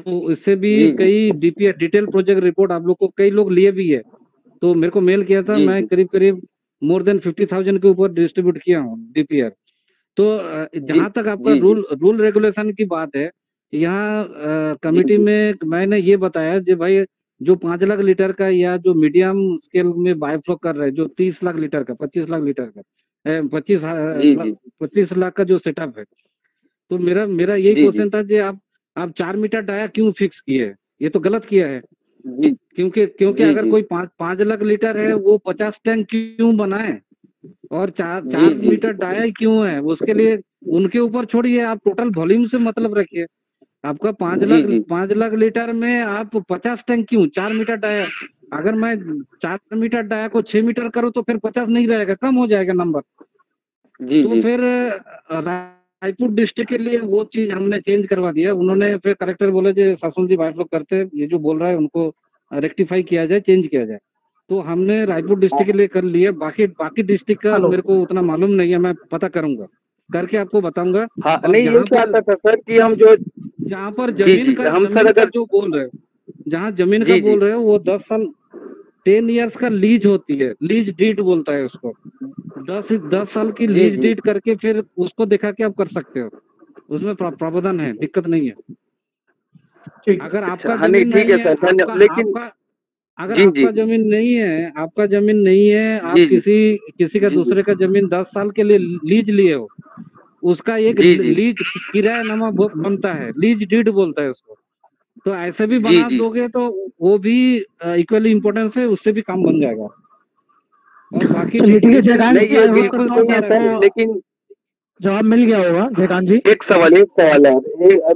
तो इससे भी कई डीपीआर डिटेल प्रोजेक्ट रिपोर्ट आप लोग को कई लोग लिए भी है। तो मेरे को मेल किया था, मैं करीब मोर देन 50,000 के ऊपर डिस्ट्रीब्यूट किया हूँ डीपीआर। तो जहां तक आपका रूल रेगुलेशन की बात है, यहाँ कमेटी में मैंने ये बताया जो भाई जो 5 लाख लीटर का या जो मीडियम स्केल में बायोफ्लो कर रहे हैं, जो 30 लाख लीटर का, 25 लाख लीटर का, 25 लाख का जो सेटअप है, तो मेरा यही क्वेश्चन था कि आप 4 मीटर डाया क्यों फिक्स किए? ये तो गलत किया है। क्योंकि अगर कोई 5 लाख लीटर है वो 50 टैंक क्यों बनाए, और 4 मीटर डाया क्यों है, उसके लिए उनके ऊपर छोड़िए, आप टोटल वॉल्यूम से मतलब रखिए। आपका 5 लाख लीटर में आप 50 टैंक क्यों, 4 मीटर डाया? अगर मैं 4 मीटर डाया को 6 मीटर करूँ तो फिर 50 नहीं रहेगा, कम हो जाएगा नंबर। तो फिर रायपुर डिस्ट्रिक्ट के लिए वो चीज हमने चेंज करवा दिया। उन्होंने फिर कलेक्टर बोले जो शासन जी बायोफ्लो करते, ये जो बोल रहा है उनको रेक्टिफाई किया जाए, चेंज किया जाए। तो हमने रायपुर डिस्ट्रिक्ट के लिए कर लिया, बाकी डिस्ट्रिक्ट का मेरे को उतना मालूम नहीं है, मैं पता करूंगा, करके आपको बताऊंगा। हाँ, नहीं ये चाहता था सर कि हम जो जहाँ पर जमीन का जो बोल रहे, जहाँ जमीन का बोल रहे हो वो 10 साल 10 इयर्स का लीज होती है, लीज डीड बोलता है उसको। 10 साल की लीज डीड करके फिर उसको दिखा के आप कर सकते हो, उसमें प्रावधान है, दिक्कत नहीं है। अगर आपका जमीन ठीक है सर, लेकिन अगर आपका जमीन नहीं है, आपका जमीन नहीं है, आप किसी का दूसरे का जमीन 10 साल के लिए लीज लिए हो, उसका एक लीज किरायानामा बनता है, लीज डीड बोलता है उसको। तो ऐसे भी बना दोगे तो वो भी इक्वली इम्पोर्टेंस है, उससे भी काम बन जाएगा। और बाकी बिल्कुल सही है सर, लेकिन जवाब मिल गया होगा जयकांत जी। एक सवाल है,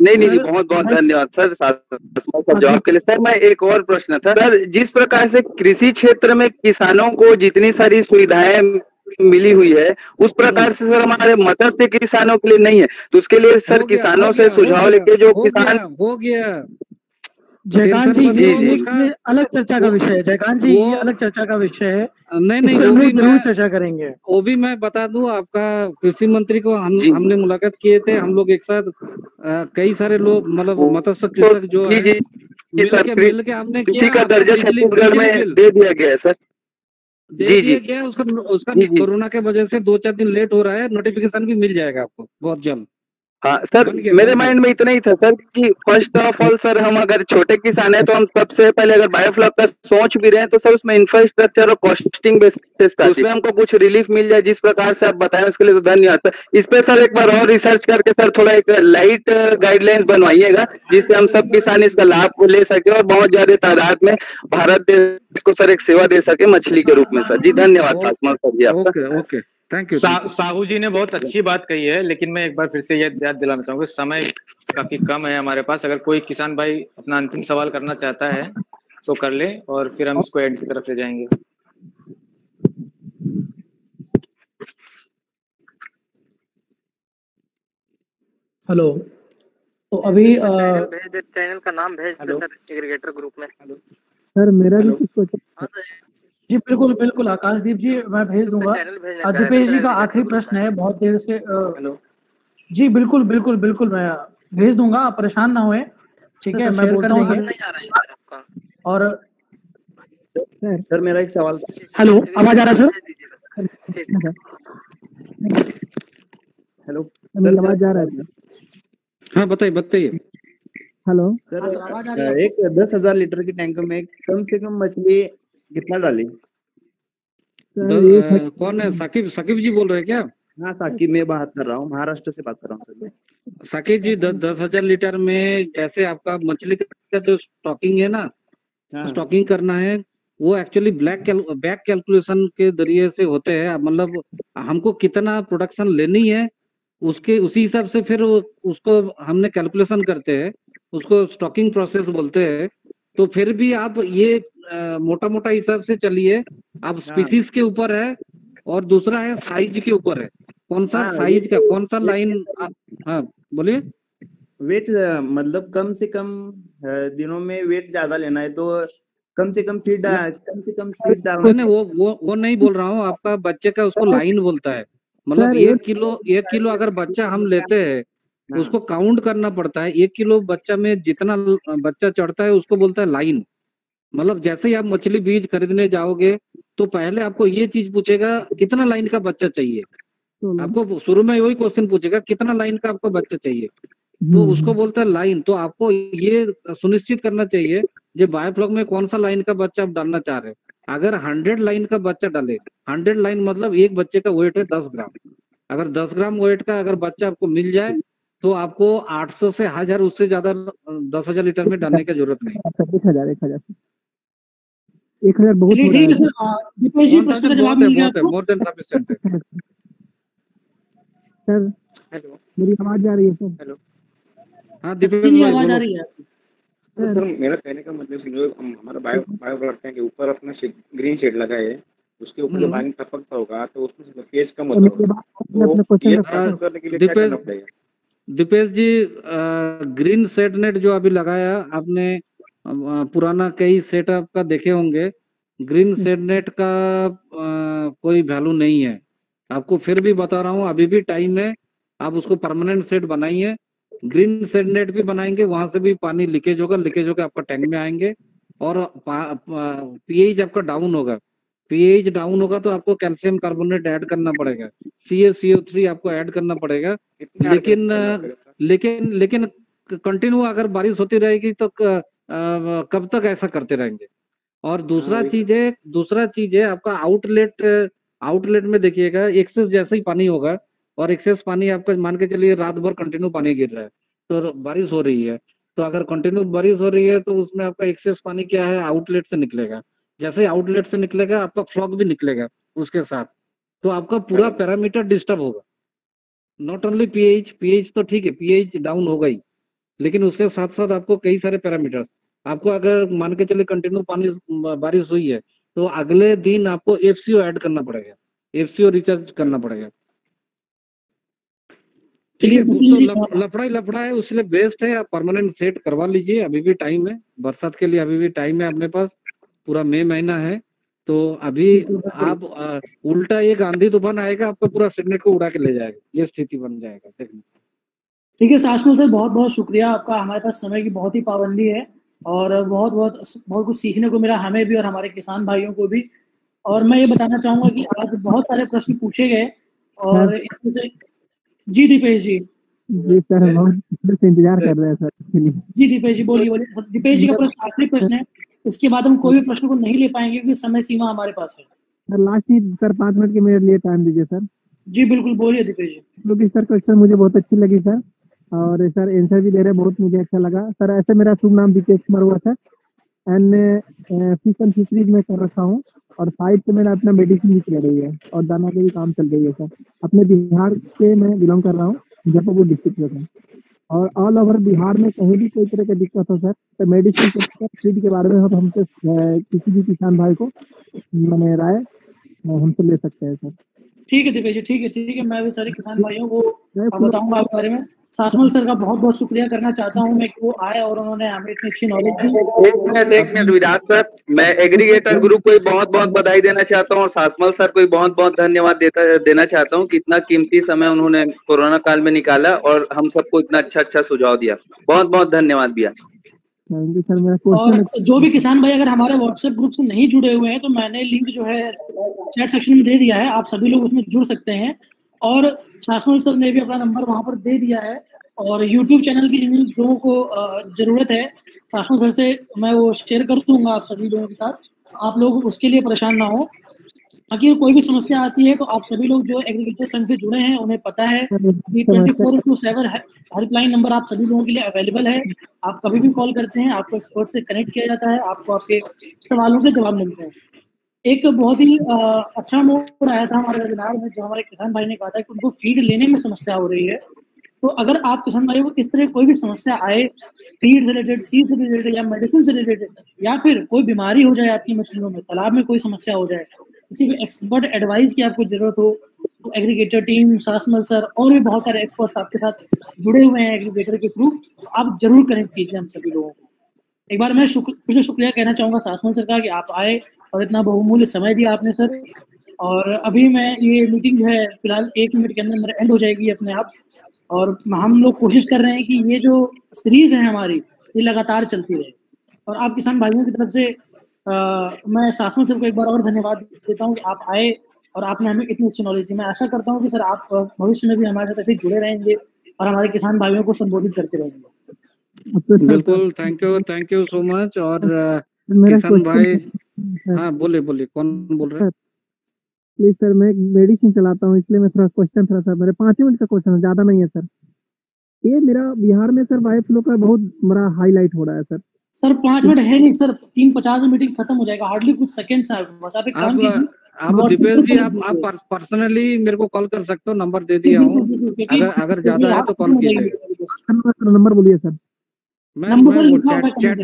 नहीं बहुत बहुत धन्यवाद सर जवाब के लिए। सर मैं एक और प्रश्न था सर, जिस प्रकार से कृषि क्षेत्र में किसानों को जितनी सारी सुविधाएं मिली हुई है उस प्रकार से सर हमारे मत्स्य किसानों के लिए नहीं है। तो उसके लिए सर किसानों से सुझाव लेके जो किसान हो गया जयकांत जी, ये अलग चर्चा का विषय है। जयकांत जी, ये अलग चर्चा का विषय है, नहीं हम लोग जरूर चर्चा करेंगे। वो भी मैं बता दूं, आपका कृषि मंत्री को हमने मुलाकात किए थे, हम लोग एक साथ कई सारे लोग, मतलब मत्स्य कृषक जो है मिल के हमने किसी का दर्जा छत्तीसगढ़ में दे दिया गया है सर, दे दिया गया। उसका कोरोना के वजह से 2-4 दिन लेट हो रहा है, नोटिफिकेशन भी मिल जाएगा आपको बहुत जल्द। हाँ सर, मेरे माइंड में इतना ही था सर कि फर्स्ट ऑफ ऑल सर हम अगर छोटे किसान है तो हम सबसे पहले अगर बायोफ्लॉक का सोच भी रहे हैं तो सर उसमें इंफ्रास्ट्रक्चर और कॉस्टिंग बेसिस पे उसमें हमको कुछ रिलीफ मिल जाए, जिस प्रकार से आप बताएं उसके लिए तो धन्यवाद सर। इस पे सर एक बार और रिसर्च करके सर थोड़ा एक लाइट गाइडलाइंस बनवाइएगा जिससे हम सब किसान इसका लाभ ले सके और बहुत ज्यादा तादाद में भारत देश को सर एक सेवा दे सके मछली के रूप में सर। जी धन्यवाद सासमल सर जी आपका। Okay thank you. Sahu ji ने बहुत अच्छी बात कही है, लेकिन मैं एक बार फिर से याद दिलाना चाहूंगा, समय काफी कम है हमारे पास। अगर कोई किसान भाई अपना अंतिम सवाल करना चाहता है तो कर ले और फिर हम इसको एंड की तरफ ले जाएंगे। हेलो, तो अभी चैनल का नाम भेज दे सर एग्रीगेटर ग्रुप में। सर मेरा भी कुछ क्वेश्चन। जी बिल्कुल बिल्कुल आकाशदीप जी, मैं भेज दूंगा। दीपेश जी का आखिरी प्रश्न है, बहुत देर से जी बिल्कुल बिल्कुल बिल्कुल मैं भेज दूंगा, आप परेशान ना हुए, ठीक है, मैं बोलता हूँ सर। और सर मेरा एक सवाल था। हेलो, आवाज आ रहा है सर? हेलो सर आवाज आ रहा है? हाँ बताइए। हेलो सर, एक 10,000 लीटर की टैंक में कम से कम मछली कितना डाली? कौन है? साकिब जी बोल रहे हैं क्या? हाँ साकिब, मैं बात कर रहा हूँ, महाराष्ट्र से बात कर रहा हूँ सर। साकिब जी, 10,000 लीटर में जैसे आपका मछली का जो स्टॉकिंग है ना, स्टॉकिंग करना है, वो एक्चुअली बैक कैलकुलेशन के जरिए से होते हैं। मतलब हमको कितना प्रोडक्शन लेनी है उसी हिसाब से फिर उसको हमने कैलकुलेशन करते हैं, उसको स्टॉकिंग प्रोसेस बोलते हैं। तो फिर भी आप ये मोटा मोटा हिसाब से चलिए, आप स्पीसीज के ऊपर है और दूसरा है साइज के ऊपर है, कौन सा साइज का, कौन सा लाइन। हाँ बोलिए। वेट मतलब कम से कम दिनों में वेट ज्यादा लेना है तो कम से कम सीड डालना। नहीं वो नहीं बोल रहा हूँ, आपका बच्चे का उसको लाइन बोलता है। मतलब 1 किलो अगर बच्चा हम लेते हैं, उसको काउंट करना पड़ता है। 1 किलो बच्चा में जितना बच्चा चढ़ता है उसको बोलता है लाइन। मतलब जैसे ही आप मछली बीज खरीदने जाओगे तो पहले आपको ये चीज पूछेगा कितना लाइन का बच्चा चाहिए। आपको शुरू में वही क्वेश्चन पूछेगा कितना लाइन का आपको बच्चा चाहिए, तो उसको बोलता है लाइन। तो आपको ये सुनिश्चित करना चाहिए जो बायोफ्लॉक में कौन सा लाइन का बच्चा आप डालना चाह रहे हैं। अगर 100 लाइन का बच्चा डाले, 100 लाइन मतलब एक बच्चे का वेट है 10 ग्राम। अगर 10 ग्राम वेट का अगर बच्चा आपको मिल जाए तो आपको 800 से 1000, उससे ज्यादा 10,000 लीटर में डालने की जरूरत नहीं। 1,000 बहुत हो रहा है। दीपेश जी, प्रश्न का जवाब मिल गया आपको? मोर देन सफिशिएंट है सर। हेलो, मेरी आवाज आ रही है सर? हेलो, हाँ दीपेश जी आवाज आ रही है। सर मेरा कहने का मतलब जो हमारा बायो करते हैं कि ऊपर अपना ग्रीन शेड लगा है, उसके ऊपर जो पानी टपकता होगा तो उसमें से पेज कम होता होगा, तो ये करने के लिए क्या करना पड़ेगा? दीपेश जी, ग्रीन सेट नेट जो अभी लगाया आपने, पुराना कई सेटअप का देखे होंगे, ग्रीन सेट नेट का कोई वैल्यू नहीं है। आपको फिर भी बता रहा हूँ, अभी भी टाइम है, आप उसको परमानेंट सेट बनाइए। ग्रीन सेट नेट भी बनाएंगे, वहां से भी पानी लीकेज होकर आपका टैंक में आएंगे और पीएच आपका डाउन होगा। पीएच डाउन होगा तो आपको कैल्शियम कार्बोनेट ऐड करना पड़ेगा, CaCO3 आपको ऐड करना पड़ेगा। लेकिन कंटिन्यू अगर बारिश होती रहेगी तो कब तक ऐसा करते रहेंगे। और दूसरा चीज है आपका आउटलेट में देखिएगा, एक्सेस जैसे ही पानी होगा और एक्सेस पानी आपका मान के चलिए रात भर कंटिन्यू पानी गिर रहा है, तो बारिश हो रही है, तो अगर कंटिन्यू बारिश हो रही है तो उसमें आपका एक्सेस पानी क्या है, आउटलेट से निकलेगा। जैसे ही आउटलेट से निकलेगा आपका फ्लॉक भी निकलेगा उसके साथ, तो आपका पूरा पैरामीटर डिस्टर्ब होगा। नॉट ओनली पीएच तो ठीक है, पीएच डाउन होगा ही, लेकिन उसके साथ साथ आपको कई सारे पैरामीटर, आपको अगर मान के चले कंटिन्यू पानी बारिश हुई है तो अगले दिन आपको FCO ऐड करना पड़ेगा, FCO रिचार्ज करना पड़ेगा। तो लफड़ा है, उसलिए बेस्ट है आप परमानेंट सेट करवा लीजिए। अभी भी टाइम है, बरसात के लिए अभी भी टाइम है अपने पास, पूरा मई महीना है। तो अभी आप उल्टा एक आंधी तूफान आएगा, आपका पूरा सेटनेट को उड़ा के ले जाएगा, ये स्थिति बन जाएगा। ठीक है शासमल सर, बहुत बहुत शुक्रिया आपका। हमारे पास समय की बहुत ही पाबंदी है और बहुत कुछ सीखने को मिला हमें भी और हमारे किसान भाइयों को भी। और मैं ये बताना चाहूंगा कि आज बहुत सारे प्रश्न पूछे गए और इसमें से जी दीपेश जी। जी सर, बहुत इंतजार कर रहे हैं सर। जी दीपेश जी बोलिए। दीपेश जी का प्रश्न आखिरी प्रश्न है, इसके बाद हम कोई भी प्रश्न को नहीं ले पाएंगे क्योंकि समय सीमा हमारे पास है। सर लास्ट ही सर 5 मिनट के मेरे लिए टाइम दीजिए सर। जी बिल्कुल, बोलिए दीपेश जी। क्योंकि सर क्वेश्चन मुझे बहुत अच्छी लगी सर, और सर आंसर भी दे रहे, बहुत मुझे अच्छा लगा सर। ऐसे मेरा शुभ नाम दीपेश कुमार हुआ sir, and fish and fisheries में कर रखा हूँ, और साइड से मेरा अपना मेडिसिन भी चल रही है और दाना की भी काम चल रही है सर। अपने बिहार से मैं बिलोंग कर रहा हूँ, मुजफ्फरपुर डिस्ट्रिक्ट से, और ऑल ओवर बिहार में कहीं भी कोई तरह का दिक्कत हो सर तो मेडिसिन फीड के बारे में हम हमसे किसी भी किसान भाई को मैंने राय हमसे ले सकते हैं सर। ठीक है दीपेश जी, ठीक है। मैं भी सारे किसान भाइयों को बताऊंगा आपके बारे में। सासमल सर का बहुत बहुत शुक्रिया करना चाहता हूँ मैं कि वो आए और उन्होंने हमें इतनी अच्छी नॉलेज दी। एक मिनट विराज सर, मैं एग्रीगेटर ग्रुप को बहुत बहुत बधाई देना चाहता हूँ और सासमल सर को बहुत बहुत धन्यवाद देना चाहता हूँ कि इतना कीमती समय उन्होंने कोरोना काल में निकाला और हम सबको इतना अच्छा सुझाव दिया। बहुत बहुत धन्यवाद भैया। Thank you sir. मेरा और क्वेश्चन जो भी किसान भाई अगर हमारे व्हाट्सएप ग्रुप से नहीं जुड़े हुए हैं तो मैंने लिंक जो है चैट सेक्शन में दे दिया है, आप सभी लोग उसमें जुड़ सकते हैं। और सासमल सर ने भी अपना नंबर वहां पर दे दिया है और यूट्यूब चैनल की जिन लोगों को जरूरत है सासमल सर से मैं वो शेयर कर दूंगा आप सभी लोगों के साथ, आप लोग उसके लिए परेशान ना हो। बाकी कोई भी समस्या आती है तो आप सभी लोग जो एग्रीकल्चर संघ से जुड़े हैं उन्हें पता है कि 24/7 हेल्पलाइन नंबर आप सभी लोगों के लिए अवेलेबल है। आप कभी भी कॉल करते हैं, आपको एक्सपर्ट से कनेक्ट किया जाता है, आपको आपके सवालों के जवाब मिलते हैं। एक बहुत ही अच्छा मोड़ आया था हमारे वेबिनार में, जो हमारे किसान भाई ने कहा था कि उनको फीड लेने में समस्या हो रही है। तो अगर आप किसान भाई को इस तरह कोई भी समस्या आए, फीड से रिलेटेड, सीड से रिलेटेड या मेडिसिन से रिलेटेड, या फिर कोई बीमारी हो जाए आपकी मछलियों में, तालाब में कोई समस्या हो जाए, किसी भी एक्सपर्ट एडवाइस की आपको जरूरत हो, तो एग्रीगेटर टीम, सासमल सर और भी बहुत सारे एक्सपर्ट्स आपके साथ जुड़े हुए हैं एग्रीगेटर के थ्रू, तो आप जरूर कनेक्ट कीजिए हम सभी लोगों को। एक बार मैं फिर से शुक्रिया कहना चाहूंगा सासमल सर का कि आप आए और इतना बहुमूल्य समय दिया आपने सर। और अभी मैं ये मीटिंग जो है फिलहाल 1 मिनट के अंदर एंड हो जाएगी अपने आप, और हम लोग कोशिश कर रहे हैं कि ये जो सीरीज है हमारी ये लगातार चलती रहे। और आप किसान भाइयों की तरफ से मैं सासमल सर को एक बार और धन्यवाद देता हूँ कि आप आए और आपने हमें इतनी अच्छी नॉलेज दी। मैं आशा करता हूँ कि सर आप भविष्य में भी हमारे साथ ऐसे जुड़े रहेंगे और हमारे किसान भाइयों को संबोधित करते रहेंगे। बिल्कुल, थैंक यू सो मच। और किसान भाई, हाँ बोले कौन बोल रहे हैं? प्लीज सर, मैं मेडिसिन चलाता हूँ इसलिए मैं थोड़ा क्वेश्चन था मेरे 5 मिनट का क्वेश्चन है, ज्यादा नहीं है सर। ये मेरा बिहार में सर बायो फ्लो का बहुत बड़ा हाईलाइट हो रहा है सर। सर 5 मिनट है नहीं सर, 3:50 में मीटिंग खत्म हो जाएगा, हार्डली कुछ सेकंड्स है बस। आप एक काम कीजिए, आप दीपेश जी आप पर्सनली मेरे को कॉल कर सकते हो, नंबर दे दिया हूँ, अगर ज्यादा है तो कॉल कीजिए। नंबर बोलिए सर। मैं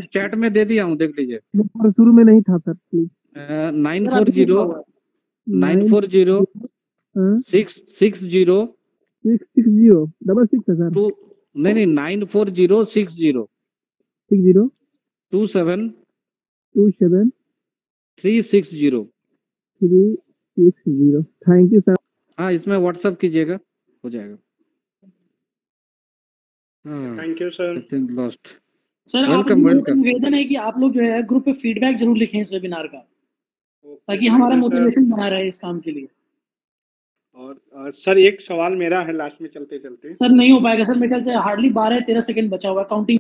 चैट में दे दिया हूँ, देख लीजिए। शुरू में नहीं था सर, प्लीज। 940 660 660 सर। नहीं 940 60 27 360। Thank you sir. हाँ, इसमें व्हाट्सएप कीजिएगा, हो जाएगा। Thank you sir. Lost sir, आपसे निवेदन है कि आप लोग जो है ग्रुप पे फीडबैक जरूर लिखें इस वेबिनार का, ताकि हमारा मोटिवेशन बना रहे इस काम के लिए। और सर एक सवाल मेरा है लास्ट में चलते चलते। सर नहीं हो पाएगा सर, मेरे ख्याल से हार्डली 12-13 सेकंड बचा हुआ है, काउंटिंग